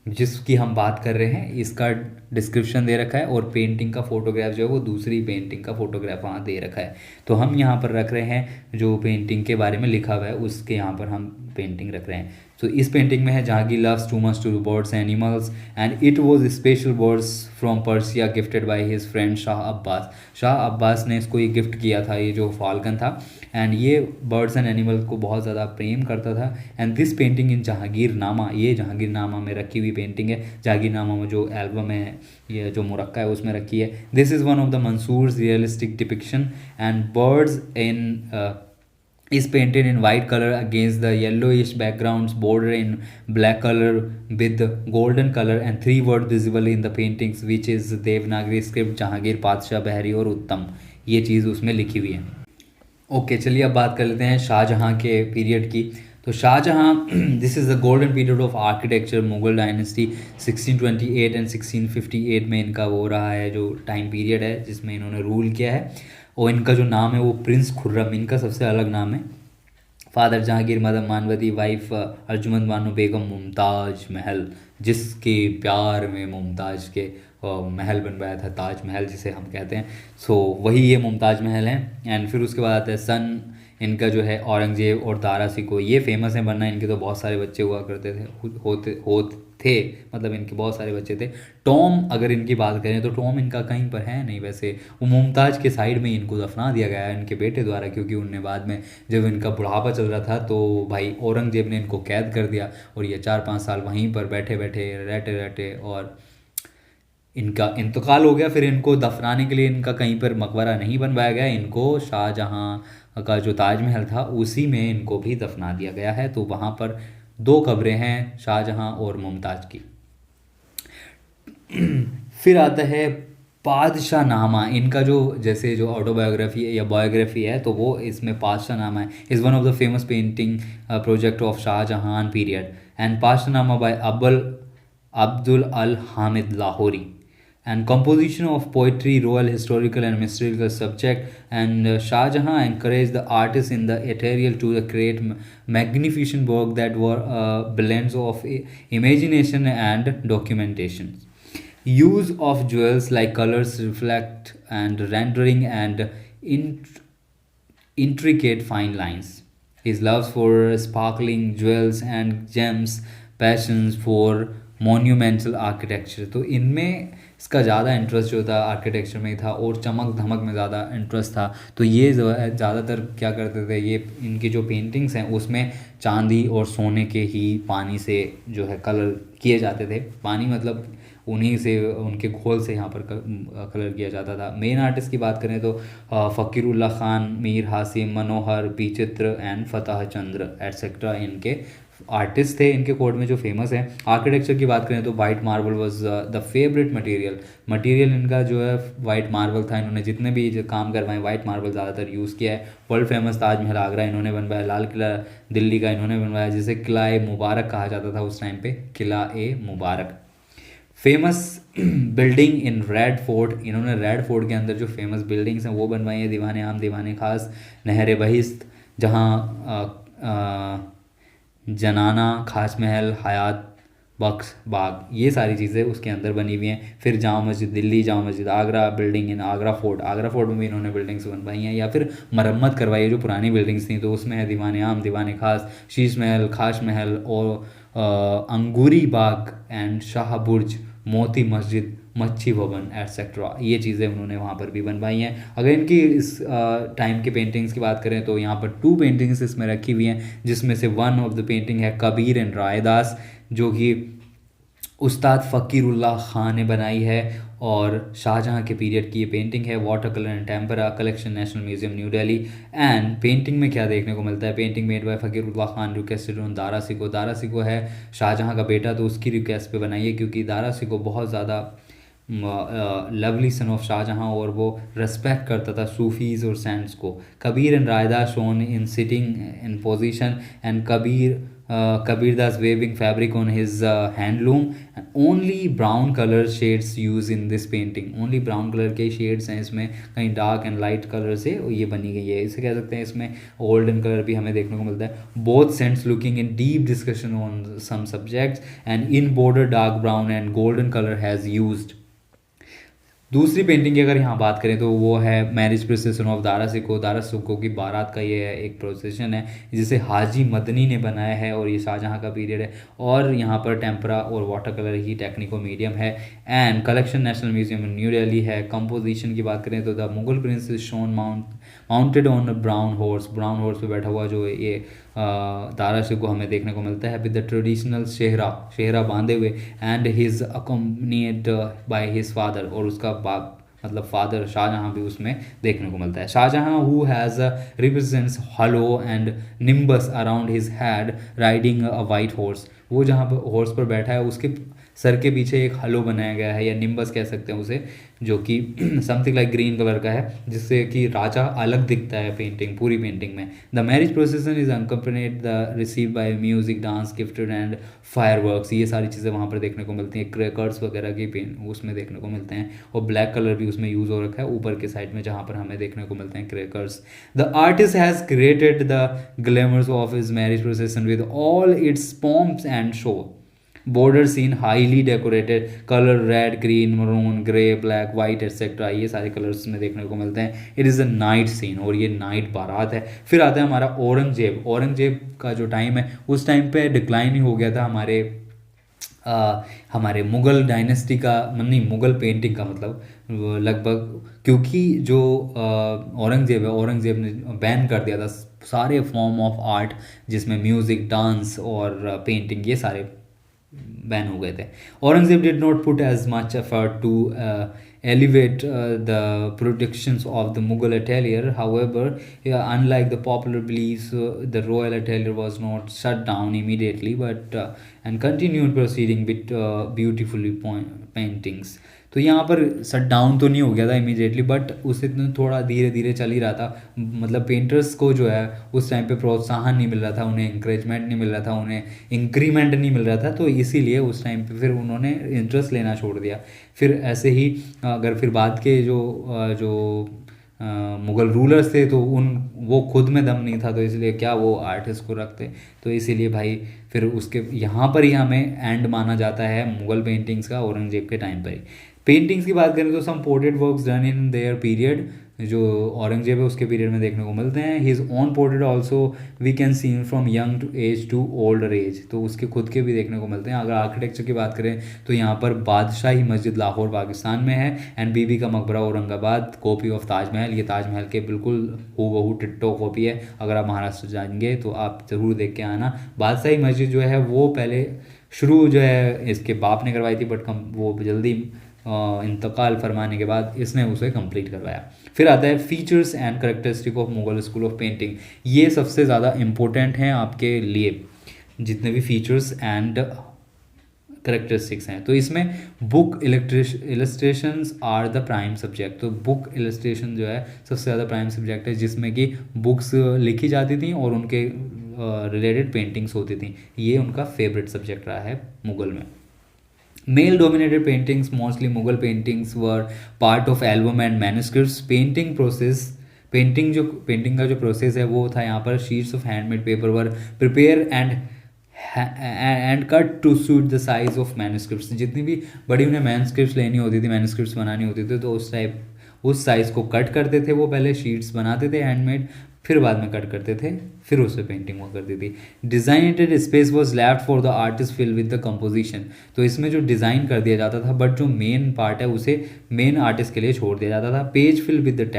जिसकी हम बात कर रहे हैं इसका डिस्क्रिप्शन दे रखा है, और पेंटिंग का फोटोग्राफ जो है वो दूसरी पेंटिंग का फोटोग्राफ वहाँ दे रखा है। तो हम यहाँ पर रख रहे हैं जो पेंटिंग के बारे में लिखा हुआ है उसके यहाँ पर हम पेंटिंग रख रहे हैं। तो इस पेंटिंग में है Jahangir loves too much to birds animals and it was special birds from Persia gifted by his friend Shah Abbas. Shah Abbas ने इसको ये गिफ्ट किया था, ये जो फाल्कन था, एंड ये बर्ड्स एंड एनिमल को बहुत ज़्यादा प्रेम करता था। And this painting in Jahangir नामा, ये जहांगीर नामा में रखी हुई पेंटिंग है। जहांगीर नामा में जो एल्बम है, ये जो मुरक्का है उसमें रखी है। This is one of the Mansur's realistic depiction and birds in is painted in white color against the yellowish backgrounds border in black color with golden color and three words visible in the paintings which is Devanagari script Jahangir, पातशाह, बहरी और उत्तम, ये चीज़ उसमें लिखी हुई है। Okay चलिए अब बात कर लेते हैं शाहजहाँ के पीरियड की। तो Shah Jahan this is the golden period of architecture Mughal dynasty 1628 and 1658 में इनका वो रहा है जो टाइम पीरियड है जिसमें इन्होंने रूल किया है। और इनका जो नाम है वो प्रिंस खुर्रम, इनका सबसे अलग नाम है। Father Jahangir, mother Manavati, wife Arjumand Banu Begum, Mumtaz Mahal, जिसके प्यार में मुमताज के महल बनवाया था, ताज महल जिसे हम कहते हैं। सो वही ये मुमताज महल है। एंड फिर उसके बाद आता है सन इनका जो है औरंगजेब और दारा सिको, ये फेमस है वरना इनके तो बहुत सारे बच्चे हुआ करते थे मतलब इनके बहुत सारे बच्चे थे। टॉम अगर इनकी बात करें तो टॉम इनका कहीं पर है नहीं, वैसे वो मुमताज़ के साइड में इनको दफना दिया गया है इनके बेटे द्वारा, क्योंकि उनने बाद में जब इनका बुढ़ापा चल रहा था तो भाई औरंगजेब ने इनको कैद कर दिया और ये 4-5 साल वहीं पर बैठे बैठे रहते रहते और इनका इंतकाल हो गया। फिर इनको दफनाने के लिए इनका कहीं पर मकबरा नहीं बनवाया गया, इनको शाहजहाँ का जो ताजमहल था उसी में इनको भी दफना दिया गया है। तो वहाँ पर 2 कब्रें हैं शाहजहाँ और मुमताज़ की। फिर आता है पादशाह नामा, इनका जो जैसे जो ऑटोबायोग्राफी या बायोग्राफी है तो वो इसमें पादशाह नामा है, is one of the famous painting project of Shahjahan period and Padshah Nama by Abdul al Hamid Lahori and composition of poetry, royal, historical and mystical subject, and Shah Jahan encouraged the artists in the ethereal to create magnificent work that were blends of imagination and documentation. Use of jewels like colors, reflect and rendering and intricate fine lines. His loves for sparkling jewels and gems, passions for monumental architecture, तो इनमें इसका ज़्यादा interest जो था architecture में था और चमक धमक में ज़्यादा इंटरेस्ट था। तो ये ज़्यादातर क्या करते थे, ये इनकी जो पेंटिंग्स हैं उसमें चांदी और सोने के ही पानी से जो है कलर किए जाते थे। पानी मतलब उन्हीं से, उनके घोल से यहाँ पर कलर किया जाता था। मेन आर्टिस्ट की बात करें तो फ़कीरुल्लाह खान, मीर हासिम, मनोहर, बीचित्र एंड फतेह चंद्र एट्सेट्रा इनके आर्टिस्ट थे इनके कोड में जो फेमस है। आर्किटेक्चर की बात करें तो white marble was the favourite material इनका जो है वाइट मार्बल था। इन्होंने जितने भी जो काम करवाए वाइट मार्बल ज़्यादातर यूज़ किया है। वर्ल्ड फेमस ताजमहल आगरा इन्होंने बनवाया, लाल किला दिल्ली का इन्होंने बनवाया जिसे किला ए मुबारक कहा जाता था उस टाइम पे, Qila e Mubarak. Famous building in Red Fort, इन्होंने रेड फोर्ट के अंदर जो फेमस बिल्डिंग्स हैं वो बनवाई हैं, दीवाने आम, दीवाने खास, नहर बहिश्त, जहाँ जनाना, खास महल, हयात बख्श बाग, ये सारी चीज़ें उसके अंदर बनी हुई हैं। फिर Jama Masjid Delhi, Jama Masjid Agra, building in Agra fort में भी इन्होंने बिल्डिंग्स बनवाई हैं या फिर मरम्मत करवाई है जो पुरानी बिल्डिंग्स थी। तो उसमें है दीवाने आम, दीवाने खास, शीश महल, खास महल और अंगूरी बाग एंड शाह बुर्ज, मोती मस्जिद, मच्छी भवन एट्सेट्रा, ये चीज़ें उन्होंने वहाँ पर भी बनवाई हैं। अगर इनकी इस टाइम के पेंटिंग्स की बात करें तो यहाँ पर 2 पेंटिंग्स इसमें रखी हुई हैं, जिसमें से वन ऑफ द पेंटिंग है कबीर एंड रायदास जो कि उस्ताद फ़कीरुल्लाह खान ने बनाई है और शाहजहाँ के पीरियड की ये पेंटिंग है। Water colour and tempera collection, national museum new Delhi. And painting में क्या देखने को मिलता है, painting made by Faqirullah Khan requested on Dara Shikoh. Dara Shikoh है शाहजहाँ का बेटा तो उसकी रिक्वेस्ट पे बनाई है क्योंकि दारा सिको बहुत ज़्यादा लवली सन ऑफ शाहजहाँ और वो रेस्पेक्ट करता था सूफीज़ और सेंट्स को। Kabir and Raidas shown in sitting in position and Kabir Kabirdas waving fabric on his handloom. And only brown color shades used in this painting. Only brown color के shades हैं इसमें, कहीं dark and light color से ये बनी गई है. इसे कह सकते हैं इसमें golden color भी हमें देखने को मिलता है. Both scents looking in deep discussion on some subjects, and in border dark brown and golden color has used. दूसरी पेंटिंग की अगर यहाँ बात करें तो वो है मैरिज प्रोसेसन ऑफ दारा सिको. दारा सिको की बारात का ये है एक प्रोसेसन है जिसे हाजी मदनी ने बनाया है और ये शाहजहाँ का पीरियड है. और यहाँ पर टेम्परा और वाटर कलर ही टेक्निको मीडियम है. And collection national museum new Delhi है. कंपोजिशन की बात करें तो the Mughal Prince is shown mounted on brown horse. Brown horse पे बैठा हुआ जो ये दारा सिको हमें देखने को मिलता है विद द ट्रेडिशनल शेहरा बांधे हुए. And his accompanied by his father, और उसका बाप मतलब फादर शाहजहाँ भी उसमें देखने को मिलता है. Shah Jahan who has represents halo and nimbus around his head riding a white horse. वो जहाँ पर हॉर्स पर बैठा है उसके सर के पीछे एक हलो बनाया गया है या निम्बस कह सकते हैं उसे, जो कि समथिंग लाइक ग्रीन कलर का है, जिससे कि राजा अलग दिखता है पेंटिंग पूरी पेंटिंग में. The marriage प्रोसेसन is unaccompanied the receive by music dance gifted and fireworks. ये सारी चीज़ें वहाँ पर देखने को मिलती हैं. क्रैकर्स वगैरह की पेन उसमें देखने को मिलते हैं और ब्लैक कलर भी उसमें यूज़ हो रखा है ऊपर के साइड में जहाँ पर हमें देखने को मिलते हैं crackers. The artist has created the glamours of his marriage procession with all its pomps and show. Border scene highly decorated, colour red, green, maroon, grey, black, white etcetera, ये सारे कलर्स में देखने को मिलते हैं. It is a night scene और ये night बारात है. फिर आता है हमारा औरंगजेब. औरंगजेब का जो टाइम है उस टाइम पे डिक्लाइन ही हो गया था हमारे मुग़ल डायनेस्टी का, नहीं मुग़ल पेंटिंग का मतलब लगभग, क्योंकि जो औरंगजेब ने बैन कर दिया था सारे फॉर्म ऑफ आर्ट जिसमें म्यूज़िक, डांस और पेंटिंग ये सारे बैन हो गए थे. Aurangzeb did not put as much effort to elevate the productions of the Mughal atelier. However, unlike the popular beliefs, the royal atelier was not shut down immediately, but and continued proceeding with beautifully paintings. तो यहाँ पर shut down तो नहीं हो गया था immediately, but उसे थोड़ा धीरे धीरे चल ही रहा था. मतलब पेंटर्स को जो है उस टाइम पे प्रोत्साहन नहीं मिल रहा था, उन्हें इंकरेजमेंट नहीं मिल रहा था, उन्हें इंक्रीमेंट नहीं मिल रहा था. तो इसीलिए उस टाइम पे फिर उन्होंने इंटरेस्ट लेना छोड़ दिया. फिर ऐसे ही अगर फिर बाद के जो मुग़ल रूलर्स थे तो वो खुद में दम नहीं था, तो इसलिए क्या वो आर्टिस्ट को रखते. तो इसीलिए भाई फिर उसके यहाँ पर ही हमें एंड माना जाता है मुग़ल पेंटिंग्स का औरंगजेब के टाइम पर ही. पेंटिंग्स की बात करें तो some portrait works done in their period, जो औरंगजेब है उसके पीरियड में देखने को मिलते हैं. His own portrait also we can see from young age to older age, तो उसके खुद के भी देखने को मिलते हैं. अगर आर्किटेक्चर की बात करें तो यहाँ पर बादशाही मस्जिद लाहौर पाकिस्तान में है, एंड बीबी का मकबरा औरंगाबाद, कॉपी ऑफ ताजमहल. ये ताजमहल के बिल्कुल हूबहू टिट्टो कॉपी है. अगर आप महाराष्ट्र जाएंगे तो आप ज़रूर देख के आना. बादशाही मस्जिद जो है वो पहले शुरू जो है इसके बाप ने करवाई थी, बट वो जल्दी इंतकाल फरमाने के बाद इसने उसे कंप्लीट करवाया. फिर आता है features and characteristic of Mughal school of painting. ये सबसे ज़्यादा इम्पोर्टेंट हैं आपके लिए, जितने भी फीचर्स एंड करेक्टरिस्टिक्स हैं. तो इसमें book illustrations are the prime subject. तो बुक इलस्ट्रेशन जो है सबसे ज़्यादा प्राइम सब्जेक्ट है, जिसमें कि बुक्स लिखी जाती थी और उनके रिलेटेड पेंटिंग्स होती थी. ये उनका फेवरेट सब्जेक्ट रहा है मुग़ल में. Male dominated paintings, mostly Mughal paintings, were part of album and manuscripts. Painting का जो प्रोसेस है वो था यहाँ पर sheets of handmade paper were prepare and cut to suit the size of manuscripts. जितनी भी बड़ी उन्हें मैन्युस्क्रिप्ट्स लेनी होती थी, मैन्युस्क्रिप्ट्स बनानी होती थी, तो उस साइज़ को कट करते थे. वो पहले शीट्स बनाते थे हैंडमेड, फिर बाद में कट करते थे, फिर उस पर पेंटिंग हुआ करती थी. Designated space was left for the artist fill with the composition. तो इसमें जो डिज़ाइन कर दिया जाता था, बट जो मेन पार्ट है उसे मेन आर्टिस्ट के लिए छोड़ दिया जाता था. Page fill with the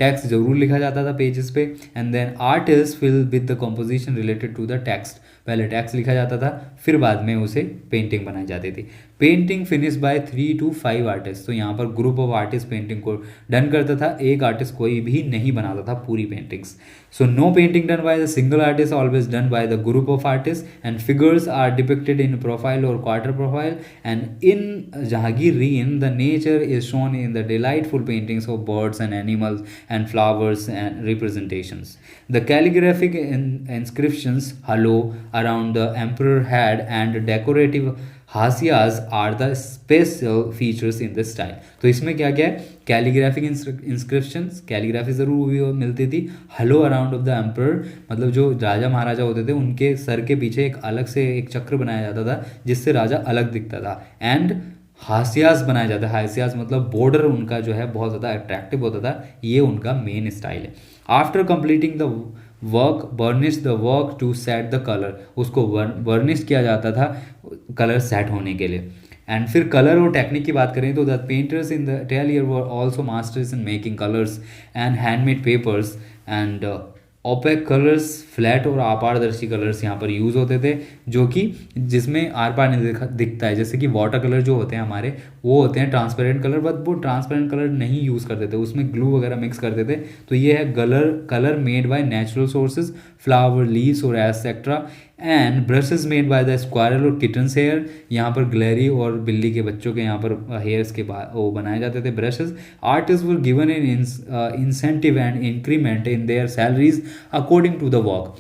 text ज़रूर लिखा जाता था पेजेस पे, and then artist fill with the composition related to the text. पहले टेक्स्ट लिखा जाता था, फिर बाद में उसे पेंटिंग बनाई जाती थी. Painting finish by 3 to 5 artist. तो यहाँ पर ग्रुप ऑफ आर्टिस्ट पेंटिंग को डन करता था, एक आर्टिस्ट कोई भी नहीं बनाता था पूरी paintings. So no painting done by the single artist, always done by the group of artist. And figures are depicted in profile और quarter profile. And in Jahangir reign the nature is shown in the delightful paintings of birds and animals and flowers and representations. The calligraphic inscriptions halo around the emperor head and decorative हाशियाज are the special features in this style. तो इसमें क्या क्या है, calligraphic inscriptions, calligraphy ज़रूर हुई मिलती थी। Hello around of the emperor, मतलब जो राजा महाराजा होते थे उनके सर के पीछे एक अलग से एक चक्र बनाया जाता था जिससे राजा अलग दिखता था। एंड हाशियाज बनाया जाता है, हाशियाज मतलब बॉर्डर उनका जो है बहुत ज़्यादा अट्रैक्टिव होता था। ये उनका मेन स्टाइल है। After completing the work burnish the work to set the colour, उसको बर्निश किया जाता था कलर सेट होने के लिए। एंड फिर कलर और टेक्निक की बात करें तो the painters in the atelier were also masters in making colours and handmade papers and opaque colours, flat और अपारदर्शी कलर्स यहाँ पर यूज़ होते थे जो कि जिसमें आर पार नहीं दिखता है। जैसे कि वाटर कलर जो होते हैं हमारे वो होते हैं ट्रांसपेरेंट कलर, बट वो ट्रांसपेरेंट कलर नहीं यूज़ करते थे, उसमें ग्लू वगैरह मिक्स करते थे। तो ये है colour made by natural sources, flower, leaves और etcetera. And brushes made by the squirrel और किटन्स हेयर, यहाँ पर ग्लेरी और बिल्ली के बच्चों के यहाँ पर हेयर्स के वो बनाए जाते थे brushes. Artist were given in incentive and increment in their salaries according to the work.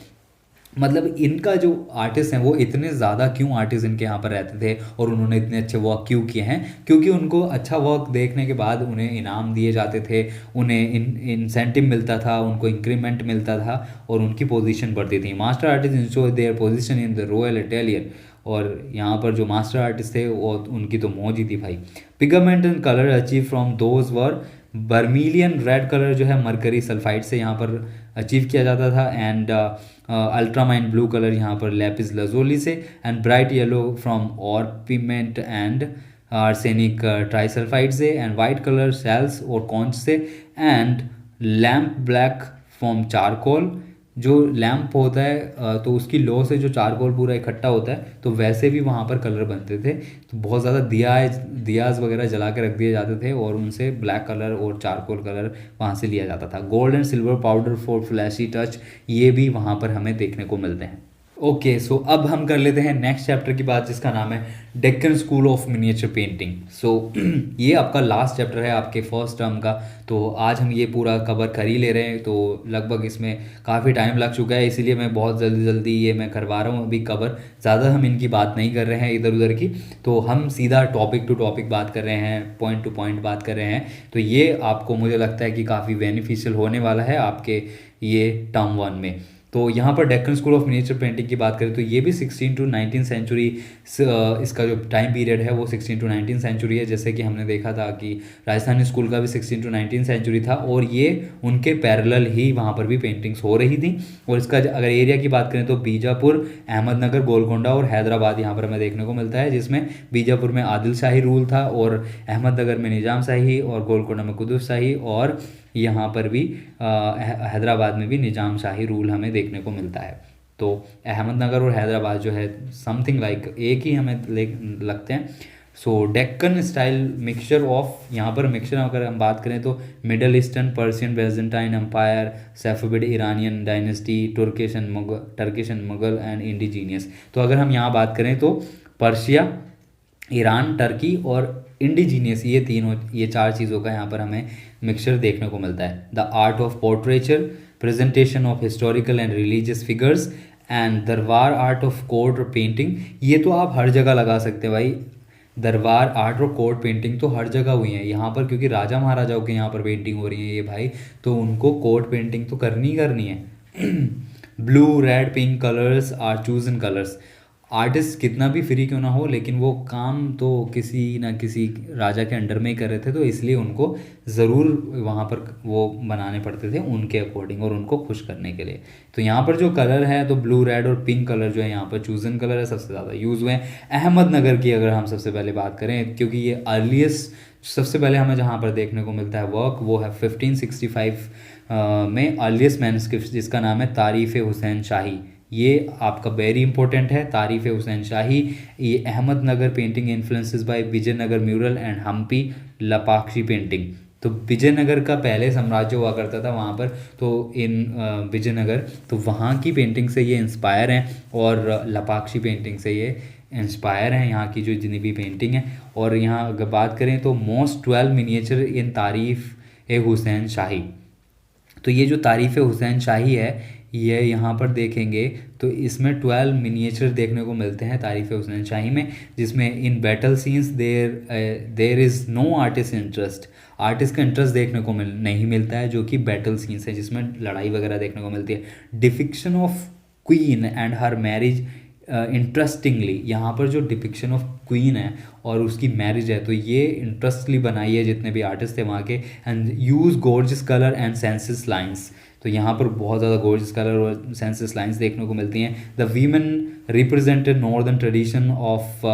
मतलब इनका जो आर्टिस्ट हैं वो इतने ज़्यादा क्यों आर्टिस्ट इनके यहाँ पर रहते थे और उन्होंने इतने अच्छे वर्क क्यों किए हैं, क्योंकि उनको अच्छा वर्क देखने के बाद उन्हें इनाम दिए जाते थे, उन्हें इंसेंटिव मिलता था, उनको इंक्रीमेंट मिलता था और उनकी पोजीशन बढ़ती थी। Master artist ensure their position in the royal atelier, और यहाँ पर जो मास्टर आर्टिस्ट थे वो उनकी तो मौज ही थी भाई। Pigment and colour achieve from those were vermilion red colour जो है मरकरी सल्फाइड से यहाँ पर अचीव किया जाता था। एंड अल्ट्रामाइन ब्लू कलर यहाँ पर लैपिस लजोली से, एंड ब्राइट येलो फ्रॉम और पिगमेंट एंड आर्सेनिक ट्राइसल्फाइड से, एंड वाइट कलर सेल्स और कॉन्च से, and lamp black from charcoal. जो लैम्प होता है तो उसकी लो से जो चारकोल पूरा इकट्ठा होता है तो वैसे भी वहाँ पर कलर बनते थे। तो बहुत ज़्यादा दियाज वगैरह जला के रख दिए जाते थे और उनसे ब्लैक कलर और चारकोल कलर वहाँ से लिया जाता था। Gold and silver powder for flashy touch, ये भी वहाँ पर हमें देखने को मिलते हैं। ओके सो अब हम कर लेते हैं नेक्स्ट चैप्टर की बात जिसका नाम है Deccan school of miniature painting. So ये आपका लास्ट चैप्टर है आपके फर्स्ट टर्म का, तो आज हम ये पूरा कवर कर ही ले रहे हैं। तो लगभग इसमें काफ़ी टाइम लग चुका है, इसीलिए मैं बहुत जल्दी ये मैं करवा रहा हूँ अभी कवर। ज़्यादा हम इनकी बात नहीं कर रहे हैं इधर उधर की, तो हम सीधा टॉपिक टू टॉपिक बात कर रहे हैं, पॉइंट टू पॉइंट बात कर रहे हैं। तो ये आपको मुझे लगता है कि काफ़ी बेनिफिशियल होने वाला है आपके ये टर्म 1 में। तो यहाँ पर Deccan school of miniature painting की बात करें तो ये भी 16 to 19 सेंचुरी, इसका जो टाइम पीरियड है वो 16 to 19 सेंचुरी है। जैसे कि हमने देखा था कि राजस्थानी स्कूल का भी 16 to 19 सेंचुरी था और ये उनके पैरेलल ही वहाँ पर भी पेंटिंग्स हो रही थी। और इसका अगर एरिया की बात करें तो बीजापुर, अहमदनगर, गोलकोंडा और हैदराबाद यहाँ पर हमें देखने को मिलता है, जिसमें बीजापुर में आदिल शाही रूल था और अहमदनगर में निज़ाम शाही और गोलकोंडा में कुतुब शाही और यहाँ पर भी हैदराबाद में भी निज़ाम शाही रूल हमें देखने को मिलता है। तो अहमदनगर और हैदराबाद जो है समथिंग लाइक एक ही हमें लगते हैं। So Deccan style mixture of, यहाँ पर मिक्सचर अगर हम बात करें तो middle eastern, Persian, Byzantine empire, Safavid Iranian dynasty, Turkish and Mughal and indigenous. तो अगर हम यहाँ बात करें तो पर्शिया, ईरान, टर्की और इंडिजीनियस, ये 4 चीज़ों का यहाँ पर हमें मिक्सचर देखने को मिलता है। The art of portraiture, presentation of historical and religious figures and दरबार आर्ट ऑफ कोर्ट पेंटिंग, ये तो आप हर जगह लगा सकते हैं भाई। दरबार आर्ट और कोर्ट पेंटिंग तो हर जगह हुई है यहाँ पर, क्योंकि राजा महाराजाओं के यहाँ पर पेंटिंग हो रही है ये भाई, तो उनको कोर्ट पेंटिंग तो करनी है। Blue, red, pink colours are chosen colours. Artist कितना भी फ्री क्यों ना हो लेकिन वो काम तो किसी ना किसी राजा के अंडर में ही कर रहे थे, तो इसलिए उनको ज़रूर वहाँ पर वो बनाने पड़ते थे उनके अकॉर्डिंग और उनको खुश करने के लिए। तो यहाँ पर जो कलर है तो ब्लू, रेड और पिंक कलर जो है यहाँ पर चूजन कलर है, सबसे ज़्यादा यूज़ हुए हैं। अहमदनगर की अगर हम सबसे पहले बात करें, क्योंकि ये अर्लीस्ट सबसे पहले हमें जहाँ पर देखने को मिलता है वर्क वो है 1565 में अर्लीस्ट मैन्युस्क्रिप्ट जिसका नाम है तारीफ़ हुसैन शाही। ये आपका वेरी इंपॉर्टेंट है, तारीफ़ हुसैन शाही। ये Ahmednagar painting influences by Vijayanagar mural and Hampi Lepakshi painting. तो विजयनगर का पहले साम्राज्य हुआ करता था वहाँ पर, तो इन विजयनगर तो वहाँ की पेंटिंग से ये इंस्पायर हैं और लपाक्षी पेंटिंग से ये इंस्पायर हैं यहाँ की जो जितनी भी पेंटिंग है। और यहाँ अगर बात करें तो मोस्ट 12 मिनिएचर इन तारीफ़ हुसैन शाही, तो ये जो तारीफ़ हुसैन शाही है, ये यहाँ पर देखेंगे तो इसमें 12 मिनिएचर देखने को मिलते हैं तारीफ़ हुसैन शाही में, जिसमें in battle scenes there is no artist interest, artist का इंटरेस्ट देखने को नहीं मिलता है, जो कि बैटल सीन्स है जिसमें लड़ाई वगैरह देखने को मिलती है। Depiction of queen and her marriage interestingly, यहाँ पर जो डिपिक्शन ऑफ क्वीन है और उसकी मैरिज है तो ये इंटरेस्टली बनाई है जितने भी आर्टिस्ट थे वहाँ के। And use gorgeous colour and sensuous lines, तो यहाँ पर बहुत ज़्यादा गॉर्जियस कलर और सेंसिस लाइंस देखने को मिलती हैं। The women represented northern tradition of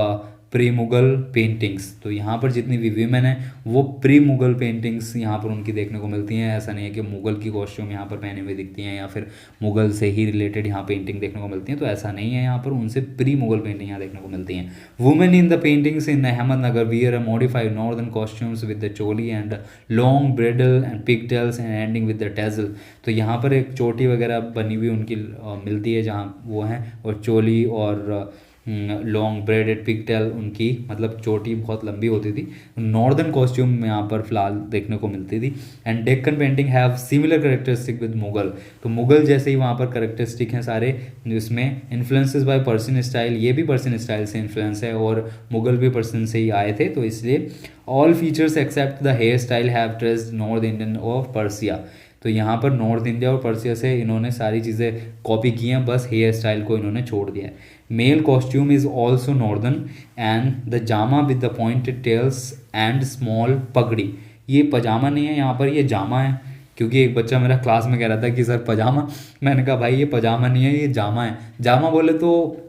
pre Mughal paintings, तो यहाँ पर जितनी भी वीमेन हैं वो प्री मुगल पेंटिंग्स यहाँ पर उनकी देखने को मिलती हैं। ऐसा नहीं है कि मुगल की कॉस्ट्यूम यहाँ पर पहने हुए दिखती हैं या फिर मुगल से ही रिलेटेड यहाँ पेंटिंग देखने को मिलती हैं, तो ऐसा नहीं है, यहाँ पर उनसे प्री मुगल पेंटिंग यहाँ देखने को मिलती हैं। Women in the paintings in Ahmednagar wear a modified northern costumes with the choli and long braid and pigtails and ending with the tassel, तो यहाँ पर एक चोटी वगैरह बनी हुई उनकी मिलती है जहाँ वो हैं, और चोली और लॉन्ग ब्रेडेड पिगटेल उनकी मतलब चोटी बहुत लंबी होती थी। नॉर्दर्न कॉस्ट्यूम में यहाँ पर फिलहाल देखने को मिलती थी। And Deccan painting have similar characteristic with Mughal, तो मुगल जैसे ही वहाँ पर करेक्टरिस्टिक हैं सारे, जिसमें इन्फ्लुएंसेस बाय पर्शियन स्टाइल, ये भी पर्शियन स्टाइल से इन्फ्लुएंस है और मुगल भी पर्शियन से ही आए थे, तो इसलिए all features except the hair style have traced north Indian of Persia, तो यहाँ पर नॉर्थ इंडिया और पर्सिया से इन्होंने सारी चीज़ें कॉपी की हैं, बस हेयर स्टाइल को इन्होंने छोड़ दिया है। Male costume is also northern and the jama with the pointed tails and small pagri, ये पजामा नहीं है यहाँ पर, ये जामा है, क्योंकि एक बच्चा मेरा क्लास में कह रहा था कि सर पजामा, मैंने कहा भाई ये पजामा नहीं है, ये जामा है। जामा बोले तो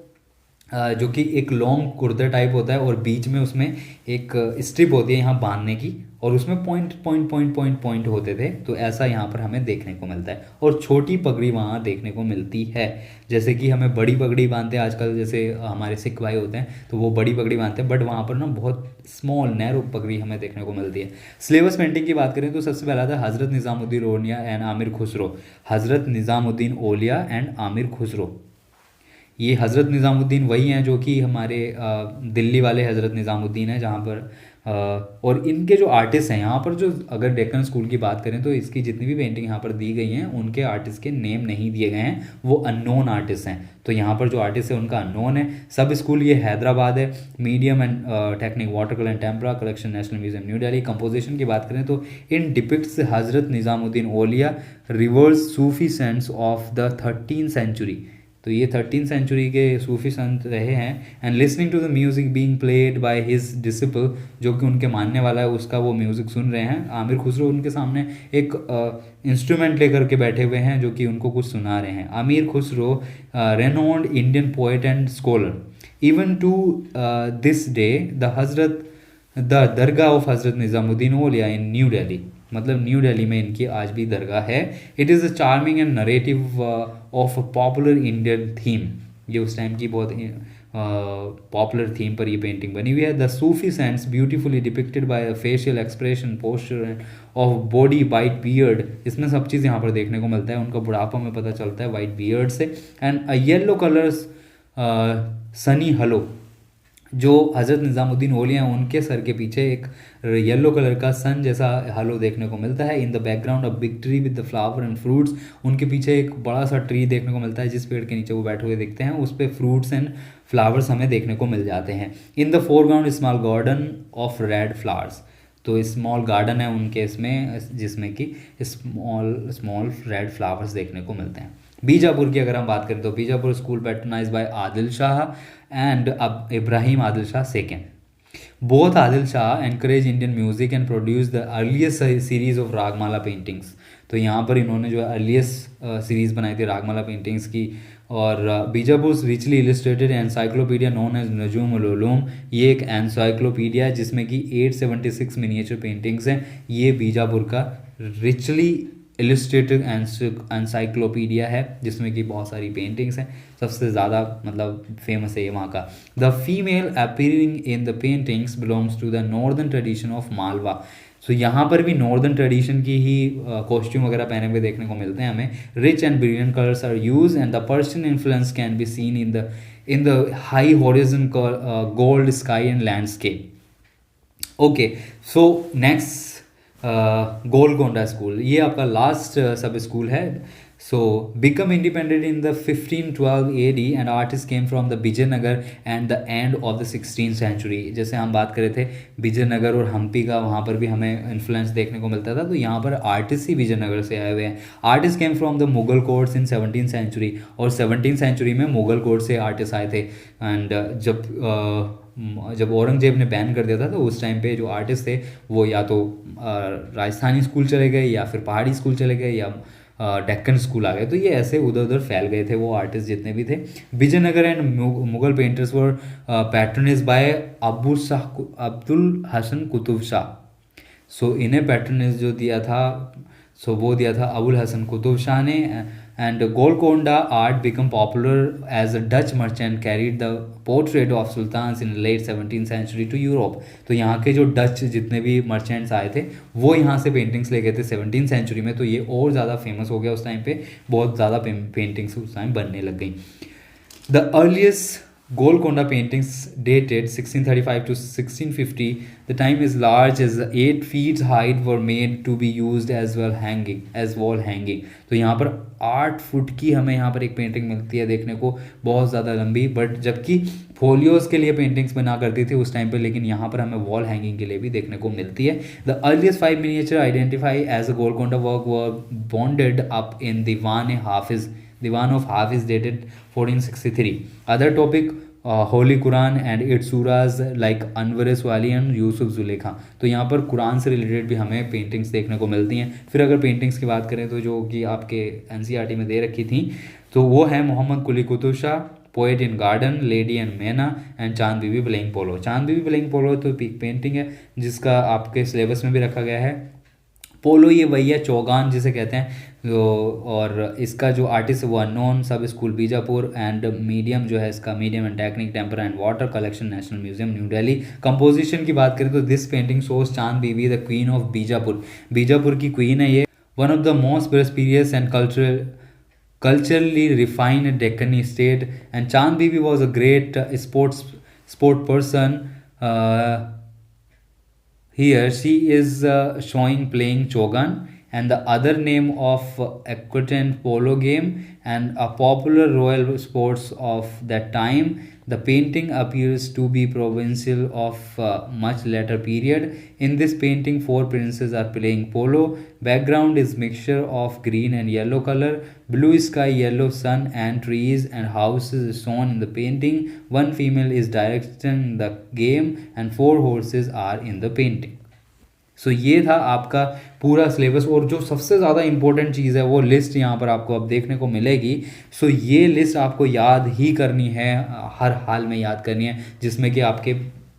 जो कि एक लॉन्ग कुर्ता टाइप होता है और बीच में उसमें एक स्ट्रिप होती है यहाँ बांधने की, और उसमें point point point point point होते थे, तो ऐसा यहाँ पर हमें देखने को मिलता है। और छोटी पगड़ी वहाँ देखने को मिलती है, जैसे कि हमें बड़ी पगड़ी बांधते हैं आजकल, जैसे हमारे सिख भाई होते हैं तो वो बड़ी पगड़ी बांधते हैं, बट वहाँ पर ना बहुत स्मॉल नैरो पगड़ी हमें देखने को मिलती है। स्लेवस पेंटिंग की बात करें तो सबसे पहला था हज़रत निज़ामुद्दीन ओलिया एंड आमिर खुसरो, हज़रत निज़ामुद्दीन ओलिया एंड आमिर खुसरो, ये हज़रत निज़ामुद्दीन वही हैं जो कि हमारे दिल्ली वाले हज़रत निज़ामुद्दीन हैं, जहाँ पर और इनके जो आर्टिस्ट हैं यहाँ पर, जो अगर डेक्कन स्कूल की बात करें तो इसकी जितनी भी पेंटिंग यहाँ पर दी गई हैं उनके आर्टिस्ट के नेम नहीं दिए गए हैं, वो अननोन आर्टिस्ट हैं, तो यहाँ पर जो आर्टिस्ट है उनका अननोन है। सब स्कूल ये हैदराबाद है। Medium and technique water colour and tempera collection national museum new Delhi. Composition की बात करें तो in depicts Hazrat Nizamuddin Auliya reverse Sufi saints of the 13th century, तो ये 13th सेंचुरी के सूफी संत रहे हैं। And listening to the music being played by his disciple, जो कि उनके मानने वाला है उसका वो म्यूजिक सुन रहे हैं। आमिर खुसरो उनके सामने एक इंस्ट्रूमेंट लेकर के बैठे हुए हैं जो कि उनको कुछ सुना रहे हैं। Amir Khusrau renowned Indian poet and scholar, even to this day the dargah of Hazrat Nizamuddin ओलिया इन न्यू दिल्ली, मतलब न्यू दिल्ली में इनकी आज भी दरगाह है। It is a charming and narrative of a popular Indian theme, ये उस टाइम की बहुत पॉपुलर थीम पर ये पेंटिंग बनी हुई है। The Sufi sense beautifully depicted bye facial expression posture of body white beard, इसमें सब चीज़ यहाँ पर देखने को मिलता है, उनका बुढ़ापा में पता चलता है वाइट बियर्ड से। And a yellow colours Sunny hello, जो हज़रत निज़ामुद्दीन ओलिया हैं उनके सर के पीछे एक येलो कलर का सन जैसा हालो देखने को मिलता है। In the background of big tree with the flower and fruits, उनके पीछे एक बड़ा सा ट्री देखने को मिलता है, जिस पेड़ के नीचे वो बैठे हुए दिखते हैं उस पर फ्रूट्स एंड फ्लावर्स हमें देखने को मिल जाते हैं। In the foreground small garden of red flowers, तो स्मॉल गार्डन है उनके इसमें जिसमें कि स्मॉल रेड फ्लावर्स देखने को मिलते हैं। बीजापुर की अगर हम बात करें तो Bijapur school patronise by Adil Shah and अब Ibrahim Adil Shah second. Both Adil Shah encourage Indian music and produce the earliest series of Ragamala paintings, तो यहाँ पर इन्होंने जो अर्लीस्ट सीरीज़ बनाई थी रागमाला पेंटिंग्स की। और Bijapur richly illustrated encyclopedia known as Nujum ul Ulum, ये एक एनसाइक्लोपीडिया है जिसमें कि 876 मिनिएचर पेंटिंग्स हैं। ये बीजापुर का रिचली इलिस्ट्रेटेड एनसाइक्लोपीडिया है जिसमें कि बहुत सारी पेंटिंग्स हैं, सबसे ज़्यादा मतलब फेमस है ये वहाँ का। The female appearing in the paintings belongs to the northern tradition of Malwa, so यहाँ पर भी नॉर्दर्न ट्रेडिशन की ही कॉस्ट्यूम वगैरह पहने हुए देखने को मिलते हैं हमें। Rich and brilliant colours are use and the Persian influence can be seen in the high horizon gold sky and landscape. Okay, so next Golconda school, ये आपका लास्ट सब स्कूल है। So become independent in the 1512 AD and artist came from the Vijayanagara and the end of the 16th century. जैसे हम बात कर रहे थे विजयनगर और हम्पी का, वहाँ पर भी हमें इन्फ्लुएंस देखने को मिलता था, तो यहाँ पर आर्टिस्ट ही विजयनगर से आए हुए हैं। Artist came from the Mughal courts in 17th century, और 17th सेंचुरी में मुगल कोर्ट से आर्टिस्ट आए थे। एंड जब औरंगजेब ने बैन कर दिया था तो उस टाइम पे जो आर्टिस्ट थे वो या तो राजस्थानी स्कूल चले गए, या फिर पहाड़ी स्कूल चले गए, या डेक्कन स्कूल आ गए। तो ये ऐसे उधर उधर फैल गए थे वो आर्टिस्ट जितने भी थे। Vijayanagar and Mughal painters were patronised by Abdul Hasan Qutb Shah. So इन्हें पैट्रनेज जो दिया था, सो वो दिया था अबुल हसन कुतुब शाह ने। And Golconda art became popular as a Dutch merchant carried the portrait of sultan in late 17th century to Europe. तो यहाँ के जो डच जितने भी मर्चेंट्स आए थे वो यहाँ से पेंटिंग्स ले गए थे 17th सेंचुरी में, तो ये और ज़्यादा फेमस हो गया उस टाइम पे, बहुत ज़्यादा पेंटिंग्स उस टाइम बनने लग गई। The earliest Golconda paintings dated 1635 to 1650. The time is large as 8 feet height were made to be used as wall hanging. तो यहाँ पर 8 फुट की हमें यहाँ पर एक पेंटिंग मिलती है देखने को, बहुत ज़्यादा लंबी, बट जबकि फोलियोज के लिए पेंटिंग्स बना करती थी उस टाइम पे, लेकिन यहाँ पर हमें वॉल हैंगिंग के लिए भी देखने को मिलती है। The earliest 5 miniature identified as a Golconda work were bonded up in Diwan of Hafiz dated 1463. Other topic Holy Quran and its surahs like Anwar Swali and Yusuf Zulekha. तो यहाँ पर कुरान से रिलेटेड भी हमें पेंटिंग्स देखने को मिलती हैं। फिर अगर पेंटिंग्स की बात करें तो जो कि आपके NCERT में दे रखी थी, तो वो है Mohammed Quli Qutb Shah, poet in garden, lady and myna, and Chand Bibi playing पोलो। चांद बीबी प्लेइंग पोलो तो पेंटिंग है जिसका आपके सिलेबस में भी रखा गया है। पोलो ये वही है, चौगान जिसे कहते हैं, और इसका जो आर्टिस्ट वो अननोन, सब स्कूल बीजापुर, एंड मीडियम जो है इसका medium and technique temper and water collection national museum new Delhi. Composition की बात करें तो this painting shows Chand Bibi the queen of Bijapur. Bijapur की क्वीन है ये, one of the most prosperous and culturally refined Deccani state, and Chand Bibi was a great sport person. Here she is showing playing chogan, and the other name of equestrian polo game, and a popular royal sports of that time. The painting appears to be provincial of much later period. In this painting, 4 princes are playing polo. Background is mixture of green and yellow color. Blue sky, yellow sun, and trees and houses is shown in the painting. One female is directing the game, and 4 horses are in the painting. सो ये था आपका पूरा syllabus, और जो सबसे ज़्यादा important चीज़ है वो लिस्ट यहाँ पर आपको अब देखने को मिलेगी। सो ये लिस्ट आपको याद ही करनी है, हर हाल में याद करनी है, जिसमें कि आपके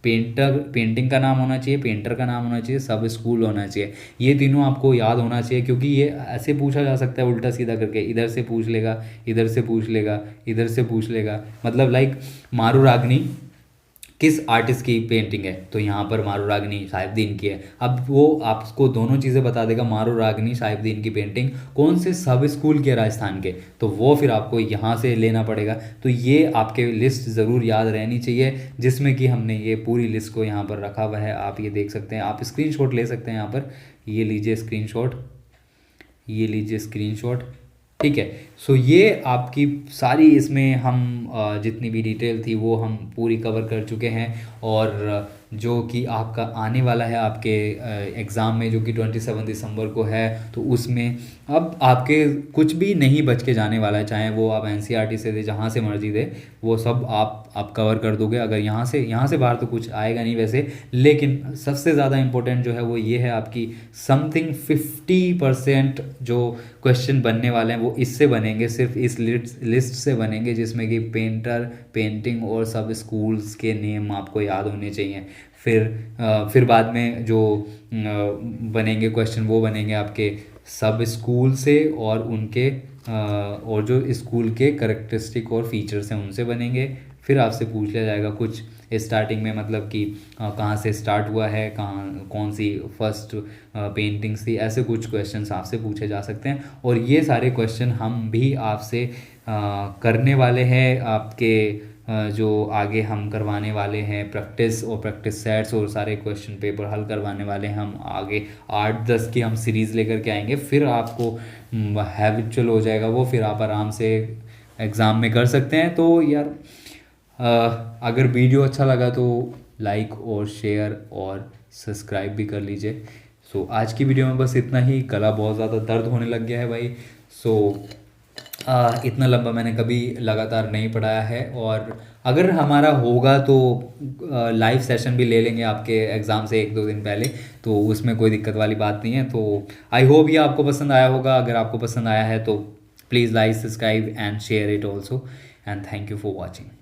पेंटिंग का नाम होना चाहिए, पेंटर का नाम होना चाहिए, सब स्कूल होना चाहिए, ये तीनों आपको याद होना चाहिए, क्योंकि ये ऐसे पूछा जा सकता है उल्टा सीधा करके, इधर से पूछ लेगा, इधर से पूछ लेगा, इधर से पूछ लेगा। मतलब लाइक मारू रागनी किस आर्टिस्ट की पेंटिंग है, तो यहाँ पर मारू रागनी साहिबदीन की है। अब वो आपको दोनों चीज़ें बता देगा, मारू रागनी साहिबदीन की पेंटिंग कौन से सब स्कूल के राजस्थान के, तो वो फिर आपको यहाँ से लेना पड़ेगा। तो ये आपके लिस्ट ज़रूर याद रहनी चाहिए, जिसमें कि हमने ये पूरी लिस्ट को यहाँ पर रखा हुआ है। आप ये देख सकते हैं, आप स्क्रीनशॉट ले सकते हैं यहाँ पर, ये लीजिए स्क्रीनशॉट, ये लीजिए स्क्रीनशॉट, ठीक है। सो ये आपकी सारी इसमें हम जितनी भी डिटेल थी वो हम पूरी कवर कर चुके हैं, और जो कि आपका आने वाला है आपके एग्ज़ाम में, जो कि 27 दिसंबर को है, तो उसमें अब आपके कुछ भी नहीं बच के जाने वाला है, चाहे वो आप NCERT से दे, जहाँ से मर्जी दे, वो सब आप कवर कर दोगे। अगर यहाँ से बाहर तो कुछ आएगा नहीं वैसे, लेकिन सबसे ज़्यादा इम्पोर्टेंट जो है वो ये है आपकी समथिंग 50% जो क्वेश्चन बनने वाले हैं वो इससे बनेंगे, सिर्फ इस लिस्ट से बनेंगे, जिसमें कि पेंटर, पेंटिंग और सब स्कूल्स के नेम आपको याद होने चाहिए। फिर बाद में जो बनेंगे क्वेश्चन वो बनेंगे आपके सब स्कूल से, और उनके और जो स्कूल के करेक्टरिस्टिक और फीचर्स हैं उनसे बनेंगे। फिर आपसे पूछ लिया जाएगा कुछ स्टार्टिंग में, मतलब कि कहाँ से स्टार्ट हुआ है, कौन सी फर्स्ट पेंटिंग्स थी, ऐसे कुछ क्वेश्चंस आपसे पूछे जा सकते हैं। और ये सारे क्वेश्चन हम भी आपसे करने वाले हैं आपके जो आगे हम करवाने वाले हैं प्रैक्टिस और प्रैक्टिस सेट्स और सारे क्वेश्चन पेपर हल करवाने वाले हैं। हम आगे 8-10 की हम सीरीज़ लेकर के आएंगे, फिर आपको हैबिचुअल हो जाएगा वो, फिर आप आराम से एग्ज़ाम में कर सकते हैं। तो यार अगर वीडियो अच्छा लगा तो लाइक और शेयर और सब्सक्राइब भी कर लीजिए। सो आज की वीडियो में बस इतना ही। गला बहुत ज़्यादा दर्द होने लग गया है भाई। सो इतना लंबा मैंने कभी लगातार नहीं पढ़ाया है, और अगर हमारा होगा तो लाइव सेशन भी ले लेंगे आपके एग्ज़ाम से 1-2 दिन पहले, तो उसमें कोई दिक्कत वाली बात नहीं है। तो आई होप ये आपको पसंद आया होगा। अगर आपको पसंद आया है तो please like, subscribe and share it also, and thank you for watching.